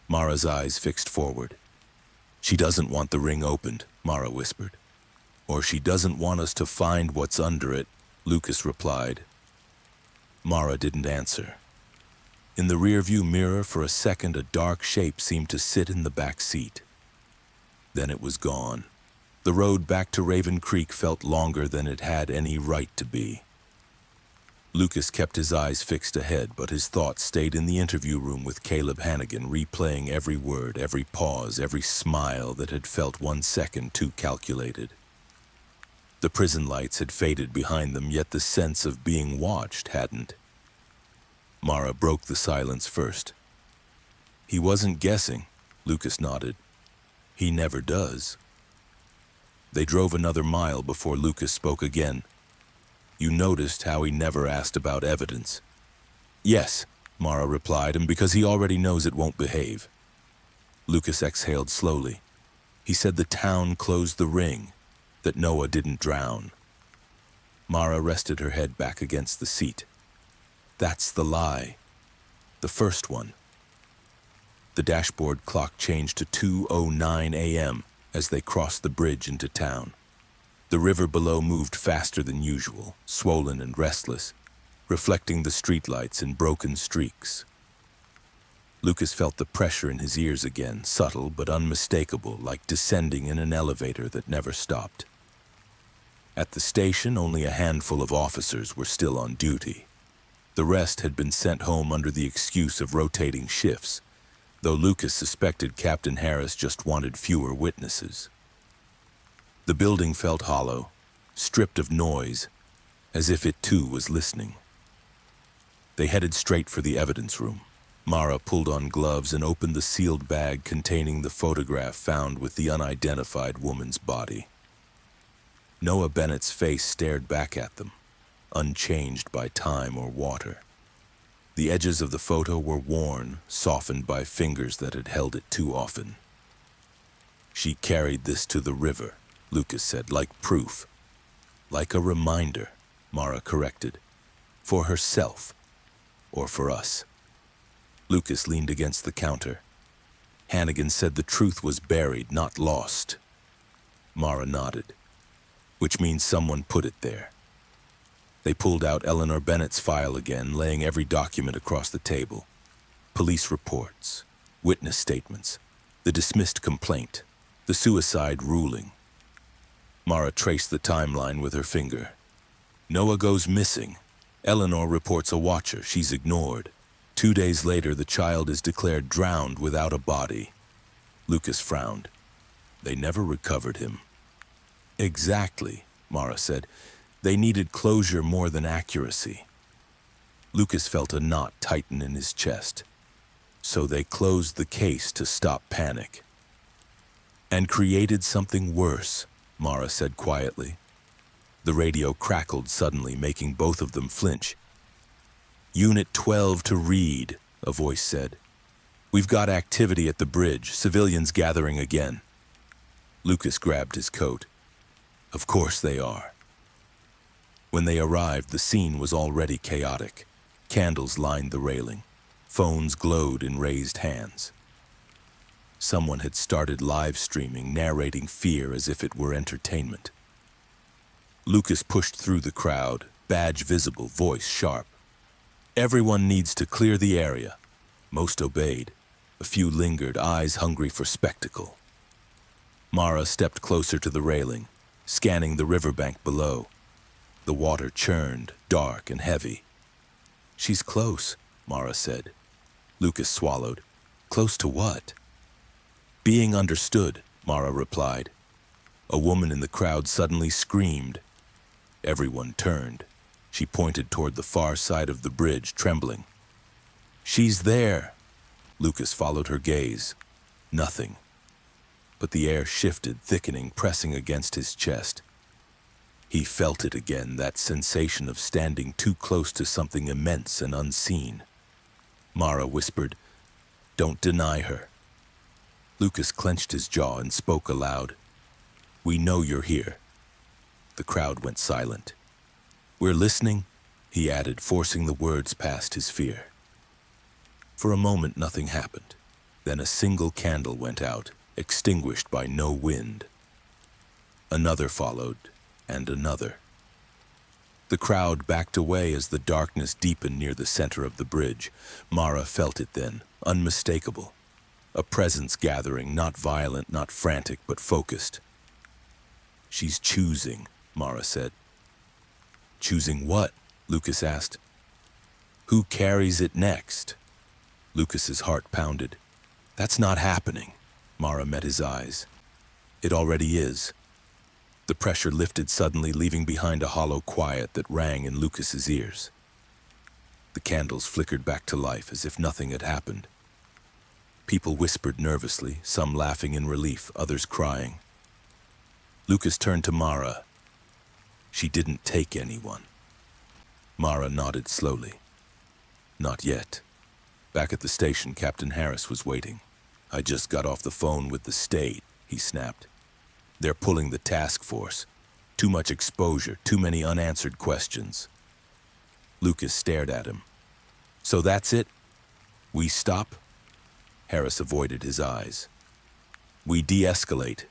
Mara's eyes fixed forward. "She doesn't want the ring opened," Mara whispered. "Or she doesn't want us to find what's under it," Lucas replied. Mara didn't answer. In the rearview mirror, for a second, a dark shape seemed to sit in the back seat. Then it was gone. The road back to Raven Creek felt longer than it had any right to be. Lucas kept his eyes fixed ahead, but his thoughts stayed in the interview room with Caleb Hannigan, replaying every word, every pause, every smile that had felt 1 second too calculated. The prison lights had faded behind them, yet the sense of being watched hadn't. Mara broke the silence first. "He wasn't guessing," Lucas nodded. "He never does." They drove another mile before Lucas spoke again. "You noticed how he never asked about evidence?" "Yes," Mara replied, "and because he already knows it won't behave." Lucas exhaled slowly. "He said the town closed the ring, that Noah didn't drown." Mara rested her head back against the seat. "That's the lie. The first one." The dashboard clock changed to 2:09 a.m. as they crossed the bridge into town. The river below moved faster than usual, swollen and restless, reflecting the streetlights in broken streaks. Lucas felt the pressure in his ears again, subtle but unmistakable, like descending in an elevator that never stopped. At the station, only a handful of officers were still on duty. The rest had been sent home under the excuse of rotating shifts, though Lucas suspected Captain Harris just wanted fewer witnesses. The building felt hollow, stripped of noise, as if it too was listening. They headed straight for the evidence room. Mara pulled on gloves and opened the sealed bag containing the photograph found with the unidentified woman's body. Noah Bennett's face stared back at them, unchanged by time or water. The edges of the photo were worn, softened by fingers that had held it too often. She carried this to the river, Lucas said, like proof. Like a reminder, Mara corrected. For herself, or for us. Lucas leaned against the counter. Hannigan said the truth was buried, not lost. Mara nodded, which means someone put it there. They pulled out Eleanor Bennett's file again, laying every document across the table. Police reports, witness statements, the dismissed complaint, the suicide ruling. Mara traced the timeline with her finger. Noah goes missing. Eleanor reports a watcher. She's ignored. 2 days later, the child is declared drowned without a body. Lucas frowned. They never recovered him. Exactly, Mara said. They needed closure more than accuracy. Lucas felt a knot tighten in his chest. So they closed the case to stop panic. And created something worse, Mara said quietly. The radio crackled suddenly, making both of them flinch. Unit 12 to read, a voice said. We've got activity at the bridge, civilians gathering again. Lucas grabbed his coat. Of course they are. When they arrived, the scene was already chaotic. Candles lined the railing. Phones glowed in raised hands. Someone had started live streaming, narrating fear as if it were entertainment. Lucas pushed through the crowd, badge visible, voice sharp. Everyone needs to clear the area. Most obeyed. A few lingered, eyes hungry for spectacle. Mara stepped closer to the railing, scanning the riverbank below. The water churned, dark and heavy. She's close, Mara said. Lucas swallowed. Close to what? Being understood, Mara replied. A woman in the crowd suddenly screamed. Everyone turned. She pointed toward the far side of the bridge, trembling. She's there. Lucas followed her gaze. Nothing. But the air shifted, thickening, pressing against his chest. He felt it again, that sensation of standing too close to something immense and unseen. Mara whispered, Don't deny her. Lucas clenched his jaw and spoke aloud. We know you're here. The crowd went silent. We're listening, he added, forcing the words past his fear. For a moment, nothing happened. Then a single candle went out, extinguished by no wind. Another followed, and another. The crowd backed away as the darkness deepened near the center of the bridge. Mara felt it then, unmistakable. A presence gathering, not violent, not frantic, but focused. She's choosing, Mara said. Choosing what? Lucas asked. Who carries it next? Lucas's heart pounded. That's not happening. Mara met his eyes. It already is. The pressure lifted suddenly, leaving behind a hollow quiet that rang in Lucas's ears. The candles flickered back to life as if nothing had happened. People whispered nervously, some laughing in relief, others crying. Lucas turned to Mara. She didn't take anyone. Mara nodded slowly. Not yet. Back at the station, Captain Harris was waiting. I just got off the phone with the state, he snapped. They're pulling the task force. Too much exposure, too many unanswered questions. Lucas stared at him. So that's it? We stop? Harris avoided his eyes. We de-escalate.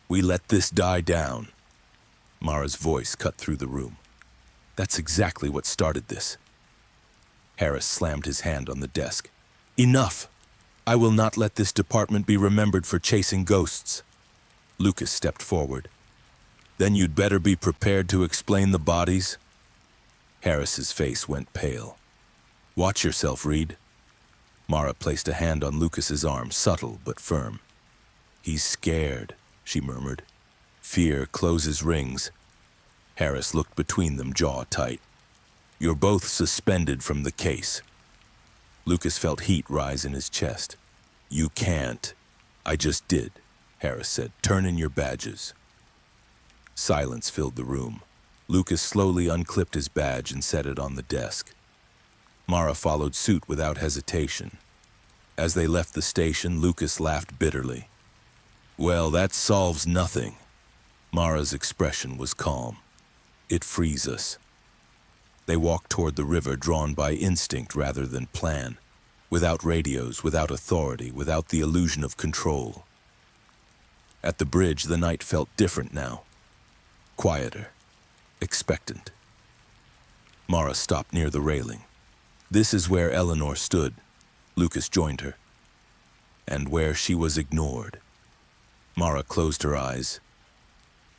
We let this die down. Mara's voice cut through the room. That's exactly what started this. Harris slammed his hand on the desk. Enough! I will not let this department be remembered for chasing ghosts. Lucas stepped forward. Then you'd better be prepared to explain the bodies. Harris's face went pale. Watch yourself, Reed. Mara placed a hand on Lucas's arm, subtle but firm. He's scared, she murmured. Fear closes rings. Harris looked between them, jaw tight. You're both suspended from the case. Lucas felt heat rise in his chest. You can't. I just did, Harris said. Turn in your badges. Silence filled the room. Lucas slowly unclipped his badge and set it on the desk. Mara followed suit without hesitation. As they left the station, Lucas laughed bitterly. Well, that solves nothing. Mara's expression was calm. It frees us. They walked toward the river, drawn by instinct rather than plan, without radios, without authority, without the illusion of control. At the bridge, the night felt different now. Quieter, expectant. Mara stopped near the railing. This is where Eleanor stood. Lucas joined her. And where she was ignored. Mara closed her eyes.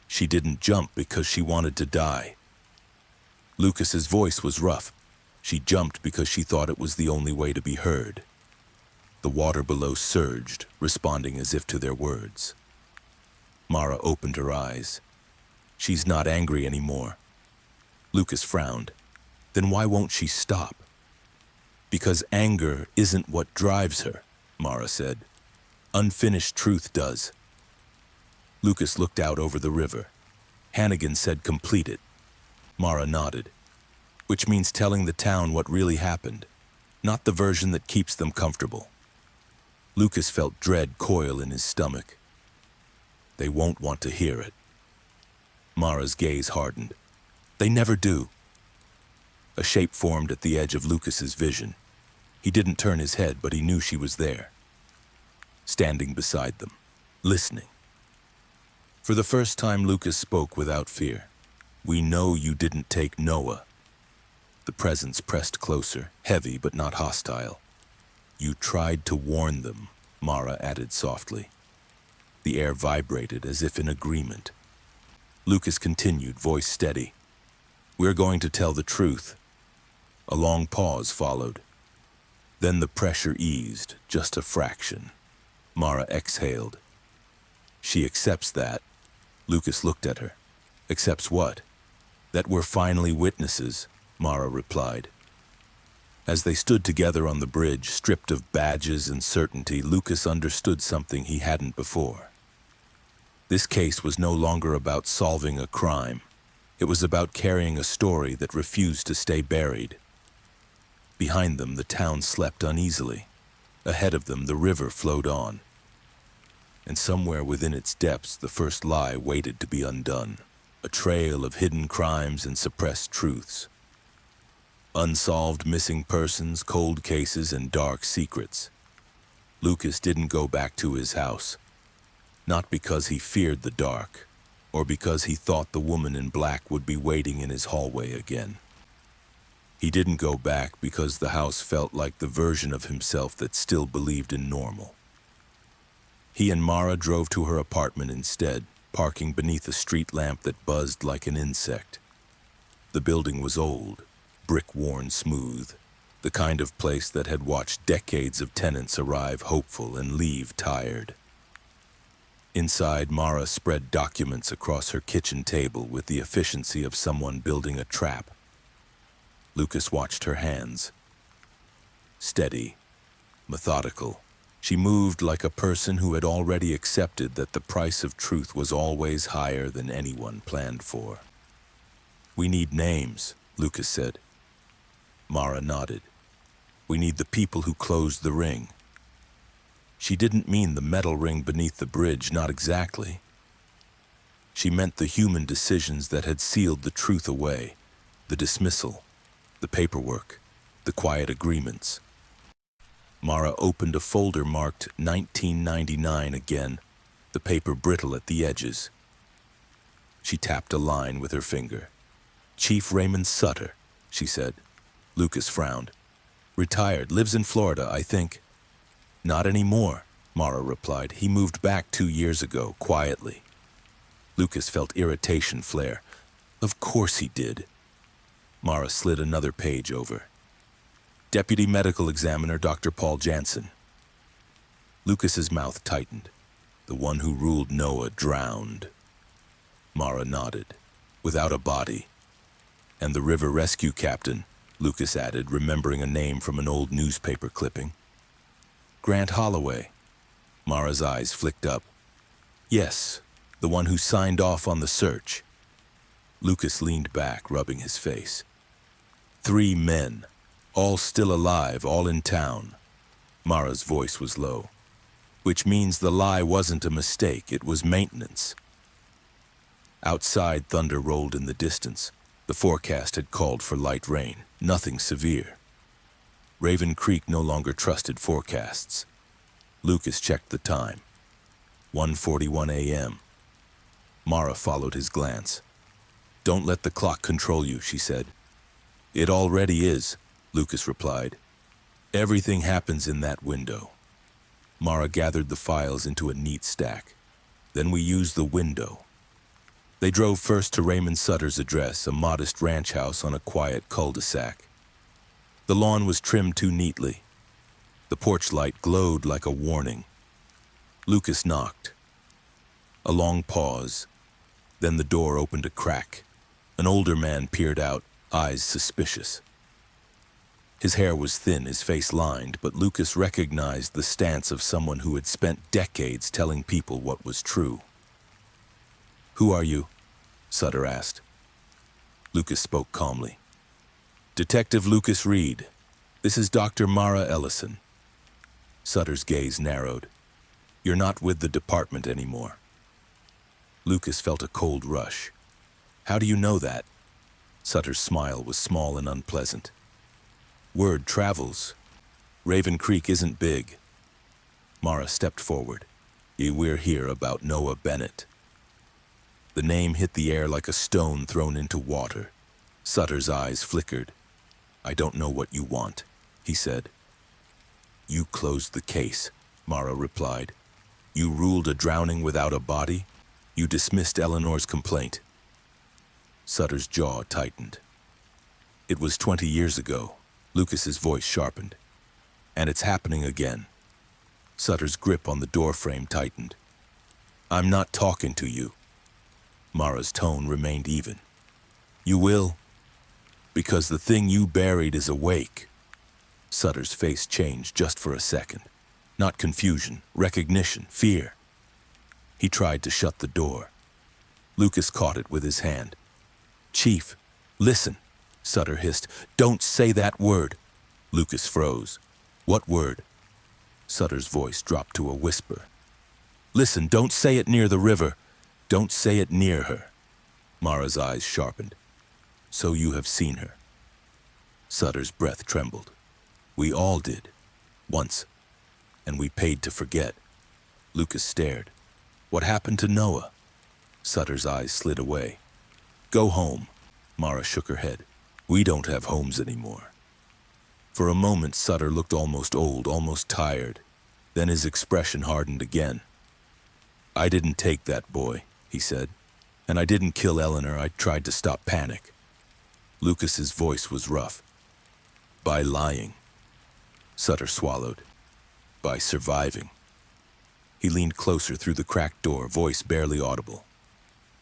She didn't jump because she wanted to die. Lucas's voice was rough. She jumped because she thought it was the only way to be heard. The water below surged, responding as if to their words. Mara opened her eyes. She's not angry anymore. Lucas frowned. Then why won't she stop? Because anger isn't what drives her, Mara said. Unfinished truth does. Lucas looked out over the river. Hannigan said complete it. Mara nodded. Which means telling the town what really happened, not the version that keeps them comfortable. Lucas felt dread coil in his stomach. They won't want to hear it. Mara's gaze hardened. They never do. A shape formed at the edge of Lucas's vision. He didn't turn his head, but he knew she was there. Standing beside them, listening. For the first time, Lucas spoke without fear. We know you didn't take Noah. The presence pressed closer, heavy but not hostile. You tried to warn them, Mara added softly. The air vibrated as if in agreement. Lucas continued, voice steady. We're going to tell the truth. A long pause followed. Then the pressure eased, just a fraction. Mara exhaled. She accepts that. Lucas looked at her. Accepts what? That we're finally witnesses, Mara replied. As they stood together on the bridge, stripped of badges and certainty, Lucas understood something he hadn't before. This case was no longer about solving a crime. It was about carrying a story that refused to stay buried. Behind them, the town slept uneasily. Ahead of them, the river flowed on. And somewhere within its depths, the first lie waited to be undone. A trail of hidden crimes and suppressed truths. Unsolved missing persons, cold cases, and dark secrets. Lucas didn't go back to his house. Not because he feared the dark, or because he thought the woman in black would be waiting in his hallway again. He didn't go back because the house felt like the version of himself that still believed in normal. He and Mara drove to her apartment instead, parking beneath a street lamp that buzzed like an insect. The building was old, brick-worn smooth, the kind of place that had watched decades of tenants arrive hopeful and leave tired. Inside, Mara spread documents across her kitchen table with the efficiency of someone building a trap. Lucas watched her hands. Steady, methodical. She moved like a person who had already accepted that the price of truth was always higher than anyone planned for. We need names, Lucas said. Mara nodded. We need the people who closed the ring. She didn't mean the metal ring beneath the bridge, not exactly. She meant the human decisions that had sealed the truth away, the dismissal, the paperwork, the quiet agreements. Mara opened a folder marked 1999 again, the paper brittle at the edges. She tapped a line with her finger. Chief Raymond Sutter, she said. Lucas frowned. Retired, lives in Florida, I think. Not anymore, Mara replied. He moved back 2 years ago, quietly. Lucas felt irritation flare. Of course he did. Mara slid another page over. Deputy Medical Examiner Dr. Paul Jansen. Lucas's mouth tightened. The one who ruled Noah drowned. Mara nodded. Without a body. And the river rescue captain, Lucas added, remembering a name from an old newspaper clipping. Grant Holloway. Mara's eyes flicked up. Yes, the one who signed off on the search. Lucas leaned back, rubbing his face. 3 men. All still alive, all in town. Mara's voice was low. which means the lie wasn't a mistake, it was maintenance. Outside, thunder rolled in the distance. The forecast had called for light rain, nothing severe. Raven Creek no longer trusted forecasts. Lucas checked the time. 1:41 a.m. Mara followed his glance. "Don't let the clock control you," she said. "It already is," Lucas replied. "Everything happens in that window." Mara gathered the files into a neat stack. "Then we use the window." They drove first to Raymond Sutter's address, a modest ranch house on a quiet cul-de-sac. The lawn was trimmed too neatly. The porch light glowed like a warning. Lucas knocked. A long pause. Then the door opened a crack. An older man peered out, eyes suspicious. His hair was thin, his face lined, but Lucas recognized the stance of someone who had spent decades telling people what was true. "Who are you?" Sutter asked. Lucas spoke calmly. "Detective Lucas Reed. This is Dr. Mara Ellison." Sutter's gaze narrowed. "You're not with the department anymore." Lucas felt a cold rush. "How do you know that?" Sutter's smile was small and unpleasant. "Word travels. Raven Creek isn't big." Mara stepped forward. "We're here about Noah Bennett." The name hit the air like a stone thrown into water. Sutter's eyes flickered. "I don't know what you want," he said. "You closed the case," Mara replied. "You ruled a drowning without a body. You dismissed Eleanor's complaint." Sutter's jaw tightened. "It was 20 years ago." Lucas's voice sharpened. "And it's happening again." Sutter's grip on the doorframe tightened. "I'm not talking to you." Mara's tone remained even. "You will? Because the thing you buried is awake." Sutter's face changed just for a second. Not confusion, recognition, fear. He tried to shut the door. Lucas caught it with his hand. "Chief, listen," Sutter hissed. "Don't say that word." Lucas froze. "What word?" Sutter's voice dropped to a whisper. "Listen, don't say it near the river. Don't say it near her." Mara's eyes sharpened. "So you have seen her." Sutter's breath trembled. "We all did. Once. And we paid to forget." Lucas stared. "What happened to Noah?" Sutter's eyes slid away. "Go home." Mara shook her head. "We don't have homes anymore." For a moment, Sutter looked almost old, almost tired. Then his expression hardened again. "I didn't take that boy," he said. "And I didn't kill Eleanor. I tried to stop panic." Lucas's voice was rough. "By lying." Sutter swallowed. "By surviving." He leaned closer through the cracked door, voice barely audible.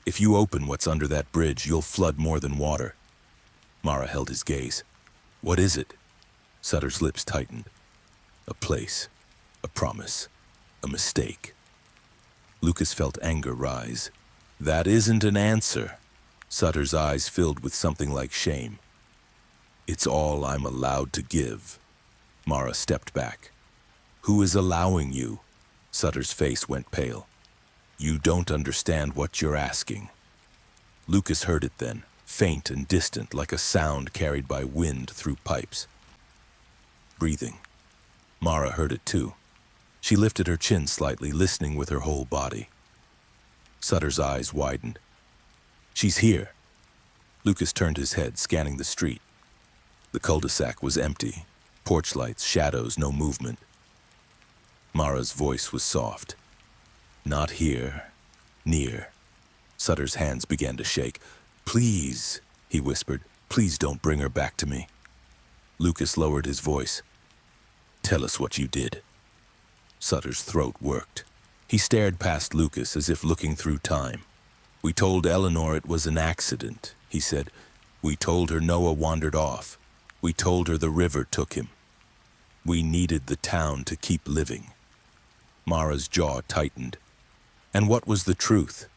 "If you open what's under that bridge, you'll flood more than water." Mara held his gaze. "What is it?" Sutter's lips tightened. "A place, a promise, a mistake." Lucas felt anger rise. "That isn't an answer." Sutter's eyes filled with something like shame. "It's all I'm allowed to give." Mara stepped back. "Who is allowing you?" Sutter's face went pale. "You don't understand what you're asking." Lucas heard it then, faint and distant, like a sound carried by wind through pipes. Breathing. Mara heard it too. She lifted her chin slightly, listening with her whole body. Sutter's eyes widened. "She's here." Lucas turned his head, scanning the street. The cul-de-sac was empty. Porch lights, shadows, no movement. Mara's voice was soft. "Not here. Near." Sutter's hands began to shake. "Please," he whispered. "Please don't bring her back to me." Lucas lowered his voice. "Tell us what you did." Sutter's throat worked. He stared past Lucas as if looking through time. "We told Eleanor it was an accident," he said. "We told her Noah wandered off. We told her the river took him. We needed the town to keep living." Mara's jaw tightened. "And what was the truth?"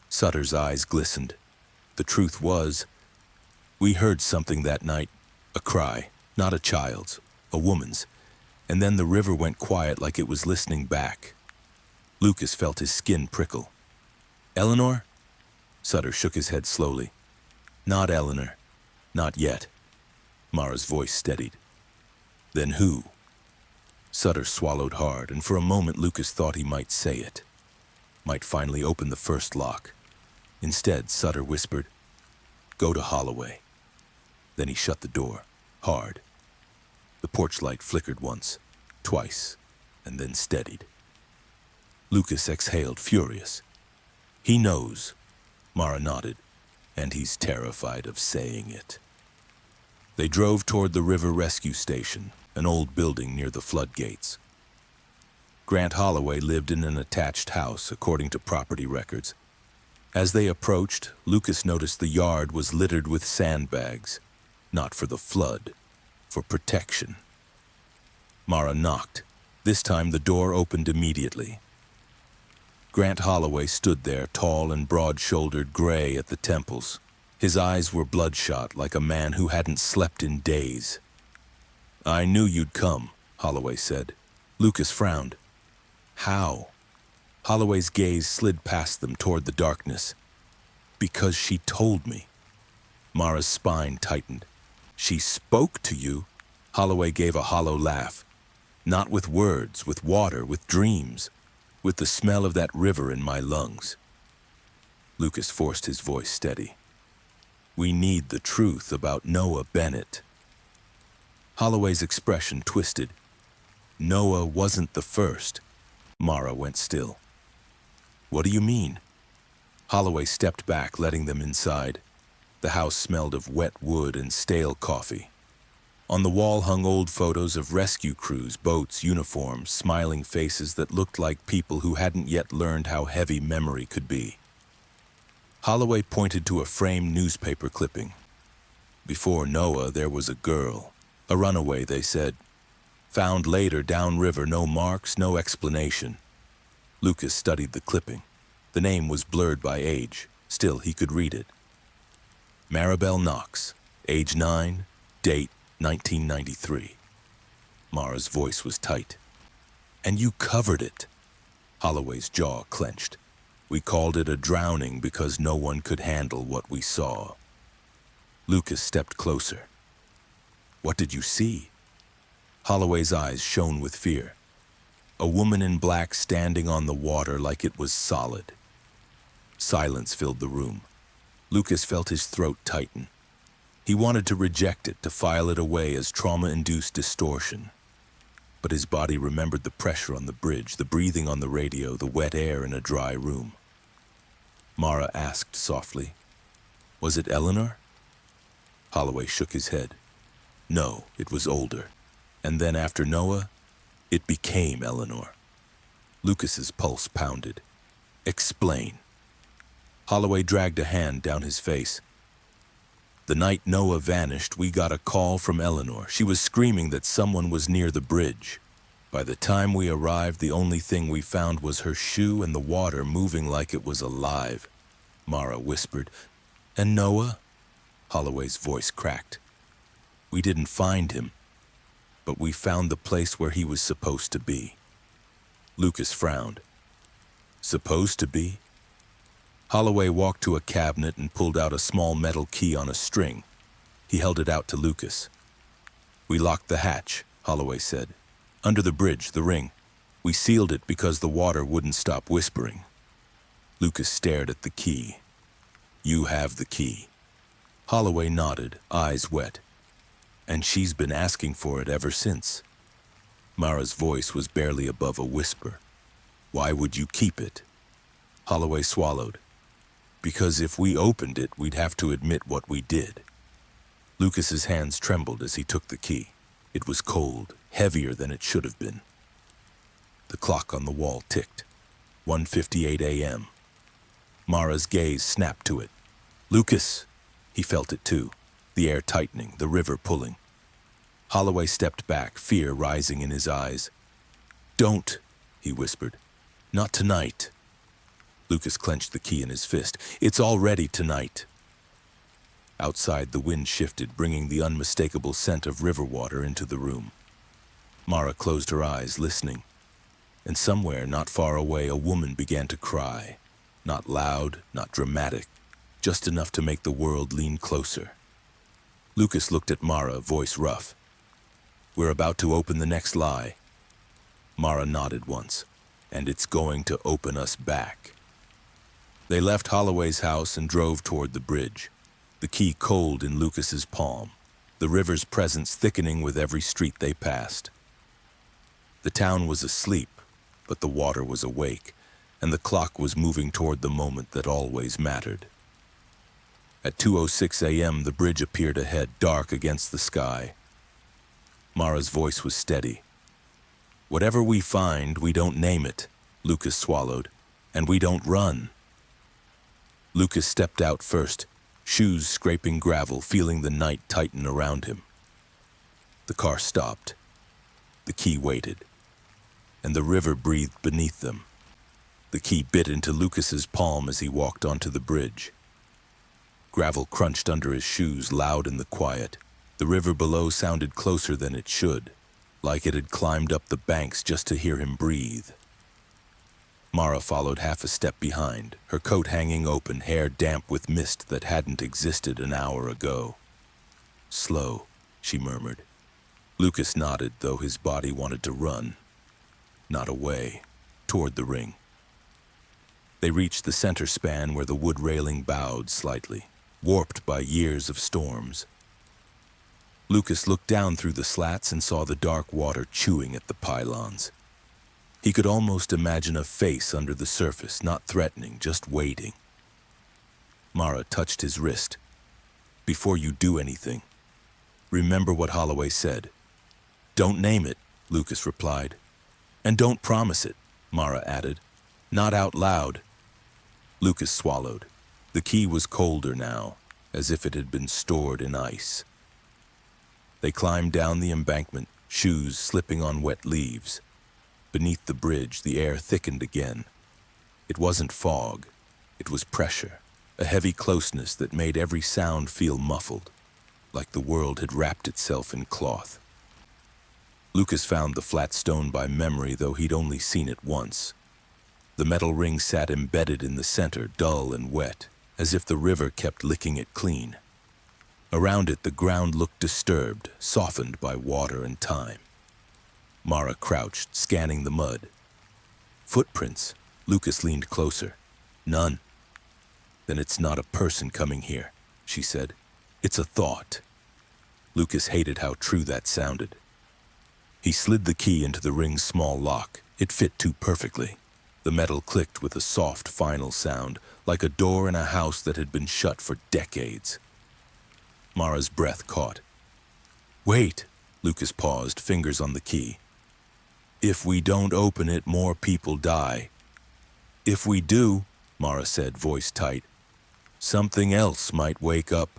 Sutter's eyes glistened. "The truth was, we heard something that night. A cry, not a child's, a woman's. And then the river went quiet like it was listening back. Lucas felt his skin prickle. Eleanor? Sutter shook his head slowly. Not Eleanor. Not yet. Mara's voice steadied. Then who? Sutter swallowed hard, and for a moment Lucas thought he might say it. Might finally open the first lock. Instead, Sutter whispered, Go to Holloway. Then he shut the door, hard. The porch light flickered once, twice, and then steadied. Lucas exhaled, furious. He knows, Mara nodded, and he's terrified of saying it. They drove toward the river rescue station, an old building near the floodgates. Grant Holloway lived in an attached house, according to property records. As they approached, Lucas noticed the yard was littered with sandbags, not for the flood, for protection. Mara knocked. This time the door opened immediately. Grant Holloway stood there, tall and broad-shouldered, gray at the temples. His eyes were bloodshot, like a man who hadn't slept in days. I knew you'd come, Holloway said. Lucas frowned. How? Holloway's gaze slid past them toward the darkness. Because she told me. Mara's spine tightened. She spoke to you? Holloway gave a hollow laugh. Not with words, with water, with dreams, with the smell of that river in my lungs. Lucas forced his voice steady. We need the truth about Noah Bennett. Holloway's expression twisted. Noah wasn't the first. Mara went still. What do you mean? Holloway stepped back, letting them inside. The house smelled of wet wood and stale coffee. On the wall hung old photos of rescue crews, boats, uniforms, smiling faces that looked like people who hadn't yet learned how heavy memory could be. Holloway pointed to a framed newspaper clipping. Before Noah, there was a girl. A runaway, they said. Found later downriver, no marks, no explanation. Lucas studied the clipping. The name was blurred by age. Still, he could read it. Maribel Knox, age 9, date 1993. Mara's voice was tight. And you covered it. Holloway's jaw clenched. We called it a drowning because no one could handle what we saw. Lucas stepped closer. What did you see? Holloway's eyes shone with fear. A woman in black standing on the water like it was solid. Silence filled the room. Lucas felt his throat tighten. He wanted to reject it, to file it away as trauma-induced distortion. But his body remembered the pressure on the bridge, the breathing on the radio, the wet air in a dry room. Mara asked softly, Was it Eleanor? Holloway shook his head. No, it was older. And then after Noah, it became Eleanor. Lucas's pulse pounded. Explain. Holloway dragged a hand down his face. The night Noah vanished, we got a call from Eleanor. She was screaming that someone was near the bridge. By the time we arrived, the only thing we found was her shoe and the water moving like it was alive. Mara whispered. And Noah? Holloway's voice cracked. We didn't find him, but we found the place where he was supposed to be. Lucas frowned. Supposed to be? Holloway walked to a cabinet and pulled out a small metal key on a string. He held it out to Lucas. We locked the hatch, Holloway said. Under the bridge, the ring. We sealed it because the water wouldn't stop whispering. Lucas stared at the key. You have the key. Holloway nodded, eyes wet. And she's been asking for it ever since. Mara's voice was barely above a whisper. Why would you keep it? Holloway swallowed. Because if we opened it, we'd have to admit what we did. Lucas's hands trembled as he took the key. It was cold, heavier than it should have been. The clock on the wall ticked. 1:58 a.m. Mara's gaze snapped to it. Lucas! He felt it too, the air tightening, the river pulling. Holloway stepped back, fear rising in his eyes. Don't, he whispered. Not tonight. Lucas clenched the key in his fist. It's already tonight. Outside, the wind shifted, bringing the unmistakable scent of river water into the room. Mara closed her eyes, listening, and somewhere not far away a woman began to cry. Not loud, not dramatic, just enough to make the world lean closer. Lucas looked at Mara, voice rough. "We're about to open the next lie." Mara nodded once. "And it's going to open us back." They left Holloway's house and drove toward the bridge, the key cold in Lucas's palm, the river's presence thickening with every street they passed. The town was asleep, but the water was awake, and the clock was moving toward the moment that always mattered. At 2:06 a.m., the bridge appeared ahead, dark against the sky. Mara's voice was steady. "Whatever we find, we don't name it," Lucas swallowed, "and we don't run." Lucas stepped out first, shoes scraping gravel, feeling the night tighten around him. The car stopped. The key waited, and the river breathed beneath them. The key bit into Lucas's palm as he walked onto the bridge. Gravel crunched under his shoes, loud in the quiet. The river below sounded closer than it should, like it had climbed up the banks just to hear him breathe. Mara followed half a step behind, her coat hanging open, hair damp with mist that hadn't existed an hour ago. "Slow," she murmured. Lucas nodded, though his body wanted to run. Not away, toward the ring. They reached the center span where the wood railing bowed slightly, warped by years of storms. Lucas looked down through the slats and saw the dark water chewing at the pylons. He could almost imagine a face under the surface, not threatening, just waiting. Mara touched his wrist. "Before you do anything, remember what Holloway said." "Don't name it," Lucas replied. "And don't promise it," Mara added. "Not out loud." Lucas swallowed. The key was colder now, as if it had been stored in ice. They climbed down the embankment, shoes slipping on wet leaves. Beneath the bridge, the air thickened again. It wasn't fog. It was pressure, a heavy closeness that made every sound feel muffled, like the world had wrapped itself in cloth. Lucas found the flat stone by memory, though he'd only seen it once. The metal ring sat embedded in the center, dull and wet, as if the river kept licking it clean. Around it, the ground looked disturbed, softened by water and time. Mara crouched, scanning the mud. "Footprints." Lucas leaned closer. "None." "Then it's not a person coming here," she said. "It's a thought." Lucas hated how true that sounded. He slid the key into the ring's small lock. It fit too perfectly. The metal clicked with a soft, final sound, like a door in a house that had been shut for decades. Mara's breath caught. "Wait," Lucas paused, fingers on the key. "If we don't open it, more people die." "If we do," Mara said, voice tight, "something else might wake up."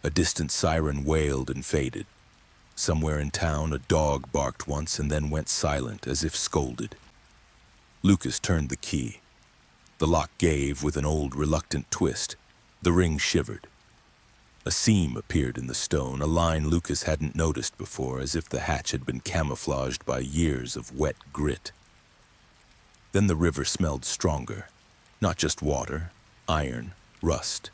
A distant siren wailed and faded. Somewhere in town, a dog barked once and then went silent, as if scolded. Lucas turned the key. The lock gave with an old, reluctant twist. The ring shivered. A seam appeared in the stone, a line Lucas hadn't noticed before, as if the hatch had been camouflaged by years of wet grit. Then the river smelled stronger. Not just water, iron, rust,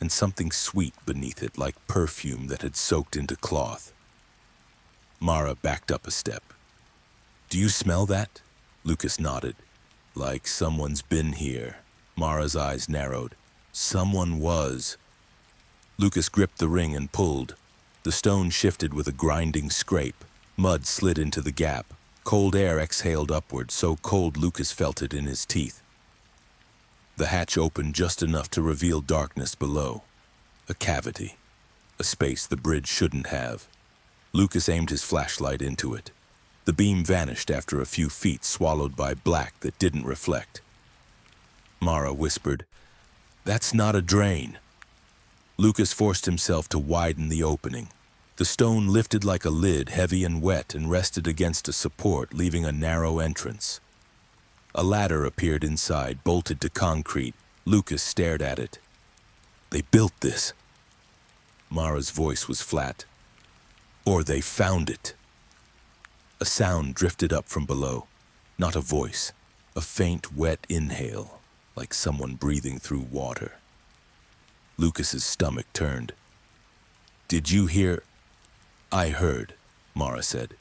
and something sweet beneath it, like perfume that had soaked into cloth. Mara backed up a step. "Do you smell that?" Lucas nodded. "Like someone's been here." Mara's eyes narrowed. "Someone was." Lucas gripped the ring and pulled. The stone shifted with a grinding scrape. Mud slid into the gap. Cold air exhaled upward, so cold Lucas felt it in his teeth. The hatch opened just enough to reveal darkness below. A cavity. A space the bridge shouldn't have. Lucas aimed his flashlight into it. The beam vanished after a few feet, swallowed by black that didn't reflect. Mara whispered, "That's not a drain." Lucas forced himself to widen the opening. The stone lifted like a lid, heavy and wet, and rested against a support, leaving a narrow entrance. A ladder appeared inside, bolted to concrete. Lucas stared at it. "They built this." Mara's voice was flat. "Or they found it." A sound drifted up from below. Not a voice, a faint, wet inhale, like someone breathing through water. Lucas's stomach turned. "Did you hear?" "I heard," Mara said.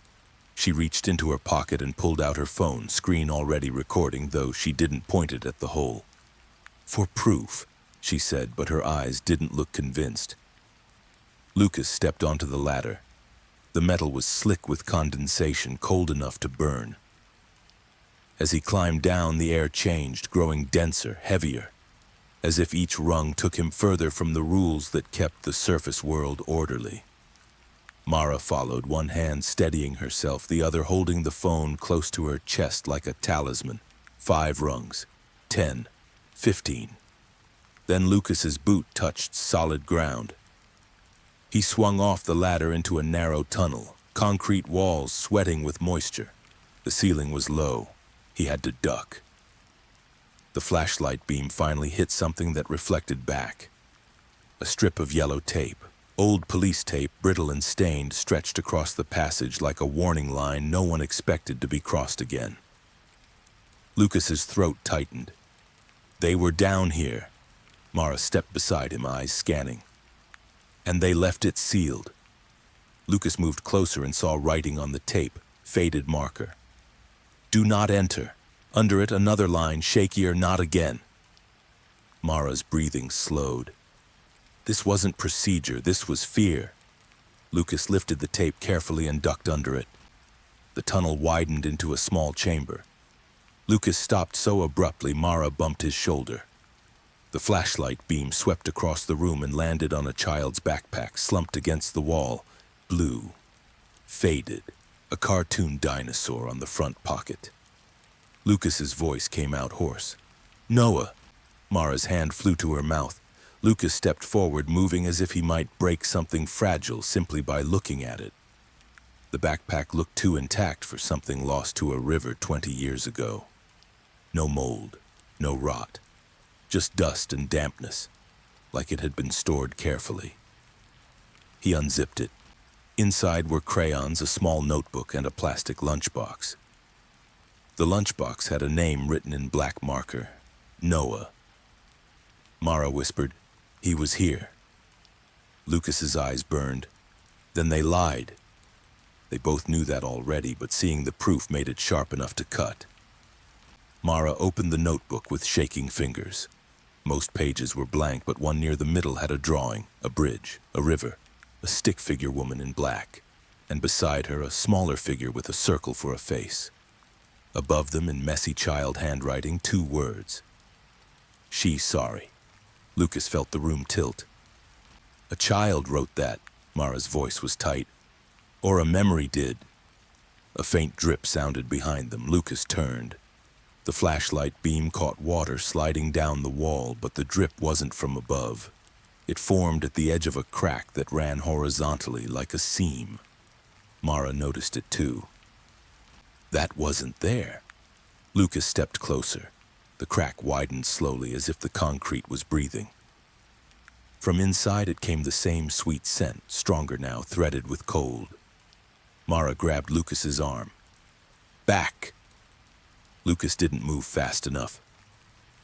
She reached into her pocket and pulled out her phone, screen already recording, though she didn't point it at the hole. "For proof," she said, but her eyes didn't look convinced. Lucas stepped onto the ladder. The metal was slick with condensation, cold enough to burn. As he climbed down, the air changed, growing denser, heavier, as if each rung took him further from the rules that kept the surface world orderly. Mara followed, one hand steadying herself, the other holding the phone close to her chest like a talisman. 5 rungs, 10, 15. Then Lucas's boot touched solid ground. He swung off the ladder into a narrow tunnel, concrete walls sweating with moisture. The ceiling was low. He had to duck. The flashlight beam finally hit something that reflected back. A strip of yellow tape, old police tape, brittle and stained, stretched across the passage like a warning line no one expected to be crossed again. Lucas's throat tightened. "They were down here." Mara stepped beside him, eyes scanning. "And they left it sealed." Lucas moved closer and saw writing on the tape, faded marker. "Do not enter." Under it, another line, shakier, "Not again." Mara's breathing slowed. This wasn't procedure, this was fear. Lucas lifted the tape carefully and ducked under it. The tunnel widened into a small chamber. Lucas stopped so abruptly, Mara bumped his shoulder. The flashlight beam swept across the room and landed on a child's backpack, slumped against the wall, blue, faded, a cartoon dinosaur on the front pocket. Lucas's voice came out hoarse. "Noah!" Mara's hand flew to her mouth. Lucas stepped forward, moving as if he might break something fragile simply by looking at it. The backpack looked too intact for something lost to a river 20 years ago. No mold, no rot, just dust and dampness, like it had been stored carefully. He unzipped it. Inside were crayons, a small notebook, and a plastic lunchbox. The lunchbox had a name written in black marker, Noah. Mara whispered, "He was here." Lucas's eyes burned. Then they lied. They both knew that already, but seeing the proof made it sharp enough to cut. Mara opened the notebook with shaking fingers. Most pages were blank, but one near the middle had a drawing, a bridge, a river, a stick figure woman in black, and beside her a smaller figure with a circle for a face. Above them, in messy child handwriting, 2 words. "She's sorry." Lucas felt the room tilt. A child wrote that. Mara's voice was tight. Or a memory did. A faint drip sounded behind them. Lucas turned. The flashlight beam caught water sliding down the wall, but the drip wasn't from above. It formed at the edge of a crack that ran horizontally like a seam. Mara noticed it too. That wasn't there. Lucas stepped closer. The crack widened slowly as if the concrete was breathing. From inside it came the same sweet scent, stronger now, threaded with cold. Mara grabbed Lucas's arm. "Back!" Lucas didn't move fast enough.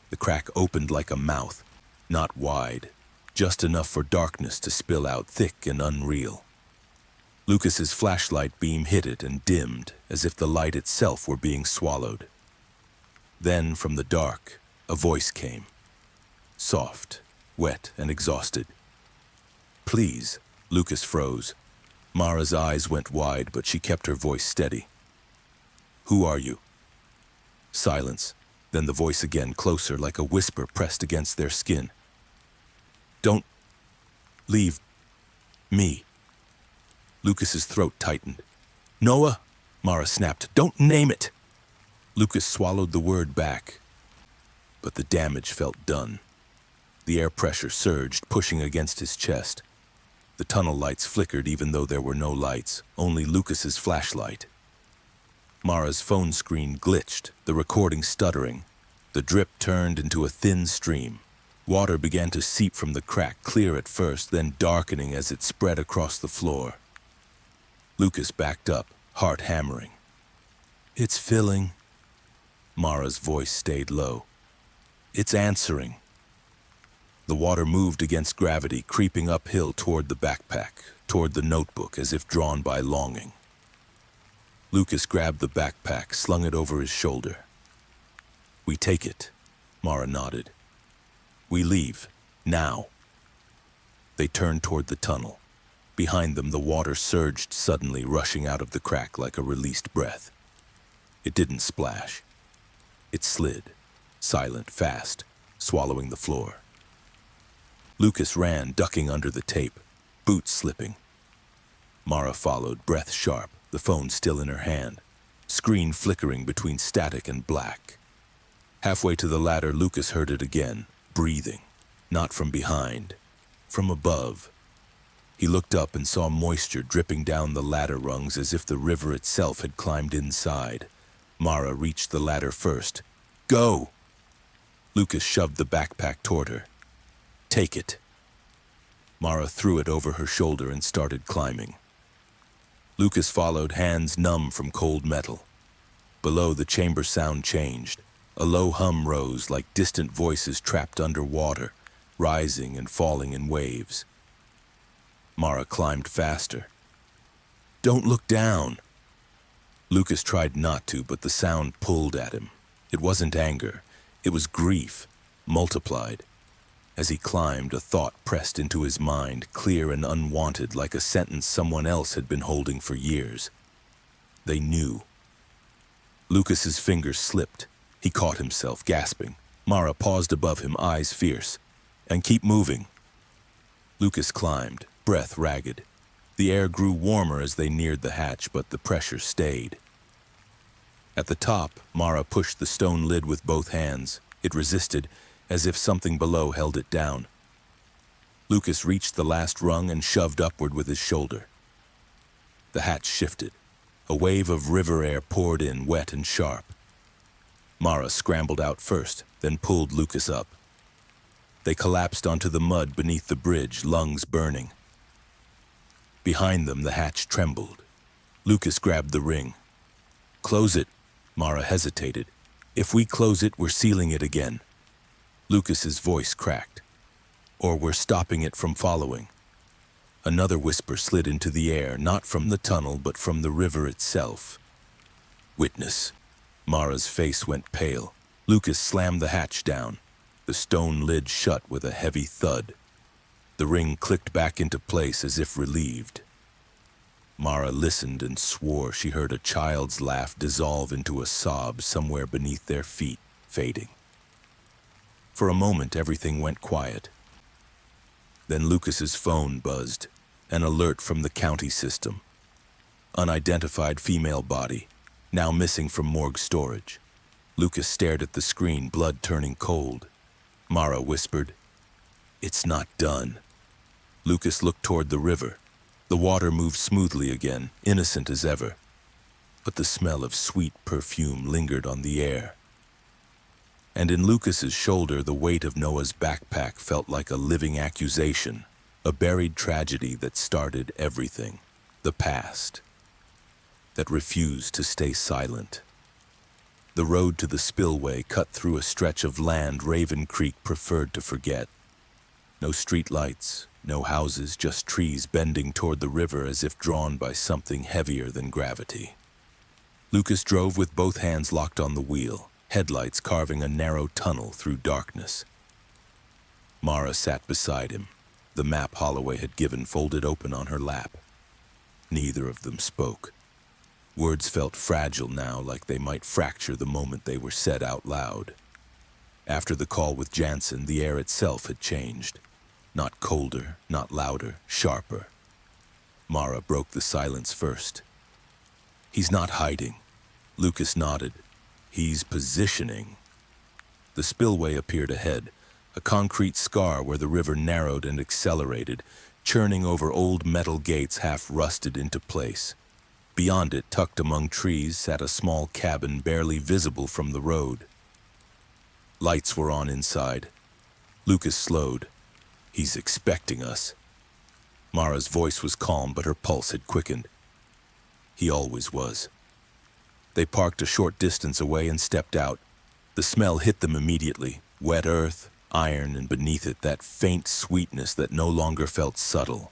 The crack opened like a mouth, not wide, just enough for darkness to spill out, thick and unreal. Lucas's flashlight beam hit it and dimmed, as if the light itself were being swallowed. Then, from the dark, a voice came. Soft, wet, and exhausted. "Please." Lucas froze. Mara's eyes went wide, but she kept her voice steady. "Who are you?" Silence, then the voice again, closer, like a whisper pressed against their skin. "Don't leave me." Lucas's throat tightened. "Noah," Mara snapped, "don't name it." Lucas swallowed the word back, but the damage felt done. The air pressure surged, pushing against his chest. The tunnel lights flickered even though there were no lights, only Lucas's flashlight. Mara's phone screen glitched, the recording stuttering. The drip turned into a thin stream. Water began to seep from the crack, clear at first, then darkening as it spread across the floor. Lucas backed up, heart hammering. It's filling. Mara's voice stayed low. It's answering. The water moved against gravity, creeping uphill toward the backpack, toward the notebook, as if drawn by longing. Lucas grabbed the backpack, slung it over his shoulder. We take it, Mara nodded. We leave, now. They turned toward the tunnel. Behind them, the water surged suddenly, rushing out of the crack like a released breath. It didn't splash. It slid, silent, fast, swallowing the floor. Lucas ran, ducking under the tape, boots slipping. Mara followed, breath sharp, the phone still in her hand, screen flickering between static and black. Halfway to the ladder, Lucas heard it again, breathing, not from behind, from above. He looked up and saw moisture dripping down the ladder rungs as if the river itself had climbed inside. Mara reached the ladder first. Go! Lucas shoved the backpack toward her. Take it. Mara threw it over her shoulder and started climbing. Lucas followed, hands numb from cold metal. Below, the chamber sound changed. A low hum rose like distant voices trapped underwater, rising and falling in waves. Mara climbed faster. Don't look down. Lucas tried not to, but the sound pulled at him. It wasn't anger. It was grief, multiplied. As he climbed, a thought pressed into his mind, clear and unwanted, like a sentence someone else had been holding for years. They knew. Lucas's fingers slipped. He caught himself, gasping. Mara paused above him, eyes fierce. And keep moving. Lucas climbed, breath ragged. The air grew warmer as they neared the hatch, but the pressure stayed. At the top, Mara pushed the stone lid with both hands. It resisted, as if something below held it down. Lucas reached the last rung and shoved upward with his shoulder. The hatch shifted. A wave of river air poured in, wet and sharp. Mara scrambled out first, then pulled Lucas up. They collapsed onto the mud beneath the bridge, lungs burning. Behind them, the hatch trembled. Lucas grabbed the ring. Close it. Mara hesitated. If we close it, we're sealing it again. Lucas's voice cracked. Or we're stopping it from following. Another whisper slid into the air, not from the tunnel, but from the river itself. Witness. Mara's face went pale. Lucas slammed the hatch down. The stone lid shut with a heavy thud. The ring clicked back into place as if relieved. Mara listened and swore she heard a child's laugh dissolve into a sob somewhere beneath their feet, fading. For a moment, everything went quiet. Then Lucas's phone buzzed, an alert from the county system. Unidentified female body, now missing from morgue storage. Lucas stared at the screen, blood turning cold. Mara whispered, "It's not done." Lucas looked toward the river. The water moved smoothly again, innocent as ever. But the smell of sweet perfume lingered on the air. And in Lucas's shoulder, the weight of Noah's backpack felt like a living accusation, a buried tragedy that started everything, the past, that refused to stay silent. The road to the spillway cut through a stretch of land Raven Creek preferred to forget. No streetlights, no houses, just trees bending toward the river as if drawn by something heavier than gravity. Lucas drove with both hands locked on the wheel, headlights carving a narrow tunnel through darkness. Mara sat beside him, the map Holloway had given folded open on her lap. Neither of them spoke. Words felt fragile now, like they might fracture the moment they were said out loud. After the call with Jansen, the air itself had changed. Not colder, not louder, sharper. Mara broke the silence first. He's not hiding. Lucas nodded. He's positioning. The spillway appeared ahead, a concrete scar where the river narrowed and accelerated, churning over old metal gates half rusted into place. Beyond it, tucked among trees, sat a small cabin barely visible from the road. Lights were on inside. Lucas slowed. He's expecting us. Mara's voice was calm, but her pulse had quickened. He always was. They parked a short distance away and stepped out. The smell hit them immediately. Wet earth, iron, and beneath it that faint sweetness that no longer felt subtle.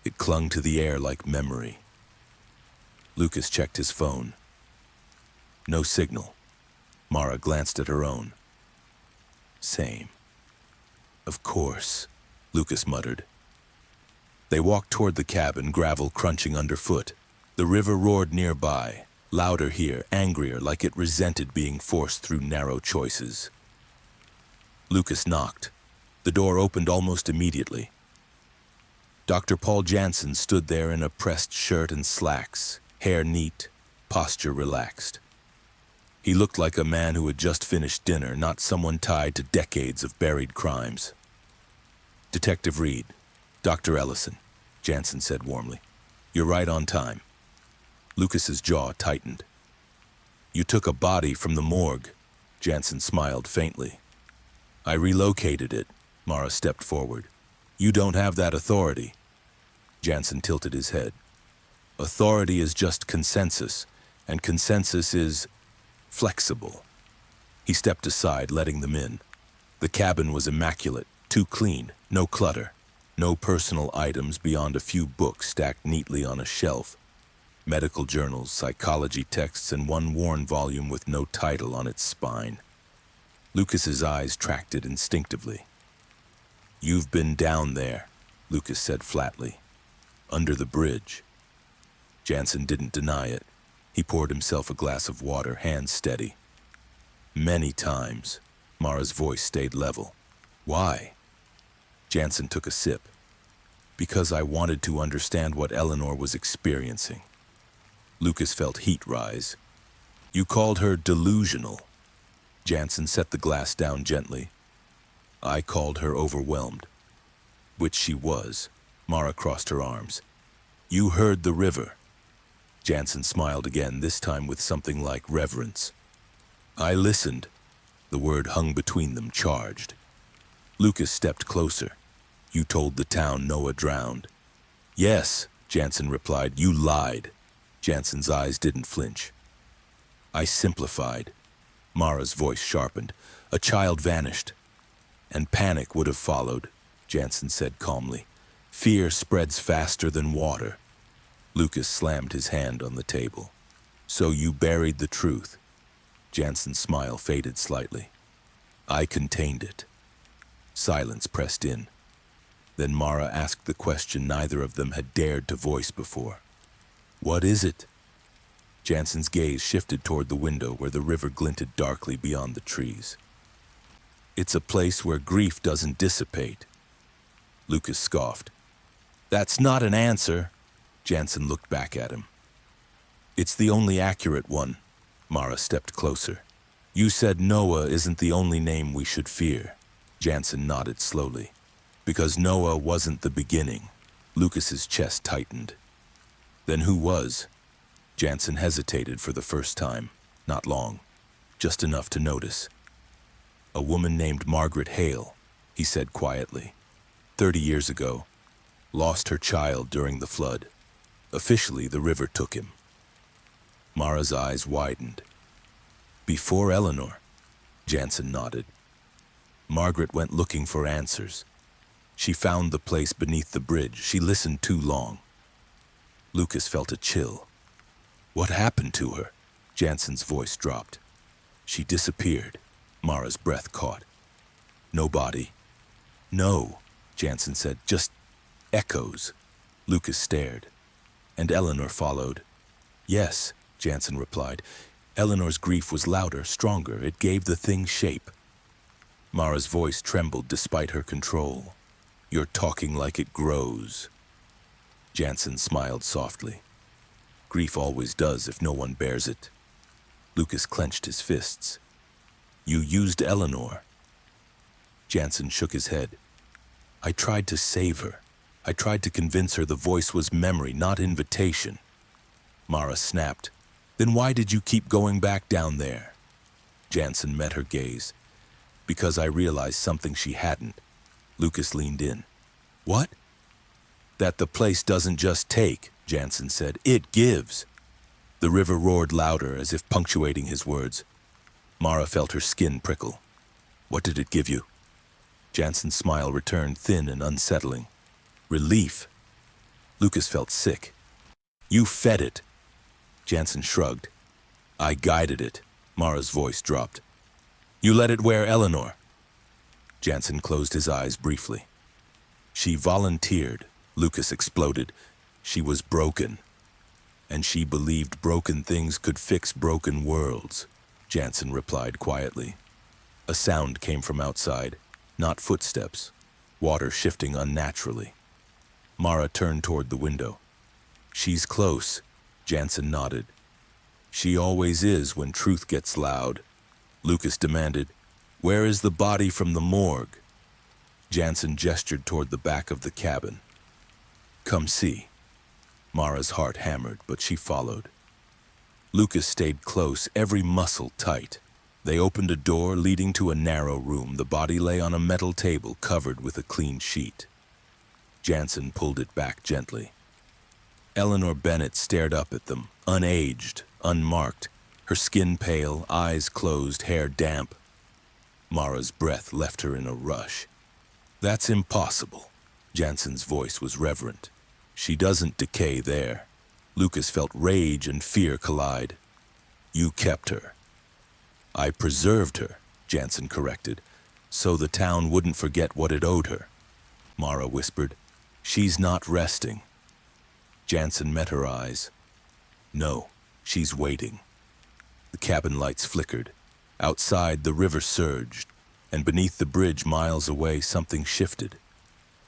It clung to the air like memory. Lucas checked his phone. No signal. Mara glanced at her own. Same. Of course, Lucas muttered. They walked toward the cabin, gravel crunching underfoot. The river roared nearby, louder here, angrier, like it resented being forced through narrow choices. Lucas knocked. The door opened almost immediately. Dr. Paul Jansen stood there in a pressed shirt and slacks, hair neat, posture relaxed. He looked like a man who had just finished dinner, not someone tied to decades of buried crimes. Detective Reed, Dr. Ellison, Jansen said warmly. You're right on time. Lucas's jaw tightened. You took a body from the morgue, Jansen smiled faintly. I relocated it, Mara stepped forward. You don't have that authority. Jansen tilted his head. Authority is just consensus, and consensus is flexible. He stepped aside, letting them in. The cabin was immaculate, too clean, no clutter, no personal items beyond a few books stacked neatly on a shelf. Medical journals, psychology texts, and one worn volume with no title on its spine. Lucas's eyes tracked it instinctively. You've been down there, Lucas said flatly. Under the bridge. Jansen didn't deny it. He poured himself a glass of water, hands steady. Many times. Mara's voice stayed level. Why? Jansen took a sip. Because I wanted to understand what Eleanor was experiencing. Lucas felt heat rise. You called her delusional. Jansen set the glass down gently. I called her overwhelmed. Which she was. Mara crossed her arms. You heard the river. Jansen smiled again, this time with something like reverence. I listened. The word hung between them, charged. Lucas stepped closer. You told the town Noah drowned. Yes, Jansen replied. You lied. Jansen's eyes didn't flinch. I simplified. Mara's voice sharpened. A child vanished. And panic would have followed, Jansen said calmly. Fear spreads faster than water. Lucas slammed his hand on the table. So you buried the truth. Jansen's smile faded slightly. I contained it. Silence pressed in. Then Mara asked the question neither of them had dared to voice before. What is it? Jansen's gaze shifted toward the window where the river glinted darkly beyond the trees. It's a place where grief doesn't dissipate. Lucas scoffed. That's not an answer. Jansen looked back at him. It's the only accurate one. Mara stepped closer. You said Noah isn't the only name we should fear. Jansen nodded slowly. Because Noah wasn't the beginning. Lucas's chest tightened. Then who was? Jansen hesitated for the first time. Not long. Just enough to notice. A woman named Margaret Hale, he said quietly. 30 years ago. Lost her child during the flood. Officially, the river took him. Mara's eyes widened. Before Eleanor, Jansen nodded. Margaret went looking for answers. She found the place beneath the bridge. She listened too long. Lucas felt a chill. What happened to her? Jansen's voice dropped. She disappeared. Mara's breath caught. No body. No, Jansen said, just echoes. Lucas stared. And Eleanor followed. Yes, Jansen replied. Eleanor's grief was louder, stronger. It gave the thing shape. Mara's voice trembled despite her control. You're talking like it grows. Jansen smiled softly. Grief always does if no one bears it. Lucas clenched his fists. You used Eleanor. Jansen shook his head. I tried to save her. I tried to convince her the voice was memory, not invitation. Mara snapped. Then why did you keep going back down there? Jansen met her gaze. Because I realized something she hadn't. Lucas leaned in. What? That the place doesn't just take, Jansen said. It gives. The river roared louder, as if punctuating his words. Mara felt her skin prickle. What did it give you? Jansen's smile returned, thin and unsettling. Relief. Lucas felt sick. You fed it. Jansen shrugged. I guided it. Mara's voice dropped. You let it wear Eleanor. Jansen closed his eyes briefly. She volunteered, Lucas exploded. She was broken. And she believed broken things could fix broken worlds, Jansen replied quietly. A sound came from outside, not footsteps, water shifting unnaturally. Mara turned toward the window. She's close, Jansen nodded. She always is when truth gets loud. Lucas demanded, Where is the body from the morgue? Jansen gestured toward the back of the cabin. Come see. Mara's heart hammered, but she followed. Lucas stayed close, every muscle tight. They opened a door leading to a narrow room. The body lay on a metal table covered with a clean sheet. Jansen pulled it back gently. Eleanor Bennett stared up at them, unaged, unmarked, her skin pale, eyes closed, hair damp. Mara's breath left her in a rush. That's impossible. Jansen's voice was reverent. She doesn't decay there. Lucas felt rage and fear collide. You kept her. I preserved her, Jansen corrected, so the town wouldn't forget what it owed her. Mara whispered, She's not resting. Jansen met her eyes. No, she's waiting. The cabin lights flickered. Outside, the river surged, and beneath the bridge miles away, something shifted,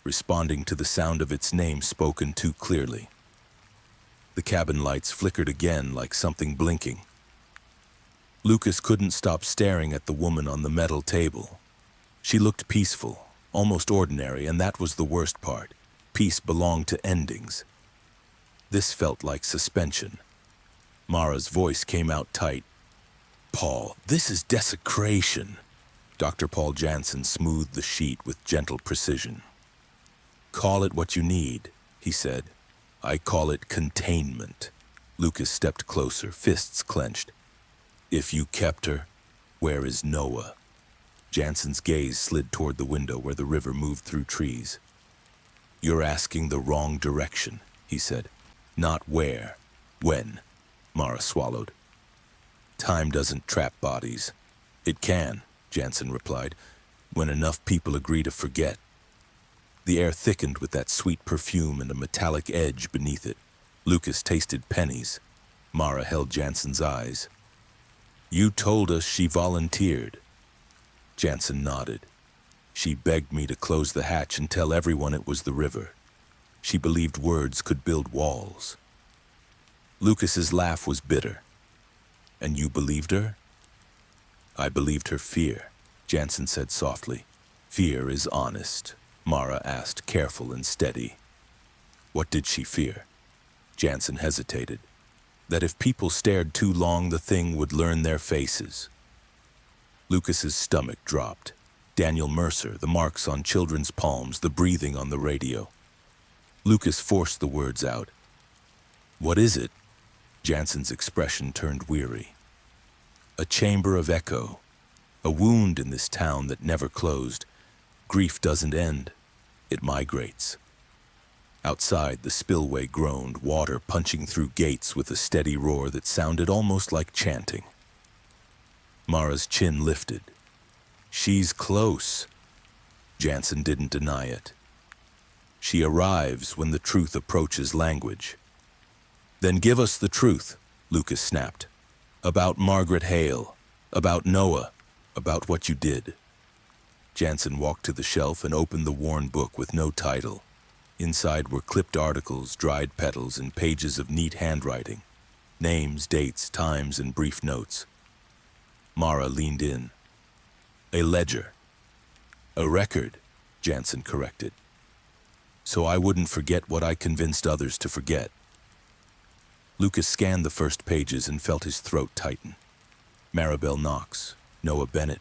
responding to the sound of its name spoken too clearly. The cabin lights flickered again like something blinking. Lucas couldn't stop staring at the woman on the metal table. She looked peaceful, almost ordinary, and that was the worst part. Peace belonged to endings. This felt like suspension. Mara's voice came out tight. Paul, this is desecration. Dr. Paul Jansen smoothed the sheet with gentle precision. Call it what you need, he said. I call it containment. Lucas stepped closer, fists clenched. If you kept her, where is Noah? Jansen's gaze slid toward the window where the river moved through trees. You're asking the wrong direction, he said. Not where, when. Mara swallowed. Time doesn't trap bodies. It can, Jansen replied, when enough people agree to forget. The air thickened with that sweet perfume and a metallic edge beneath it. Lucas tasted pennies. Mara held Jansen's eyes. You told us she volunteered. Jansen nodded. She begged me to close the hatch and tell everyone it was the river. She believed words could build walls. Lucas's laugh was bitter. And you believed her? I believed her fear, Jansen said softly. Fear is honest, Mara asked, careful and steady. What did she fear? Jansen hesitated. That if people stared too long, the thing would learn their faces. Lucas's stomach dropped. Daniel Mercer, the marks on children's palms, the breathing on the radio. Lucas forced the words out. What is it? Jansen's expression turned weary. A chamber of echo. A wound in this town that never closed. Grief doesn't end. It migrates. Outside, the spillway groaned, water punching through gates with a steady roar that sounded almost like chanting. Mara's chin lifted. She's close. Jansen didn't deny it. She arrives when the truth approaches language. Then give us the truth, Lucas snapped. About Margaret Hale, about Noah, about what you did. Jansen walked to the shelf and opened the worn book with no title. Inside were clipped articles, dried petals, and pages of neat handwriting. Names, dates, times, and brief notes. Mara leaned in. A ledger. A record, Jansen corrected. So I wouldn't forget what I convinced others to forget. Lucas scanned the first pages and felt his throat tighten. Maribel Knox, Noah Bennett,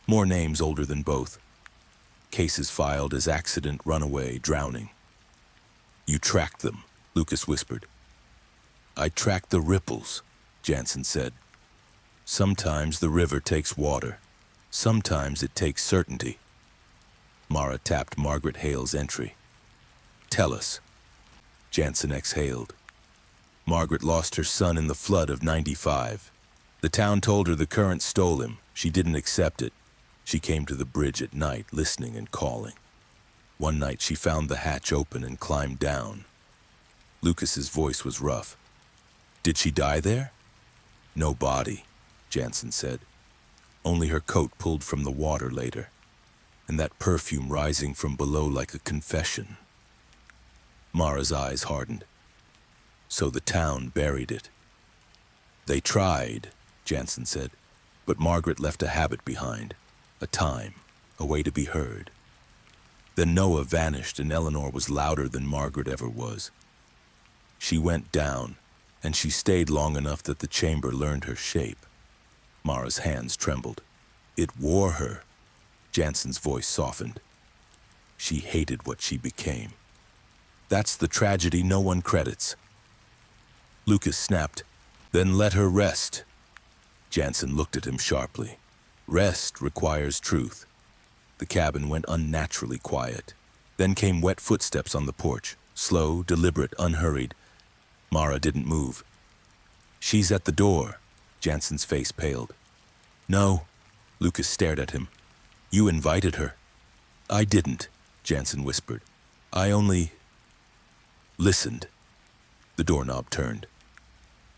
more names older than both. Cases filed as accident, runaway, drowning. You tracked them, Lucas whispered. I tracked the ripples, Jansen said. Sometimes the river takes water. Sometimes it takes certainty. Mara tapped Margaret Hale's entry. Tell us. Jansen exhaled. Margaret lost her son in the flood of '95. The town told her the current stole him. She didn't accept it. She came to the bridge at night, listening and calling. One night she found the hatch open and climbed down. Lucas's voice was rough. Did she die there? No body, Jansen said. Only her coat pulled from the water later, and that perfume rising from below like a confession. Mara's eyes hardened. So the town buried it. They tried, Jansen said, but Margaret left a habit behind, a time, a way to be heard. Then Noah vanished and Eleanor was louder than Margaret ever was. She went down, and she stayed long enough that the chamber learned her shape. Mara's hands trembled. It wore her. Jansen's voice softened. She hated what she became. That's the tragedy no one credits. Lucas snapped, Then let her rest. Jansen looked at him sharply. Rest requires truth. The cabin went unnaturally quiet. Then came wet footsteps on the porch, slow, deliberate, unhurried. Mara didn't move. She's at the door. Jansen's face paled. No. Lucas stared at him. You invited her. I didn't, Jansen whispered. I only listened. The doorknob turned.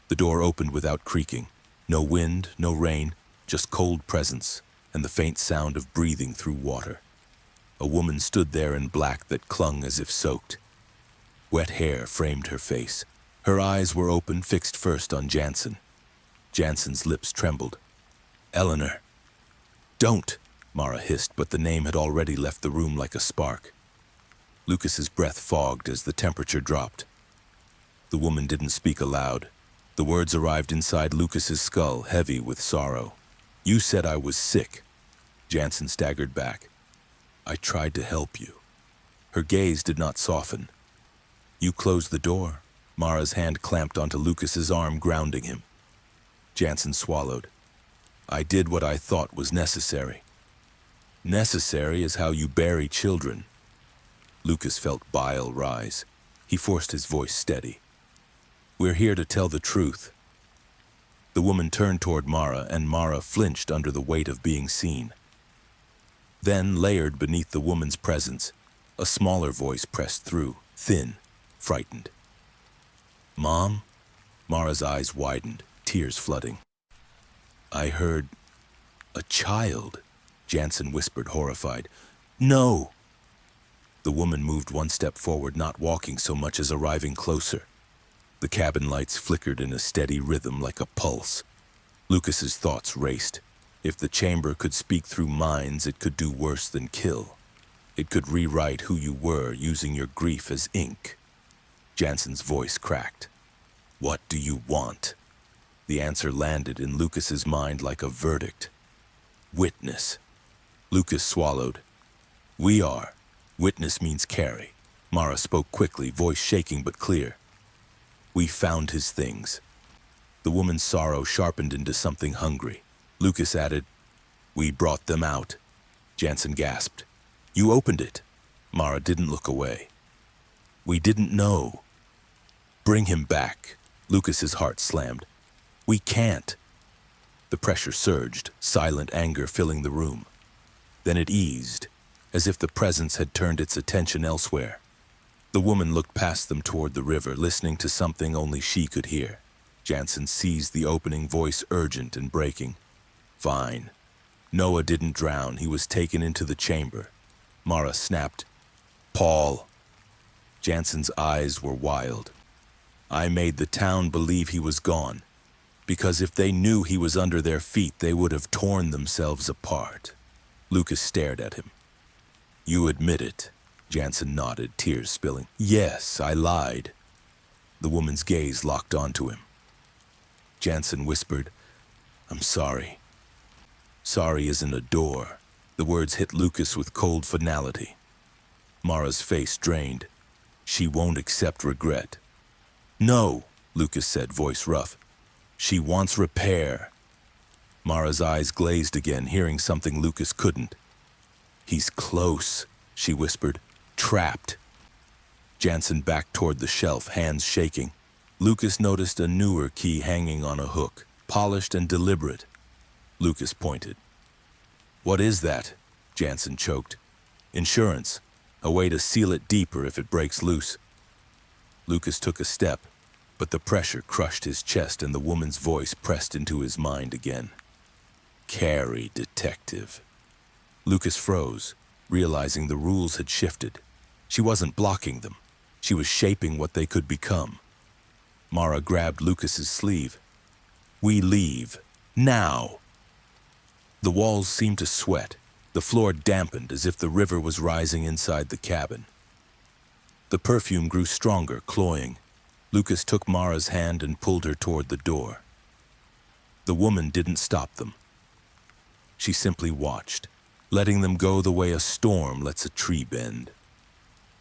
The door opened without creaking. No wind, no rain, just cold presence and the faint sound of breathing through water. A woman stood there in black that clung as if soaked. Wet hair framed her face. Her eyes were open, fixed first on Jansen. Jansen's lips trembled. Eleanor. Don't, Mara hissed, but the name had already left the room like a spark. Lucas's breath fogged as the temperature dropped. The woman didn't speak aloud. The words arrived inside Lucas's skull, heavy with sorrow. You said I was sick. Jansen staggered back. I tried to help you. Her gaze did not soften. You closed the door. Mara's hand clamped onto Lucas's arm, grounding him. Jansen swallowed. I did what I thought was necessary. Necessary is how you bury children. Lucas felt bile rise. He forced his voice steady. We're here to tell the truth. The woman turned toward Mara, and Mara flinched under the weight of being seen. Then, layered beneath the woman's presence, a smaller voice pressed through, thin, frightened. Mom? Mara's eyes widened, tears flooding. I heard a child, Jansen whispered, horrified. No! The woman moved one step forward, not walking so much as arriving closer. The cabin lights flickered in a steady rhythm like a pulse. Lucas's thoughts raced. If the chamber could speak through minds, it could do worse than kill. It could rewrite who you were, using your grief as ink. Jansen's voice cracked. What do you want? The answer landed in Lucas's mind like a verdict. Witness. Lucas swallowed. We are. Witness means carry. Mara spoke quickly, voice shaking but clear. We found his things. The woman's sorrow sharpened into something hungry. Lucas added, We brought them out. Jansen gasped. You opened it. Mara didn't look away. We didn't know. Bring him back. Lucas's heart slammed. We can't. The pressure surged, silent anger filling the room. Then it eased, as if the presence had turned its attention elsewhere. The woman looked past them toward the river, listening to something only she could hear. Jansen seized the opening, voice urgent and breaking. Fine. Noah didn't drown. He was taken into the chamber. Mara snapped. Paul. Jansen's eyes were wild. I made the town believe he was gone, because if they knew he was under their feet, they would have torn themselves apart. Lucas stared at him. You admit it. Jansen nodded, tears spilling. Yes, I lied. The woman's gaze locked onto him. Jansen whispered, I'm sorry. Sorry isn't a door. The words hit Lucas with cold finality. Mara's face drained. She won't accept regret. No, Lucas said, voice rough. She wants repair. Mara's eyes glazed again, hearing something Lucas couldn't. He's close, she whispered. Trapped. Jansen backed toward the shelf, hands shaking. Lucas noticed a newer key hanging on a hook, polished and deliberate. Lucas pointed. What is that? Jansen choked. Insurance. A way to seal it deeper if it breaks loose. Lucas took a step, but the pressure crushed his chest and the woman's voice pressed into his mind again. Carry, detective. Lucas froze, realizing the rules had shifted. She wasn't blocking them. She was shaping what they could become. Mara grabbed Lucas's sleeve. We leave. Now. The walls seemed to sweat. The floor dampened as if the river was rising inside the cabin. The perfume grew stronger, cloying. Lucas took Mara's hand and pulled her toward the door. The woman didn't stop them. She simply watched, letting them go the way a storm lets a tree bend.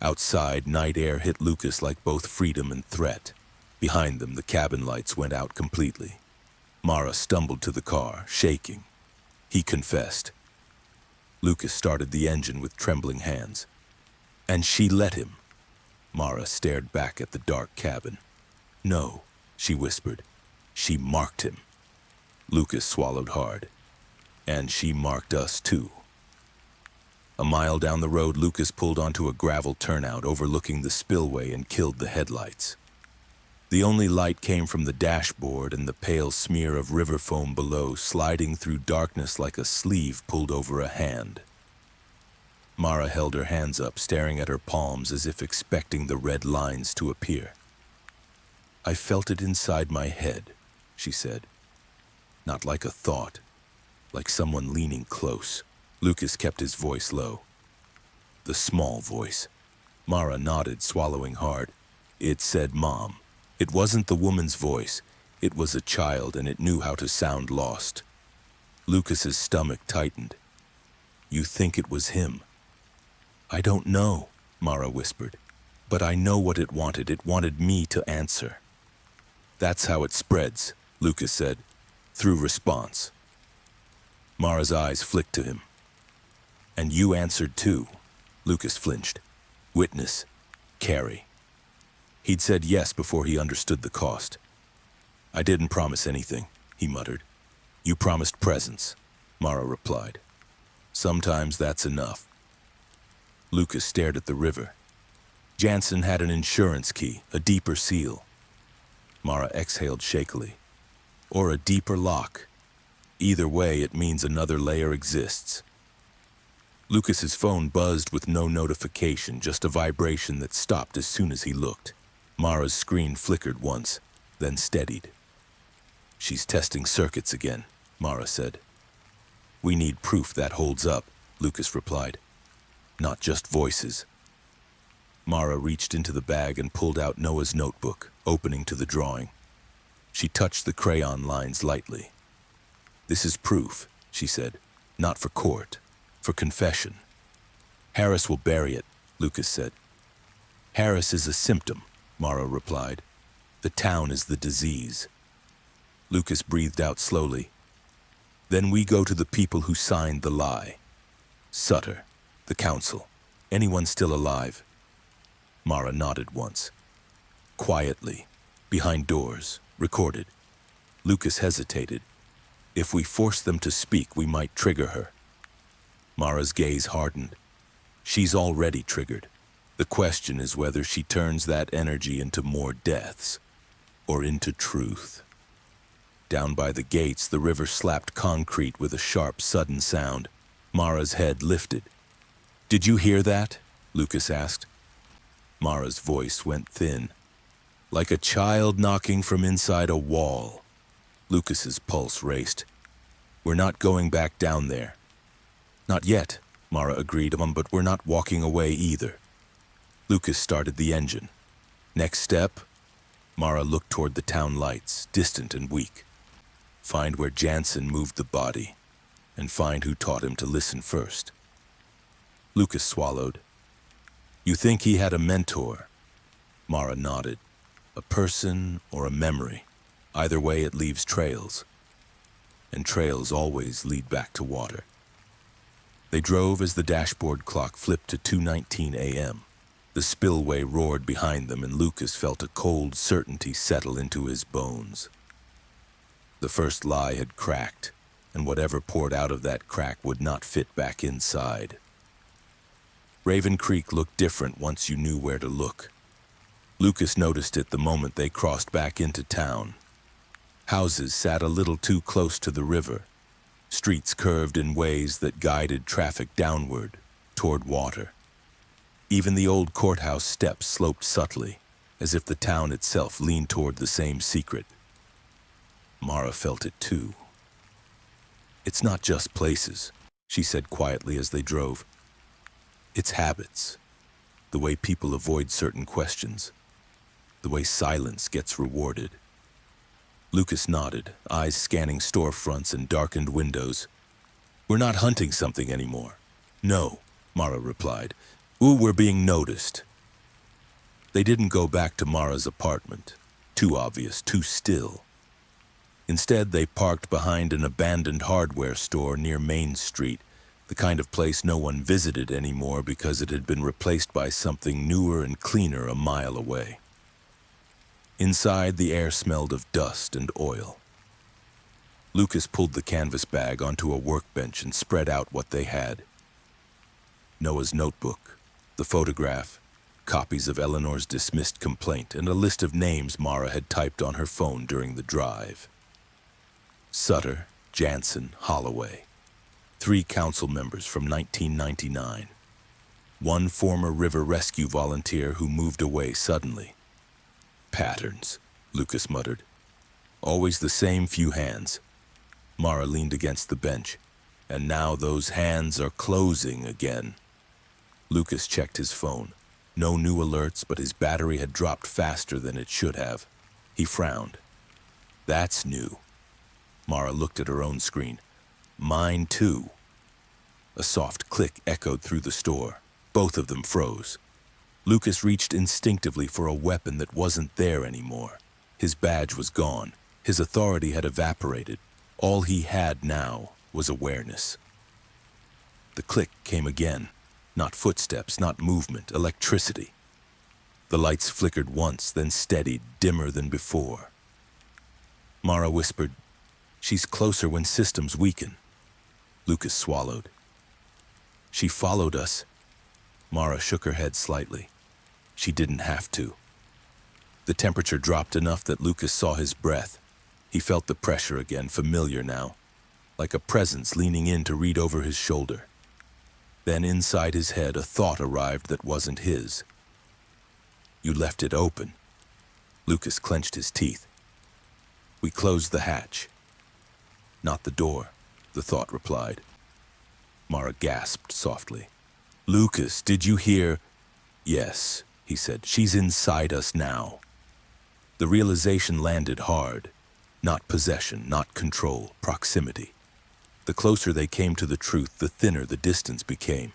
Outside, night air hit Lucas like both freedom and threat. Behind them, the cabin lights went out completely. Mara stumbled to the car, shaking. He confessed. Lucas started the engine with trembling hands. And she let him. Mara stared back at the dark cabin. No, she whispered. She marked him. Lucas swallowed hard. And she marked us too. A mile down the road, Lucas pulled onto a gravel turnout overlooking the spillway and killed the headlights. The only light came from the dashboard and the pale smear of river foam below, sliding through darkness like a sleeve pulled over a hand. Mara held her hands up, staring at her palms as if expecting the red lines to appear. I felt it inside my head, she said. Not like a thought, like someone leaning close. Lucas kept his voice low. The small voice. Mara nodded, swallowing hard. It said Mom. It wasn't the woman's voice. It was a child, and it knew how to sound lost. Lucas's stomach tightened. You think it was him? I don't know, Mara whispered. But I know what it wanted. It wanted me to answer. That's how it spreads, Lucas said, through response. Mara's eyes flicked to him. And you answered too, Lucas flinched. Witness, Carrie. He'd said yes before he understood the cost. I didn't promise anything, he muttered. You promised presence, Mara replied. Sometimes that's enough. Lucas stared at the river. Jansen had an insurance key, a deeper seal. Mara exhaled shakily. Or a deeper lock. Either way, it means another layer exists. Lucas's phone buzzed with no notification, just a vibration that stopped as soon as he looked. Mara's screen flickered once, then steadied. She's testing circuits again, Mara said. We need proof that holds up, Lucas replied. Not just voices. Mara reached into the bag and pulled out Noah's notebook, opening to the drawing. She touched the crayon lines lightly. This is proof, she said. Not for court, for confession. Harris will bury it, Lucas said. Harris is a symptom, Mara replied. The town is the disease. Lucas breathed out slowly. Then we go to the people who signed the lie. Sutter, the council, anyone still alive? Mara nodded once. Quietly, behind doors, recorded. Lucas hesitated. If we force them to speak, we might trigger her. Mara's gaze hardened. She's already triggered. The question is whether she turns that energy into more deaths, or into truth. Down by the gates, the river slapped concrete with a sharp, sudden sound. Mara's head lifted. Did you hear that? Lucas asked. Mara's voice went thin, like a child knocking from inside a wall. Lucas's pulse raced. We're not going back down there. Not yet, Mara agreed, but we're not walking away either. Lucas started the engine. Next step? Mara looked toward the town lights, distant and weak. Find where Jansen moved the body, and find who taught him to listen first. Lucas swallowed. You think he had a mentor? Mara nodded. A person or a memory? Either way, it leaves trails, and trails always lead back to water. They drove as the dashboard clock flipped to 2:19 a.m. The spillway roared behind them, and Lucas felt a cold certainty settle into his bones. The first lie had cracked, and whatever poured out of that crack would not fit back inside. Raven Creek looked different once you knew where to look. Lucas noticed it the moment they crossed back into town. Houses sat a little too close to the river. Streets curved in ways that guided traffic downward, toward water. Even the old courthouse steps sloped subtly, as if the town itself leaned toward the same secret. Mara felt it too. "It's not just places," she said quietly as they drove. "It's habits, the way people avoid certain questions, the way silence gets rewarded." Lucas nodded, eyes scanning storefronts and darkened windows. "We're not hunting something anymore." "No," Mara replied. "Ooh, we're being noticed." They didn't go back to Mara's apartment. Too obvious, too still. Instead, they parked behind an abandoned hardware store near Main Street, the kind of place no one visited anymore because it had been replaced by something newer and cleaner a mile away. Inside, the air smelled of dust and oil. Lucas pulled the canvas bag onto a workbench and spread out what they had. Noah's notebook, the photograph, copies of Eleanor's dismissed complaint, and a list of names Mara had typed on her phone during the drive. Sutter, Jansen, Holloway. 3 council members from 1999. 1 former river rescue volunteer who moved away suddenly. "Patterns," Lucas muttered. "Always the same few hands." Mara leaned against the bench. "And now those hands are closing again." Lucas checked his phone. No new alerts, but his battery had dropped faster than it should have. He frowned. "That's new." Mara looked at her own screen. "Mine too." A soft click echoed through the store. Both of them froze. Lucas reached instinctively for a weapon that wasn't there anymore. His badge was gone. His authority had evaporated. All he had now was awareness. The click came again. Not footsteps, not movement, electricity. The lights flickered once, then steadied, dimmer than before. Mara whispered, "She's closer when systems weaken." Lucas swallowed. "She followed us." Mara shook her head slightly. She didn't have to. The temperature dropped enough that Lucas saw his breath. He felt the pressure again, familiar now, like a presence leaning in to read over his shoulder. Then inside his head, a thought arrived that wasn't his. "You left it open." Lucas clenched his teeth. "We closed the hatch." "Not the door," the thought replied. Mara gasped softly. "Lucas, did you hear?" "Yes," he said. "She's inside us now." The realization landed hard. Not possession, not control, proximity. The closer they came to the truth, the thinner the distance became.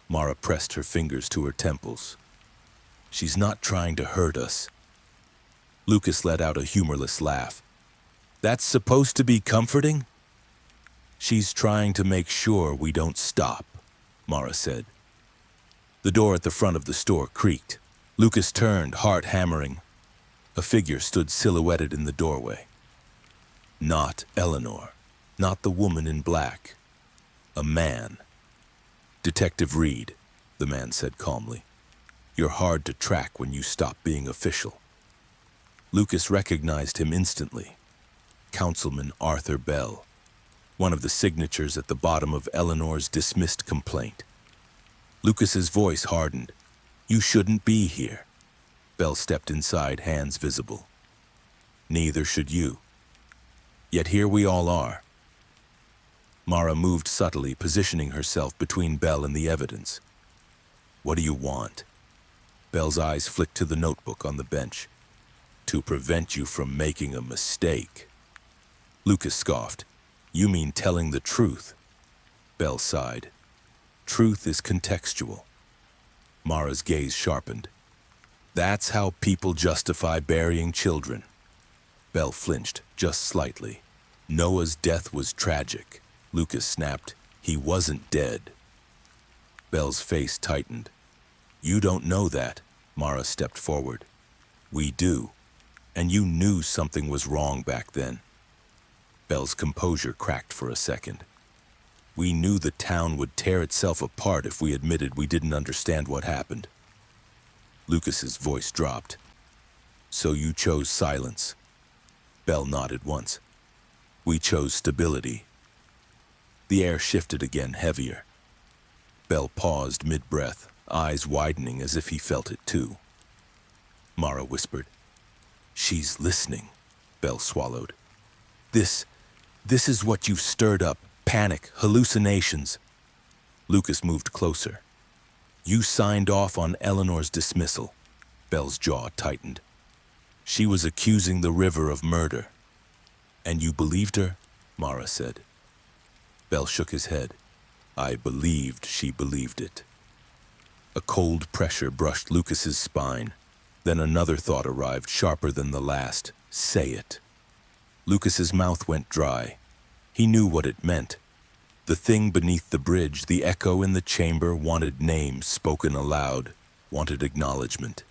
Mara pressed her fingers to her temples. "She's not trying to hurt us." Lucas let out a humorless laugh. "That's supposed to be comforting?" "She's trying to make sure we don't stop," Mara said. The door at the front of the store creaked. Lucas turned, heart hammering. A figure stood silhouetted in the doorway. Not Eleanor. Not the woman in black. A man. "Detective Reed," the man said calmly. "You're hard to track when you stop being official." Lucas recognized him instantly. Councilman Arthur Bell. One of the signatures at the bottom of Eleanor's dismissed complaint. Lucas's voice hardened. "You shouldn't be here." Bell stepped inside, hands visible. "Neither should you. Yet here we all are." Mara moved subtly, positioning herself between Bell and the evidence. "What do you want?" Bell's eyes flicked to the notebook on the bench. "To prevent you from making a mistake." Lucas scoffed. "You mean telling the truth?" Bell sighed. "Truth is contextual." Mara's gaze sharpened. "That's how people justify burying children." Belle flinched, just slightly. Noah's death was tragic. Lucas snapped. He wasn't dead. Belle's face tightened. You don't know that. Mara stepped forward. We do. And you knew something was wrong back then. Belle's composure cracked for a second. We knew the town would tear itself apart if we admitted we didn't understand what happened. Lucas's voice dropped. So you chose silence. Belle nodded once. We chose stability. The air shifted again, heavier. Belle paused mid-breath, eyes widening as if he felt it too. Mara whispered. She's listening. Belle swallowed. This is what you've stirred up. Panic, hallucinations. Lucas moved closer. You signed off on Eleanor's dismissal. Belle's jaw tightened. She was accusing the river of murder. And you believed her? Mara said. Belle shook his head. I believed she believed it. A cold pressure brushed Lucas's spine. Then another thought arrived, sharper than the last. Say it. Lucas's mouth went dry. He knew what it meant. The thing beneath the bridge, the echo in the chamber, wanted names spoken aloud, wanted acknowledgement.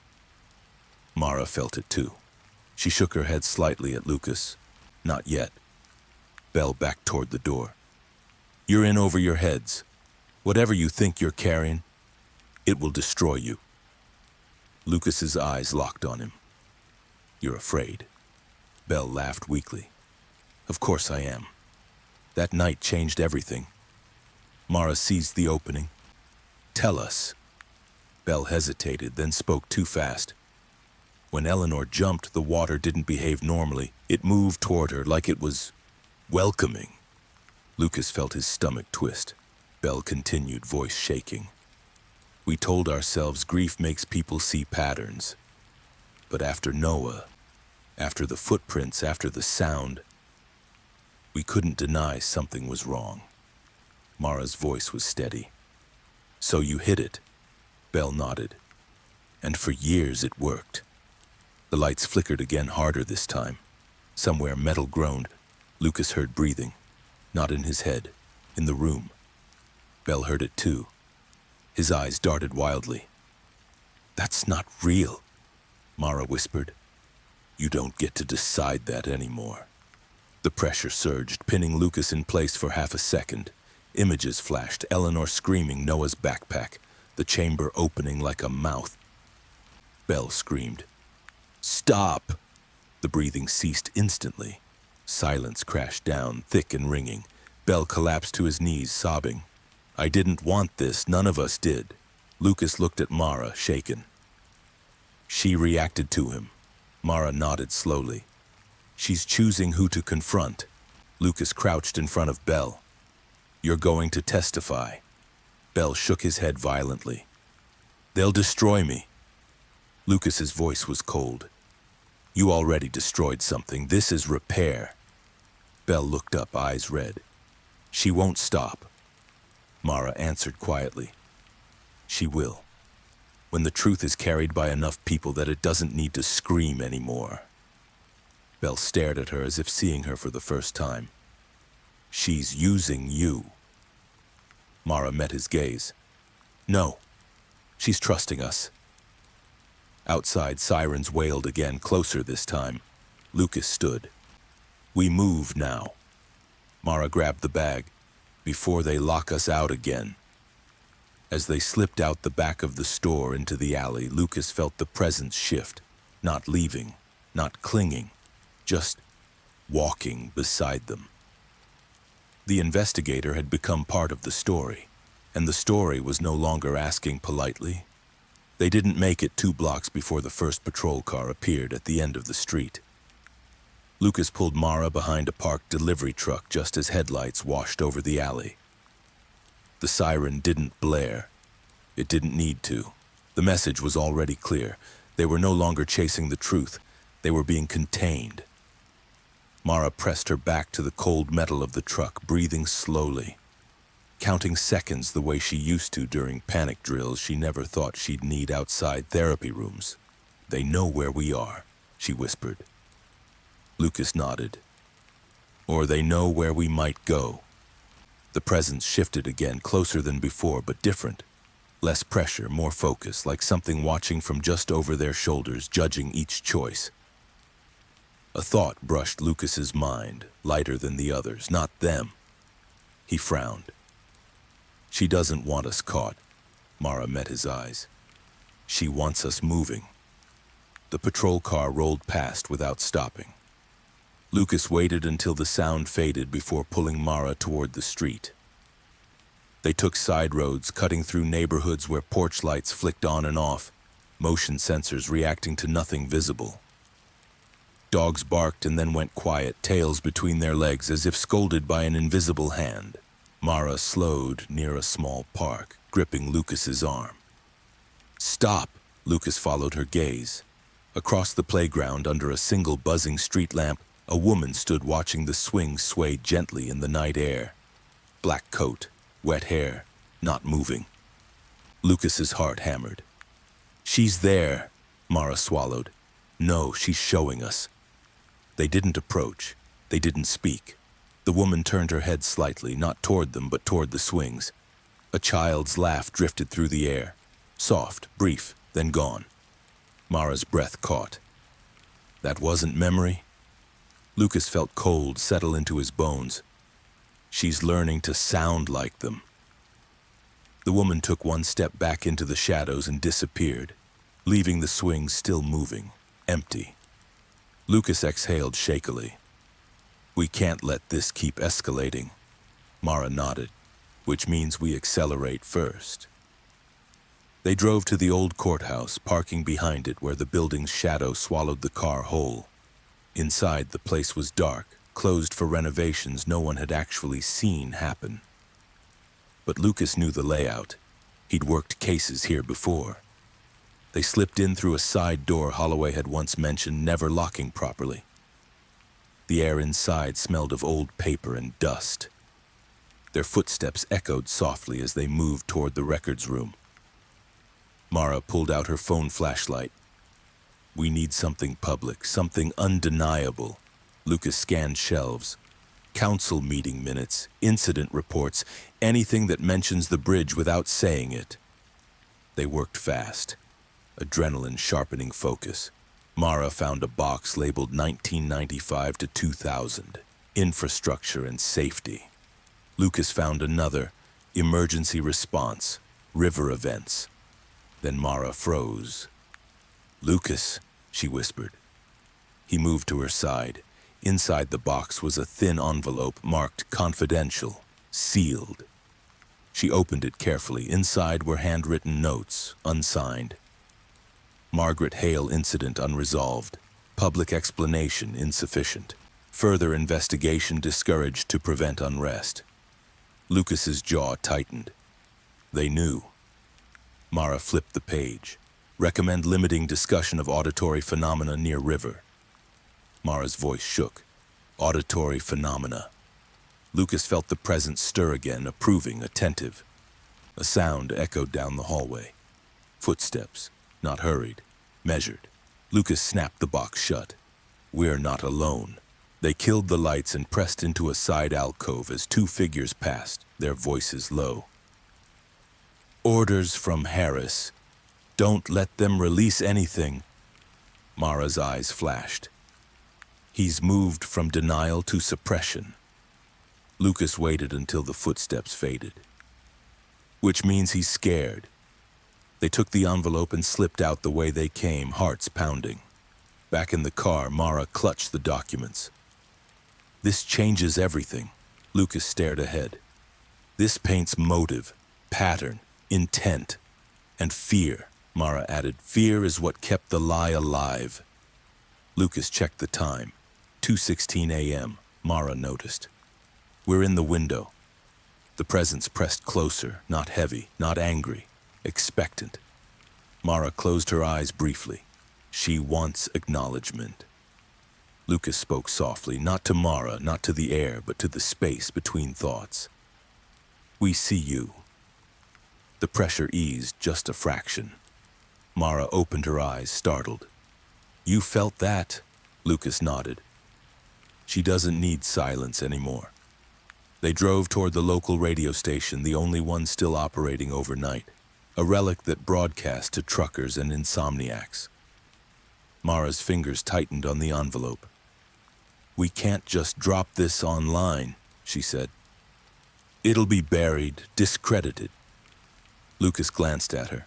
Mara felt it too. She shook her head slightly at Lucas. Not yet. Belle backed toward the door. You're in over your heads. Whatever you think you're carrying, it will destroy you. Lucas's eyes locked on him. You're afraid. Belle laughed weakly. Of course I am. That night changed everything. Mara seized the opening. Tell us. Belle hesitated, then spoke too fast. When Eleanor jumped, the water didn't behave normally. It moved toward her like it was welcoming. Lucas felt his stomach twist. Belle continued, voice shaking. We told ourselves grief makes people see patterns. But after Noah, after the footprints, after the sound, we couldn't deny something was wrong. Mara's voice was steady. So you hid it. Belle nodded. And for years it worked. The lights flickered again, harder this time. Somewhere metal groaned. Lucas heard breathing. Not in his head, in the room. Belle heard it too. His eyes darted wildly. That's not real, Mara whispered. You don't get to decide that anymore. The pressure surged, pinning Lucas in place for half a second. Images flashed, Eleanor screaming, Noah's backpack, the chamber opening like a mouth. Belle screamed. Stop! The breathing ceased instantly. Silence crashed down, thick and ringing. Belle collapsed to his knees, sobbing. I didn't want this, none of us did. Lucas looked at Mara, shaken. She reacted to him. Mara nodded slowly. She's choosing who to confront. Lucas crouched in front of Belle. You're going to testify. Belle shook his head violently. They'll destroy me. Lucas's voice was cold. You already destroyed something. This is repair. Belle looked up, eyes red. She won't stop. Mara answered quietly. She will. When the truth is carried by enough people that it doesn't need to scream anymore. Belle stared at her as if seeing her for the first time. She's using you. Mara met his gaze. No, she's trusting us. Outside, sirens wailed again, closer this time. Lucas stood. We move now. Mara grabbed the bag. Before they lock us out again. As they slipped out the back of the store into the alley, Lucas felt the presence shift. Not leaving, not clinging, just walking beside them. The investigator had become part of the story, and the story was no longer asking politely. They didn't make it 2 blocks before the first patrol car appeared at the end of the street. Lucas pulled Mara behind a parked delivery truck just as headlights washed over the alley. The siren didn't blare. It didn't need to. The message was already clear. They were no longer chasing the truth. They were being contained. Mara pressed her back to the cold metal of the truck, breathing slowly, counting seconds the way she used to during panic drills she never thought she'd need outside therapy rooms. They know where we are, she whispered. Lucas nodded. Or they know where we might go. The presence shifted again, closer than before, but different. Less pressure, more focus, like something watching from just over their shoulders, judging each choice. A thought brushed Lucas's mind, lighter than the others, not them. He frowned. She doesn't want us caught. Mara met his eyes. She wants us moving. The patrol car rolled past without stopping. Lucas waited until the sound faded before pulling Mara toward the street. They took side roads, cutting through neighborhoods where porch lights flicked on and off, motion sensors reacting to nothing visible. Dogs barked and then went quiet, tails between their legs as if scolded by an invisible hand. Mara slowed near a small park, gripping Lucas's arm. "Stop!" Lucas followed her gaze. Across the playground, under a single buzzing street lamp, a woman stood watching the swing sway gently in the night air. Black coat, wet hair, not moving. Lucas's heart hammered. "She's there," Mara swallowed. "No, she's showing us." They didn't approach. They didn't speak. The woman turned her head slightly, not toward them, but toward the swings. A child's laugh drifted through the air. Soft, brief, then gone. Mara's breath caught. That wasn't memory? Lucas felt cold settle into his bones. She's learning to sound like them. The woman took one step back into the shadows and disappeared, leaving the swings still moving, empty. Lucas exhaled shakily. "We can't let this keep escalating." Mara nodded, "which means we accelerate first." They drove to the old courthouse, parking behind it where the building's shadow swallowed the car whole. Inside, the place was dark, closed for renovations no one had actually seen happen. But Lucas knew the layout. He'd worked cases here before. They slipped in through a side door Holloway had once mentioned, never locking properly. The air inside smelled of old paper and dust. Their footsteps echoed softly as they moved toward the records room. Mara pulled out her phone flashlight. "We need something public, something undeniable." Lucas scanned shelves. Council meeting minutes, incident reports, anything that mentions the bridge without saying it. They worked fast, adrenaline sharpening focus. Mara found a box labeled 1995 to 2000, infrastructure and safety. Lucas found another, emergency response, river events. Then Mara froze. "Lucas," she whispered. He moved to her side. Inside the box was a thin envelope marked confidential, sealed. She opened it carefully. Inside were handwritten notes, unsigned. Margaret Hale incident unresolved. Public explanation insufficient. Further investigation discouraged to prevent unrest. Lucas's jaw tightened. They knew. Mara flipped the page. Recommend limiting discussion of auditory phenomena near river. Mara's voice shook. Auditory phenomena. Lucas felt the presence stir again, approving, attentive. A sound echoed down the hallway. Footsteps, not hurried, measured. Lucas snapped the box shut. "We're not alone." They killed the lights and pressed into a side alcove as two figures passed, their voices low. "Orders from Harris. Don't let them release anything." Mara's eyes flashed. "He's moved from denial to suppression." Lucas waited until the footsteps faded. "Which means he's scared." They took the envelope and slipped out the way they came, hearts pounding. Back in the car, Mara clutched the documents. "This changes everything." Lucas stared ahead. "This paints motive, pattern, intent, and fear." Mara added, "Fear is what kept the lie alive." Lucas checked the time. 2:16 a.m., Mara noticed. "We're in the window." The presence pressed closer, not heavy, not angry, expectant. Mara closed her eyes briefly. She wants acknowledgement. Lucas spoke softly, not to Mara, not to the air, but to the space between thoughts. "We see you." The pressure eased just a fraction. Mara opened her eyes, startled. "You felt that?" Lucas nodded. She doesn't need silence anymore. They drove toward the local radio station, the only one still operating overnight, a relic that broadcast to truckers and insomniacs. Mara's fingers tightened on the envelope. "We can't just drop this online," she said. "It'll be buried, discredited." Lucas glanced at her.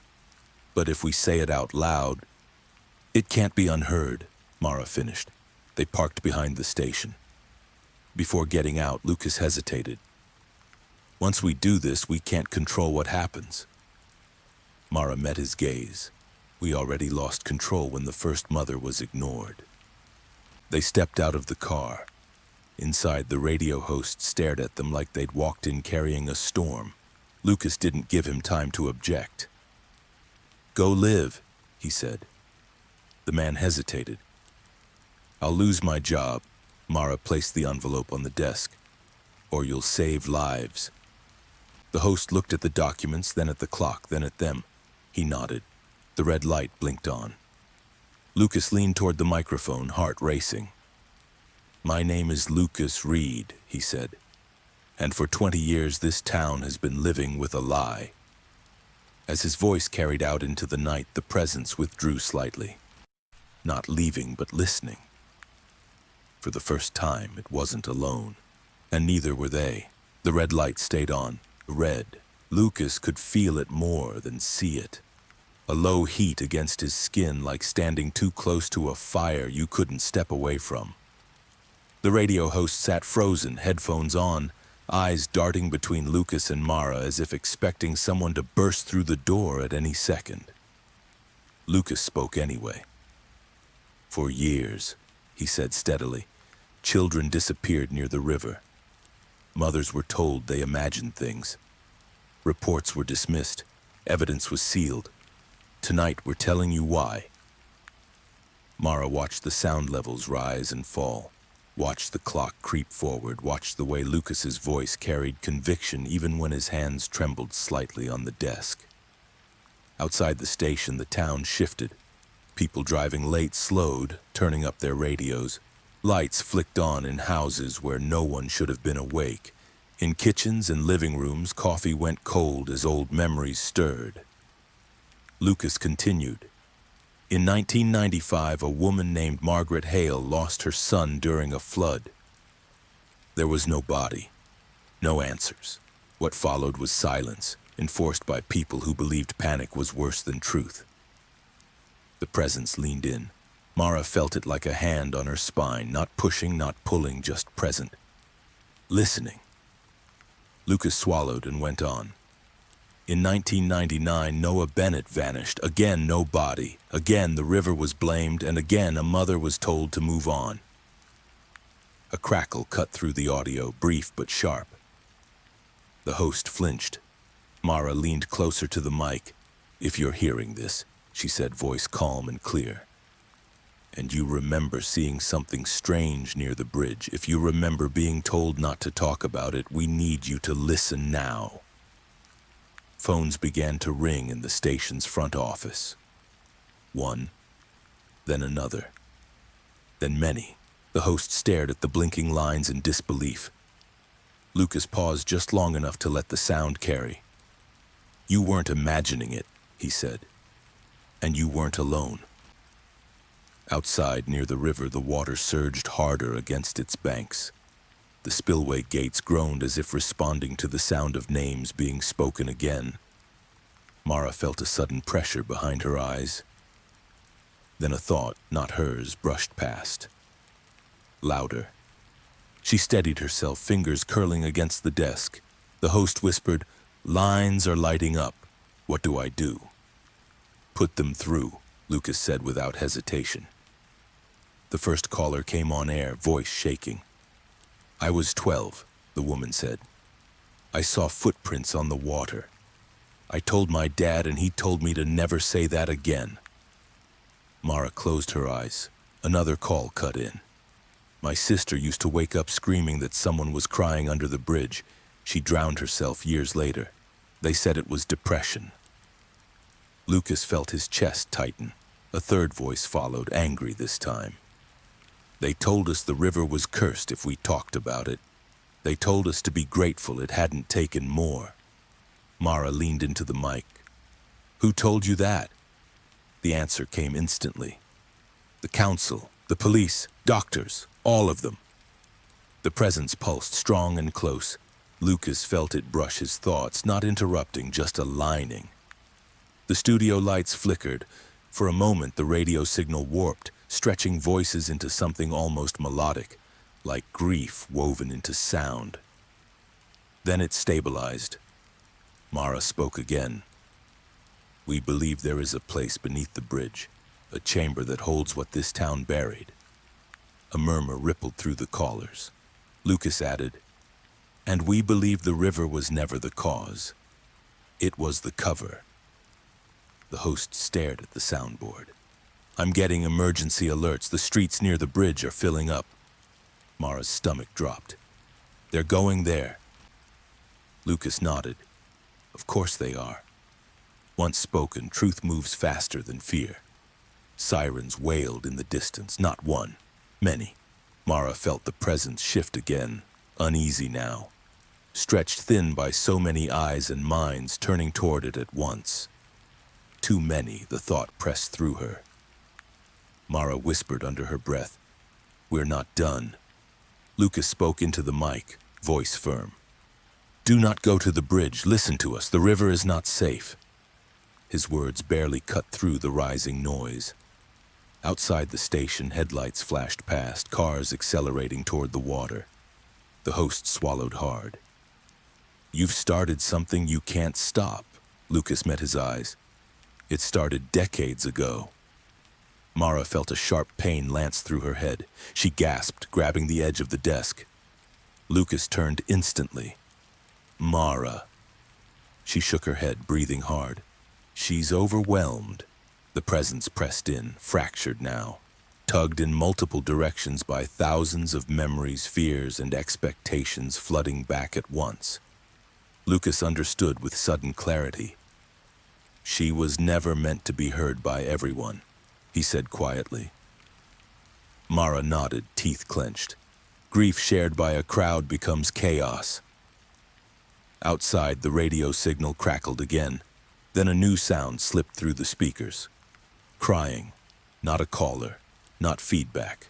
"But if we say it out loud..." "It can't be unheard," Mara finished. They parked behind the station. Before getting out, Lucas hesitated. "Once we do this, we can't control what happens." Mara met his gaze. "We already lost control when the first mother was ignored." They stepped out of the car. Inside, the radio host stared at them like they'd walked in carrying a storm. Lucas didn't give him time to object. "Go live," he said. The man hesitated. "I'll lose my job." Mara placed the envelope on the desk. "Or you'll save lives." The host looked at the documents, then at the clock, then at them. He nodded. The red light blinked on. Lucas leaned toward the microphone, heart racing. "My name is Lucas Reed," he said. "And for 20 years this town has been living with a lie." As his voice carried out into the night, the presence withdrew slightly. Not leaving, but listening. For the first time, it wasn't alone. And neither were they. The red light stayed on. Red. Lucas could feel it more than see it. A low heat against his skin, like standing too close to a fire you couldn't step away from. The radio host sat frozen, headphones on, eyes darting between Lucas and Mara as if expecting someone to burst through the door at any second. Lucas spoke anyway. "For years," he said steadily, "children disappeared near the river. Mothers were told they imagined things. Reports were dismissed. Evidence was sealed. Tonight we're telling you why." Mara watched the sound levels rise and fall, watched the clock creep forward, watched the way Lucas's voice carried conviction even when his hands trembled slightly on the desk. Outside the station, the town shifted. People driving late slowed, turning up their radios. Lights flicked on in houses where no one should have been awake. In kitchens and living rooms, coffee went cold as old memories stirred. Lucas continued. "In 1995, a woman named Margaret Hale lost her son during a flood. There was no body, no answers. What followed was silence, enforced by people who believed panic was worse than truth." The presence leaned in. Mara felt it like a hand on her spine, not pushing, not pulling, just present. Listening. Lucas swallowed and went on. "In 1999, Noah Bennett vanished. Again, no body. Again, the river was blamed, and again, a mother was told to move on." A crackle cut through the audio, brief but sharp. The host flinched. Mara leaned closer to the mic. "If you're hearing this," she said, voice calm and clear, "and you remember seeing something strange near the bridge, if you remember being told not to talk about it, we need you to listen now." Phones began to ring in the station's front office. One, then another, then many. The host stared at the blinking lines in disbelief. Lucas paused just long enough to let the sound carry. "You weren't imagining it," he said, "and you weren't alone." Outside, near the river, the water surged harder against its banks. The spillway gates groaned as if responding to the sound of names being spoken again. Mara felt a sudden pressure behind her eyes. Then a thought, not hers, brushed past. Louder. She steadied herself, fingers curling against the desk. The host whispered, "Lines are lighting up. What do I do?" "Put them through," Lucas said without hesitation. The first caller came on air, voice shaking. "I was 12, the woman said. "I saw footprints on the water. I told my dad and he told me to never say that again." Mara closed her eyes. Another call cut in. "My sister used to wake up screaming that someone was crying under the bridge. She drowned herself years later. They said it was depression." Lucas felt his chest tighten. A third voice followed, angry this time. They told us the river was cursed if we talked about it. They told us to be grateful it hadn't taken more. Mara leaned into the mic. Who told you that? The answer came instantly. The council, the police, doctors, all of them. The presence pulsed strong and close. Lucas felt it brush his thoughts, not interrupting, just aligning. The studio lights flickered. For a moment, the radio signal warped, stretching voices into something almost melodic, like grief woven into sound. Then it stabilized. Mara spoke again. We believe there is a place beneath the bridge, a chamber that holds what this town buried. A murmur rippled through the callers. Lucas added, and we believe the river was never the cause. It was the cover. The host stared at the soundboard. I'm getting emergency alerts. The streets near the bridge are filling up. Mara's stomach dropped. They're going there. Lucas nodded. Of course they are. Once spoken, truth moves faster than fear. Sirens wailed in the distance, not one, many. Mara felt the presence shift again, uneasy now, stretched thin by so many eyes and minds turning toward it at once. Too many, the thought pressed through her. Mara whispered under her breath, We're not done. Lucas spoke into the mic, voice firm. Do not go to the bridge. Listen to us. The river is not safe. His words barely cut through the rising noise. Outside the station, headlights flashed past, cars accelerating toward the water. The host swallowed hard. You've started something you can't stop. Lucas met his eyes. It started decades ago. Mara felt a sharp pain lance through her head. She gasped, grabbing the edge of the desk. Lucas turned instantly. Mara. She shook her head, breathing hard. She's overwhelmed. The presence pressed in, fractured now, tugged in multiple directions by thousands of memories, fears, and expectations flooding back at once. Lucas understood with sudden clarity. She was never meant to be heard by everyone, he said quietly. Mara nodded, teeth clenched. Grief shared by a crowd becomes chaos. Outside, the radio signal crackled again. Then a new sound slipped through the speakers. Crying, not a caller, not feedback.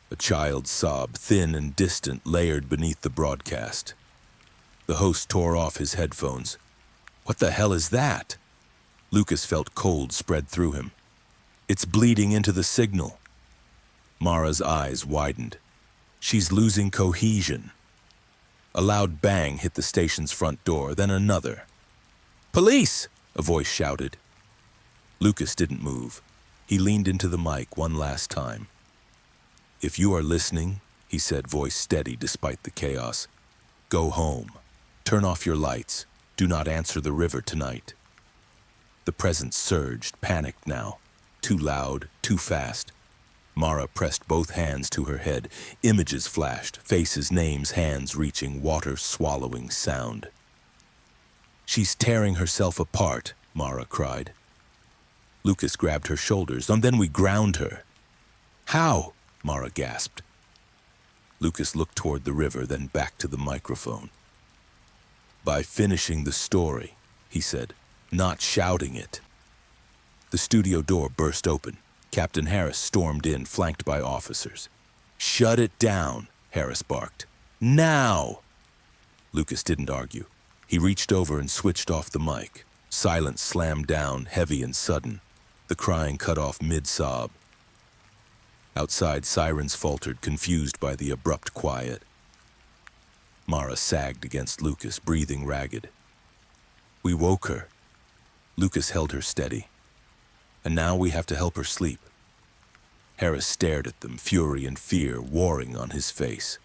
A child's sob, thin and distant, layered beneath the broadcast. The host tore off his headphones. What the hell is that? Lucas felt cold spread through him. It's bleeding into the signal. Mara's eyes widened. She's losing cohesion. A loud bang hit the station's front door, then another. Police! A voice shouted. Lucas didn't move. He leaned into the mic one last time. If you are listening, he said, voice steady despite the chaos, go home. Turn off your lights. Do not answer the river tonight. The presence surged, panicked now. Too loud, too fast. Mara pressed both hands to her head. Images flashed, faces, names, hands reaching, water swallowing sound. She's tearing herself apart, Mara cried. Lucas grabbed her shoulders, and then we ground her. How? Mara gasped. Lucas looked toward the river, then back to the microphone. By finishing the story, he said, not shouting it. The studio door burst open. Captain Harris stormed in, flanked by officers. Shut it down, Harris barked. Now! Lucas didn't argue. He reached over and switched off the mic. Silence slammed down, heavy and sudden. The crying cut off mid-sob. Outside, sirens faltered, confused by the abrupt quiet. Mara sagged against Lucas, breathing ragged. We woke her. Lucas held her steady. And now we have to help her sleep. Harris stared at them, fury and fear warring on his face.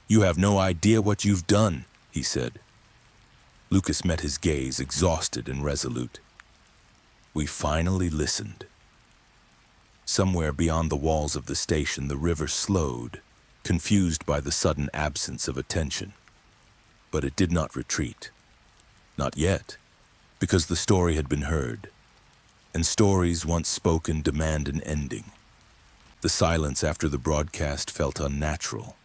You have no idea what you've done, he said. Lucas met his gaze, exhausted and resolute. We finally listened. Somewhere beyond the walls of the station, the river slowed, confused by the sudden absence of attention. But it did not retreat. Not yet, because the story had been heard. And stories once spoken demand an ending. The silence after the broadcast felt unnatural,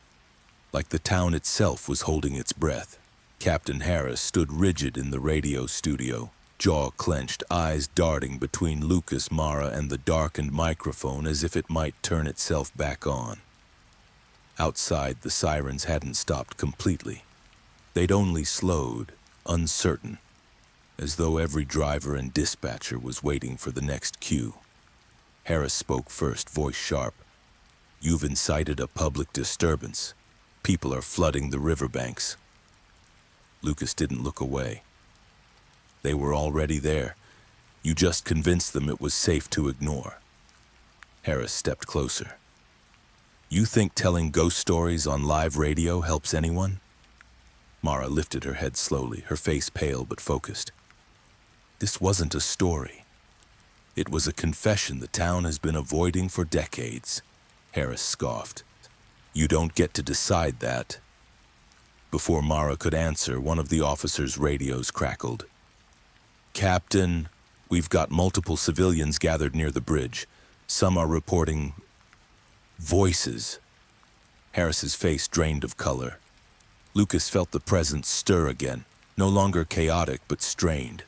like the town itself was holding its breath. Captain Harris stood rigid in the radio studio, jaw clenched, eyes darting between Lucas, Mara, and the darkened microphone as if it might turn itself back on. Outside, the sirens hadn't stopped completely. They'd only slowed, uncertain, as though every driver and dispatcher was waiting for the next cue. Harris spoke first, voice sharp. "You've incited a public disturbance. People are flooding the riverbanks." Lucas didn't look away. They were already there. You just convinced them it was safe to ignore. Harris stepped closer. "You think telling ghost stories on live radio helps anyone?" Mara lifted her head slowly, her face pale but focused. "This wasn't a story. It was a confession the town has been avoiding for decades." Harris scoffed. "You don't get to decide that." Before Mara could answer, one of the officers' radios crackled. "Captain, we've got multiple civilians gathered near the bridge. Some are reporting voices." Harris's face drained of color. Lucas felt the presence stir again, no longer chaotic but strained,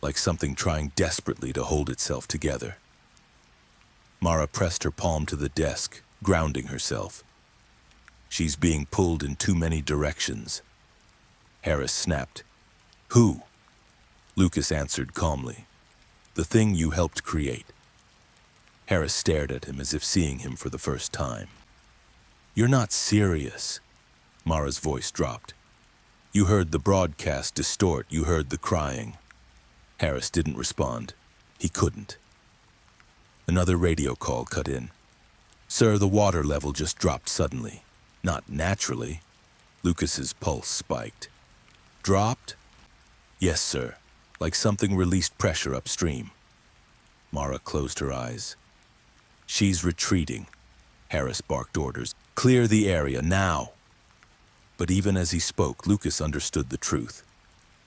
like something trying desperately to hold itself together. Mara pressed her palm to the desk, grounding herself. "She's being pulled in too many directions." Harris snapped. "Who?" Lucas answered calmly. "The thing you helped create." Harris stared at him as if seeing him for the first time. "You're not serious." Mara's voice dropped. "You heard the broadcast distort. You heard the crying." Harris didn't respond. He couldn't. Another radio call cut in. "Sir, the water level just dropped suddenly." "Not naturally." Lucas's pulse spiked. "Dropped?" "Yes, sir. Like something released pressure upstream." Mara closed her eyes. "She's retreating." Harris barked orders. "Clear the area, now!" But even as he spoke, Lucas understood the truth.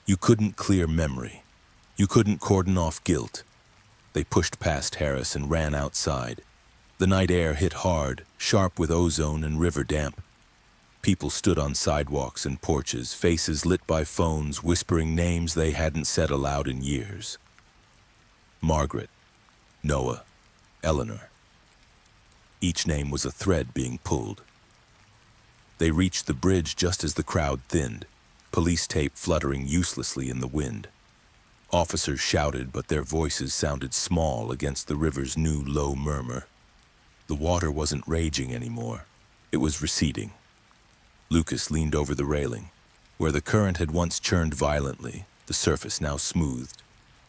You couldn't clear memory. You couldn't cordon off guilt. They pushed past Harris and ran outside. The night air hit hard, sharp with ozone and river damp. People stood on sidewalks and porches, faces lit by phones, whispering names they hadn't said aloud in years. Margaret, Noah, Eleanor. Each name was a thread being pulled. They reached the bridge just as the crowd thinned, police tape fluttering uselessly in the wind. Officers shouted, but their voices sounded small against the river's new low murmur. The water wasn't raging anymore. It was receding. Lucas leaned over the railing. Where the current had once churned violently, the surface now smoothed,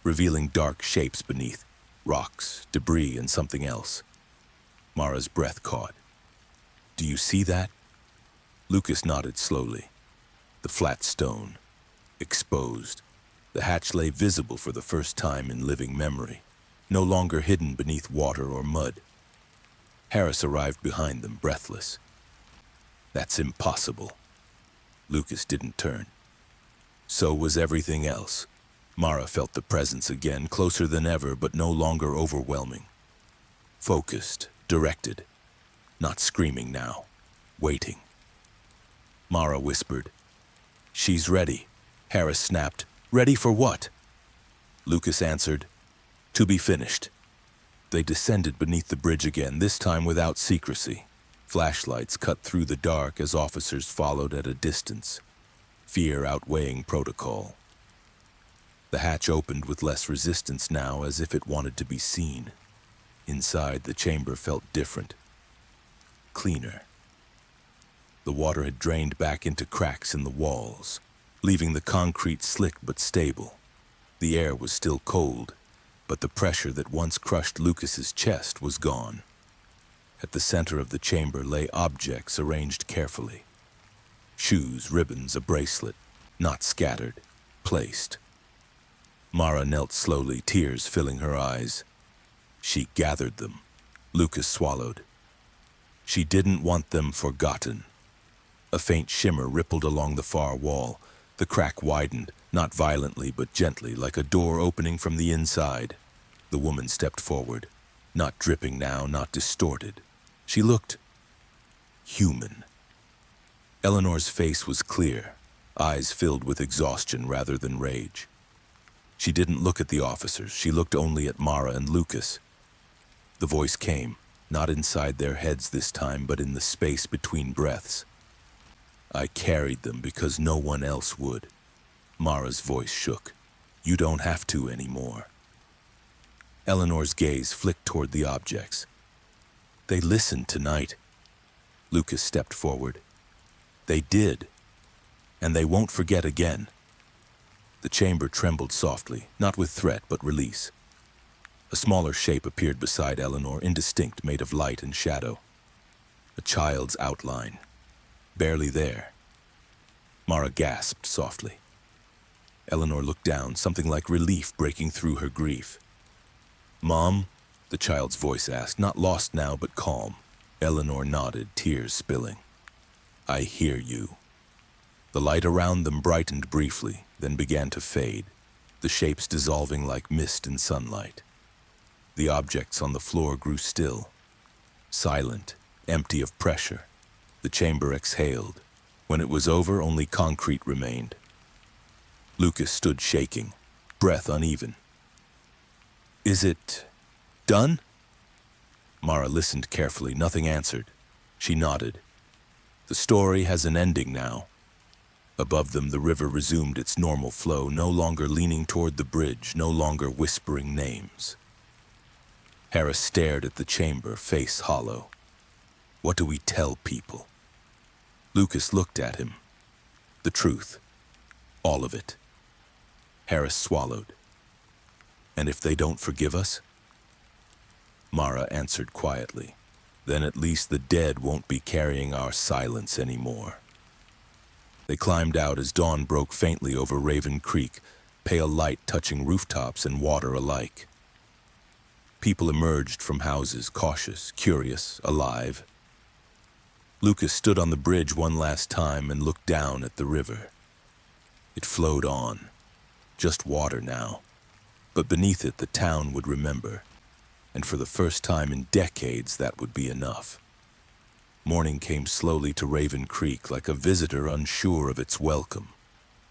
revealing dark shapes beneath, rocks, debris, and something else. Mara's breath caught. "Do you see that?" Lucas nodded slowly. The flat stone, exposed. The hatch lay visible for the first time in living memory, no longer hidden beneath water or mud. Harris arrived behind them, breathless. "That's impossible." Lucas didn't turn. So was everything else. Mara felt the presence again, closer than ever, but no longer overwhelming. Focused, directed, not screaming now, waiting. Mara whispered, "She's ready." Harris snapped, "Ready for what?" Lucas answered, "To be finished." They descended beneath the bridge again, this time without secrecy. Flashlights cut through the dark as officers followed at a distance, fear outweighing protocol. The hatch opened with less resistance now, as if it wanted to be seen. Inside, the chamber felt different, cleaner. The water had drained back into cracks in the walls, leaving the concrete slick but stable. The air was still cold, but the pressure that once crushed Lucas's chest was gone. At the center of the chamber lay objects arranged carefully. Shoes, ribbons, a bracelet, not scattered, placed. Mara knelt slowly, tears filling her eyes. She gathered them. Lucas swallowed. She didn't want them forgotten. A faint shimmer rippled along the far wall. The crack widened, not violently but gently, like a door opening from the inside. The woman stepped forward, not dripping now, not distorted, She looked human. Eleanor's face was clear, eyes filled with exhaustion rather than rage. She didn't look at the officers, she looked only at Mara and Lucas. The voice came, not inside their heads this time, but in the space between breaths. I carried them because no one else would. Mara's voice shook. You don't have to anymore. Eleanor's gaze flicked toward the objects. They listened tonight. Lucas stepped forward. They did. And they won't forget again. The chamber trembled softly, not with threat but release. A smaller shape appeared beside Eleanor, indistinct, made of light and shadow. A child's outline. Barely there. Mara gasped softly. Eleanor looked down, something like relief breaking through her grief. Mom? The child's voice asked, not lost now but calm. Eleanor nodded, tears spilling. I hear you. The light around them brightened briefly, then began to fade, the shapes dissolving like mist in sunlight. The objects on the floor grew still, silent, empty of pressure. The chamber exhaled. When it was over, only concrete remained. Lucas stood shaking, breath uneven. Is it done? Mara listened carefully, nothing answered. She nodded. The story has an ending now. Above them, the river resumed its normal flow, no longer leaning toward the bridge, no longer whispering names. Harris stared at the chamber, face hollow. What do we tell people? Lucas looked at him. The truth. All of it. Harris swallowed. And if they don't forgive us? Mara answered quietly. Then at least the dead won't be carrying our silence anymore. They climbed out as dawn broke faintly over Raven Creek, pale light touching rooftops and water alike. People emerged from houses, cautious, curious, alive. Lucas stood on the bridge one last time and looked down at the river. It flowed on, just water now. But beneath it, the town would remember. And for the first time in decades, that would be enough. Morning came slowly to Raven Creek like a visitor unsure of its welcome.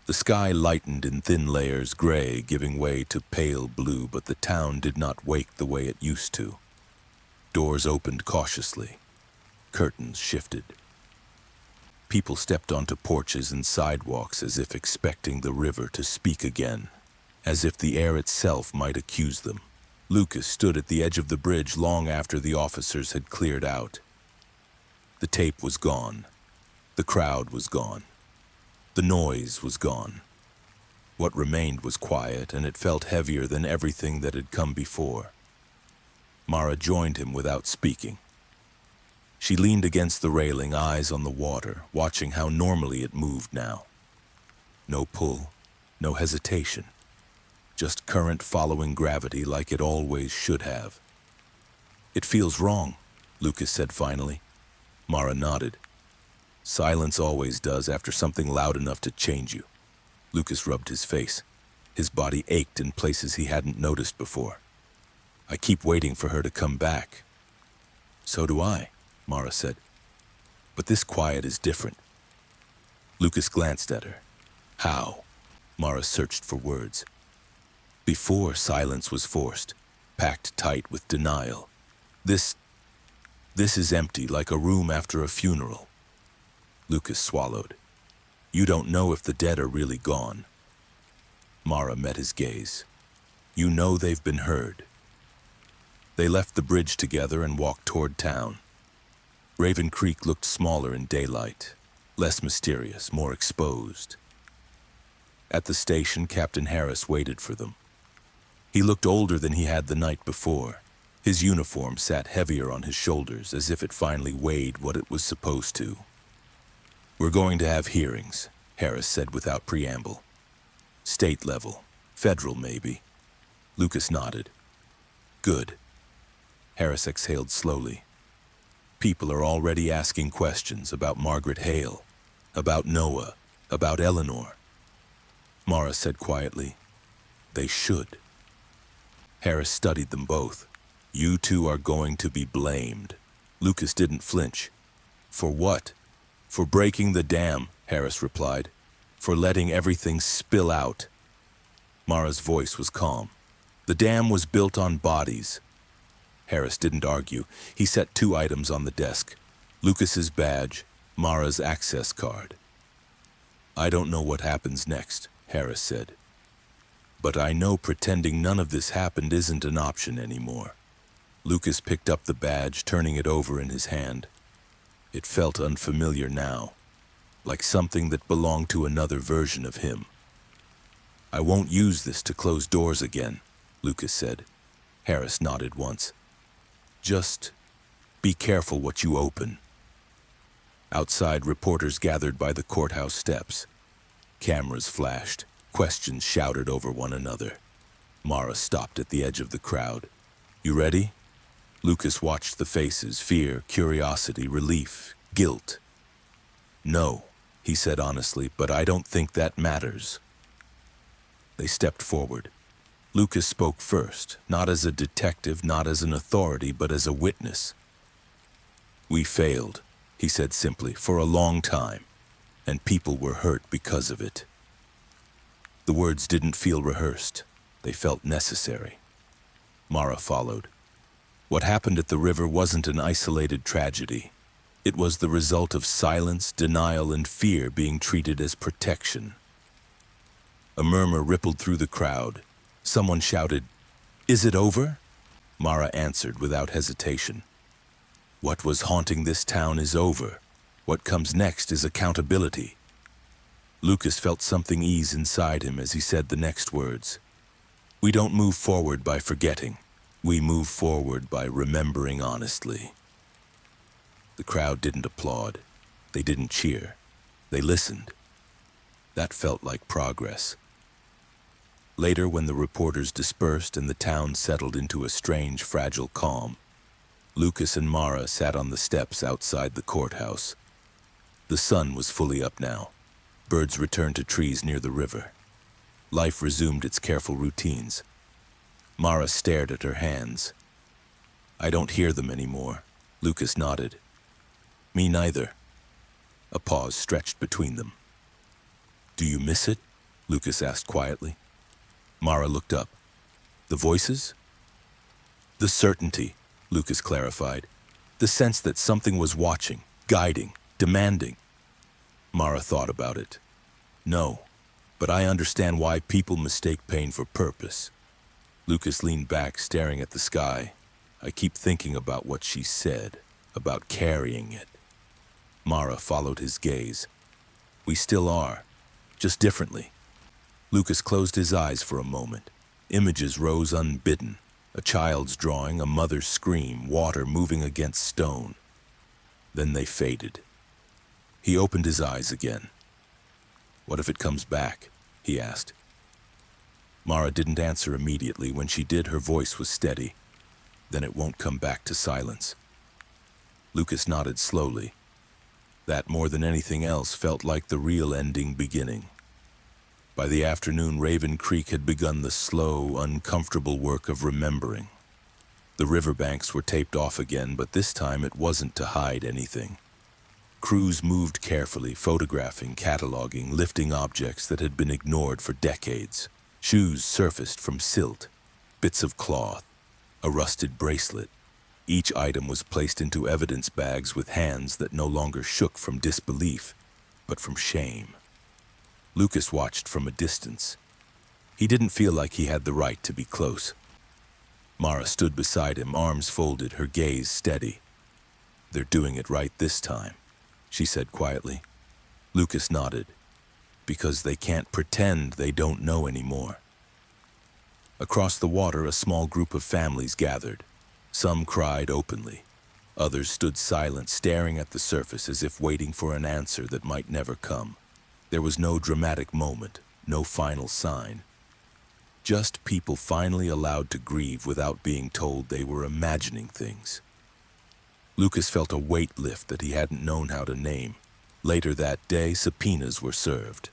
The sky lightened in thin layers, gray giving way to pale blue, but the town did not wake the way it used to. Doors opened cautiously. Curtains shifted. People stepped onto porches and sidewalks as if expecting the river to speak again, as if the air itself might accuse them. Lucas stood at the edge of the bridge long after the officers had cleared out. The tape was gone. The crowd was gone. The noise was gone. What remained was quiet, and it felt heavier than everything that had come before. Mara joined him without speaking. She leaned against the railing, eyes on the water, watching how normally it moved now. No pull, no hesitation. Just current following gravity like it always should have. It feels wrong, Lucas said finally. Mara nodded. Silence always does after something loud enough to change you. Lucas rubbed his face. His body ached in places he hadn't noticed before. I keep waiting for her to come back. So do I, Mara said. But this quiet is different. Lucas glanced at her. How? Mara searched for words. Before, silence was forced, packed tight with denial. This is empty, like a room after a funeral. Lucas swallowed. You don't know if the dead are really gone. Mara met his gaze. You know they've been heard. They left the bridge together and walked toward town. Raven Creek looked smaller in daylight, less mysterious, more exposed. At the station, Captain Harris waited for them. He looked older than he had the night before. His uniform sat heavier on his shoulders, as if it finally weighed what it was supposed to. We're going to have hearings, Harris said without preamble. State level, federal maybe. Lucas nodded. Good. Harris exhaled slowly. People are already asking questions about Margaret Hale, about Noah, about Eleanor. Mara said quietly, they should. Harris studied them both. You two are going to be blamed. Lucas didn't flinch. For what? For breaking the dam, Harris replied. For letting everything spill out. Mara's voice was calm. The dam was built on bodies. Harris didn't argue. He set 2 items on the desk. Lucas's badge, Mara's access card. I don't know what happens next, Harris said. But I know pretending none of this happened isn't an option anymore. Lucas picked up the badge, turning it over in his hand. It felt unfamiliar now, like something that belonged to another version of him. I won't use this to close doors again, Lucas said. Harris nodded once. Just be careful what you open. Outside, reporters gathered by the courthouse steps. Cameras flashed. Questions shouted over one another. Mara stopped at the edge of the crowd. You ready? Lucas watched the faces, fear, curiosity, relief, guilt. No, he said honestly, but I don't think that matters. They stepped forward. Lucas spoke first, not as a detective, not as an authority, but as a witness. We failed, he said simply, for a long time, and people were hurt because of it. The words didn't feel rehearsed. They felt necessary. Mara followed. What happened at the river wasn't an isolated tragedy. It was the result of silence, denial, and fear being treated as protection. A murmur rippled through the crowd. Someone shouted, "Is it over?" Mara answered without hesitation. What was haunting this town is over. What comes next is accountability. Lucas felt something ease inside him as he said the next words. We don't move forward by forgetting. We move forward by remembering honestly. The crowd didn't applaud. They didn't cheer. They listened. That felt like progress. Later, when the reporters dispersed and the town settled into a strange, fragile calm, Lucas and Mara sat on the steps outside the courthouse. The sun was fully up now. Birds returned to trees near the river. Life resumed its careful routines. Mara stared at her hands. I don't hear them anymore. Lucas nodded. Me neither. A pause stretched between them. Do you miss it? Lucas asked quietly. Mara looked up. The voices? The certainty, Lucas clarified. The sense that something was watching, guiding, demanding. Mara thought about it. No, but I understand why people mistake pain for purpose. Lucas leaned back, staring at the sky. I keep thinking about what she said, about carrying it. Mara followed his gaze. We still are, just differently. Lucas closed his eyes for a moment. Images rose unbidden. A child's drawing, a mother's scream, water moving against stone. Then they faded. He opened his eyes again. What if it comes back? He asked. Mara didn't answer immediately. When she did, her voice was steady. Then it won't come back to silence. Lucas nodded slowly. That, more than anything else, felt like the real ending beginning. By the afternoon, Raven Creek had begun the slow, uncomfortable work of remembering. The riverbanks were taped off again, but this time it wasn't to hide anything. Crews moved carefully, photographing, cataloging, lifting objects that had been ignored for decades. Shoes surfaced from silt, bits of cloth, a rusted bracelet. Each item was placed into evidence bags with hands that no longer shook from disbelief, but from shame. Lucas watched from a distance. He didn't feel like he had the right to be close. Mara stood beside him, arms folded, her gaze steady. They're doing it right this time, she said quietly. Lucas nodded. Because they can't pretend they don't know anymore. Across the water, a small group of families gathered. Some cried openly. Others stood silent, staring at the surface as if waiting for an answer that might never come. There was no dramatic moment, no final sign. Just people finally allowed to grieve without being told they were imagining things. Lucas felt a weight lift that he hadn't known how to name. Later that day, subpoenas were served.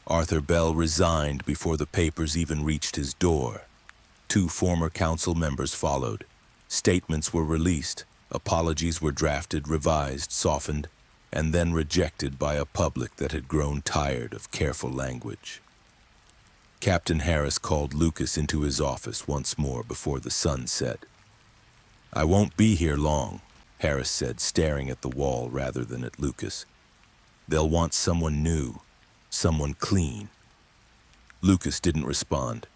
Arthur Bell resigned before the papers even reached his door. 2 former council members followed. Statements were released. Apologies were drafted, revised, softened, and then rejected by a public that had grown tired of careful language. Captain Harris called Lucas into his office once more before the sun set. "I won't be here long," Harris said, staring at the wall rather than at Lucas. "They'll want someone new, someone clean." Lucas didn't respond.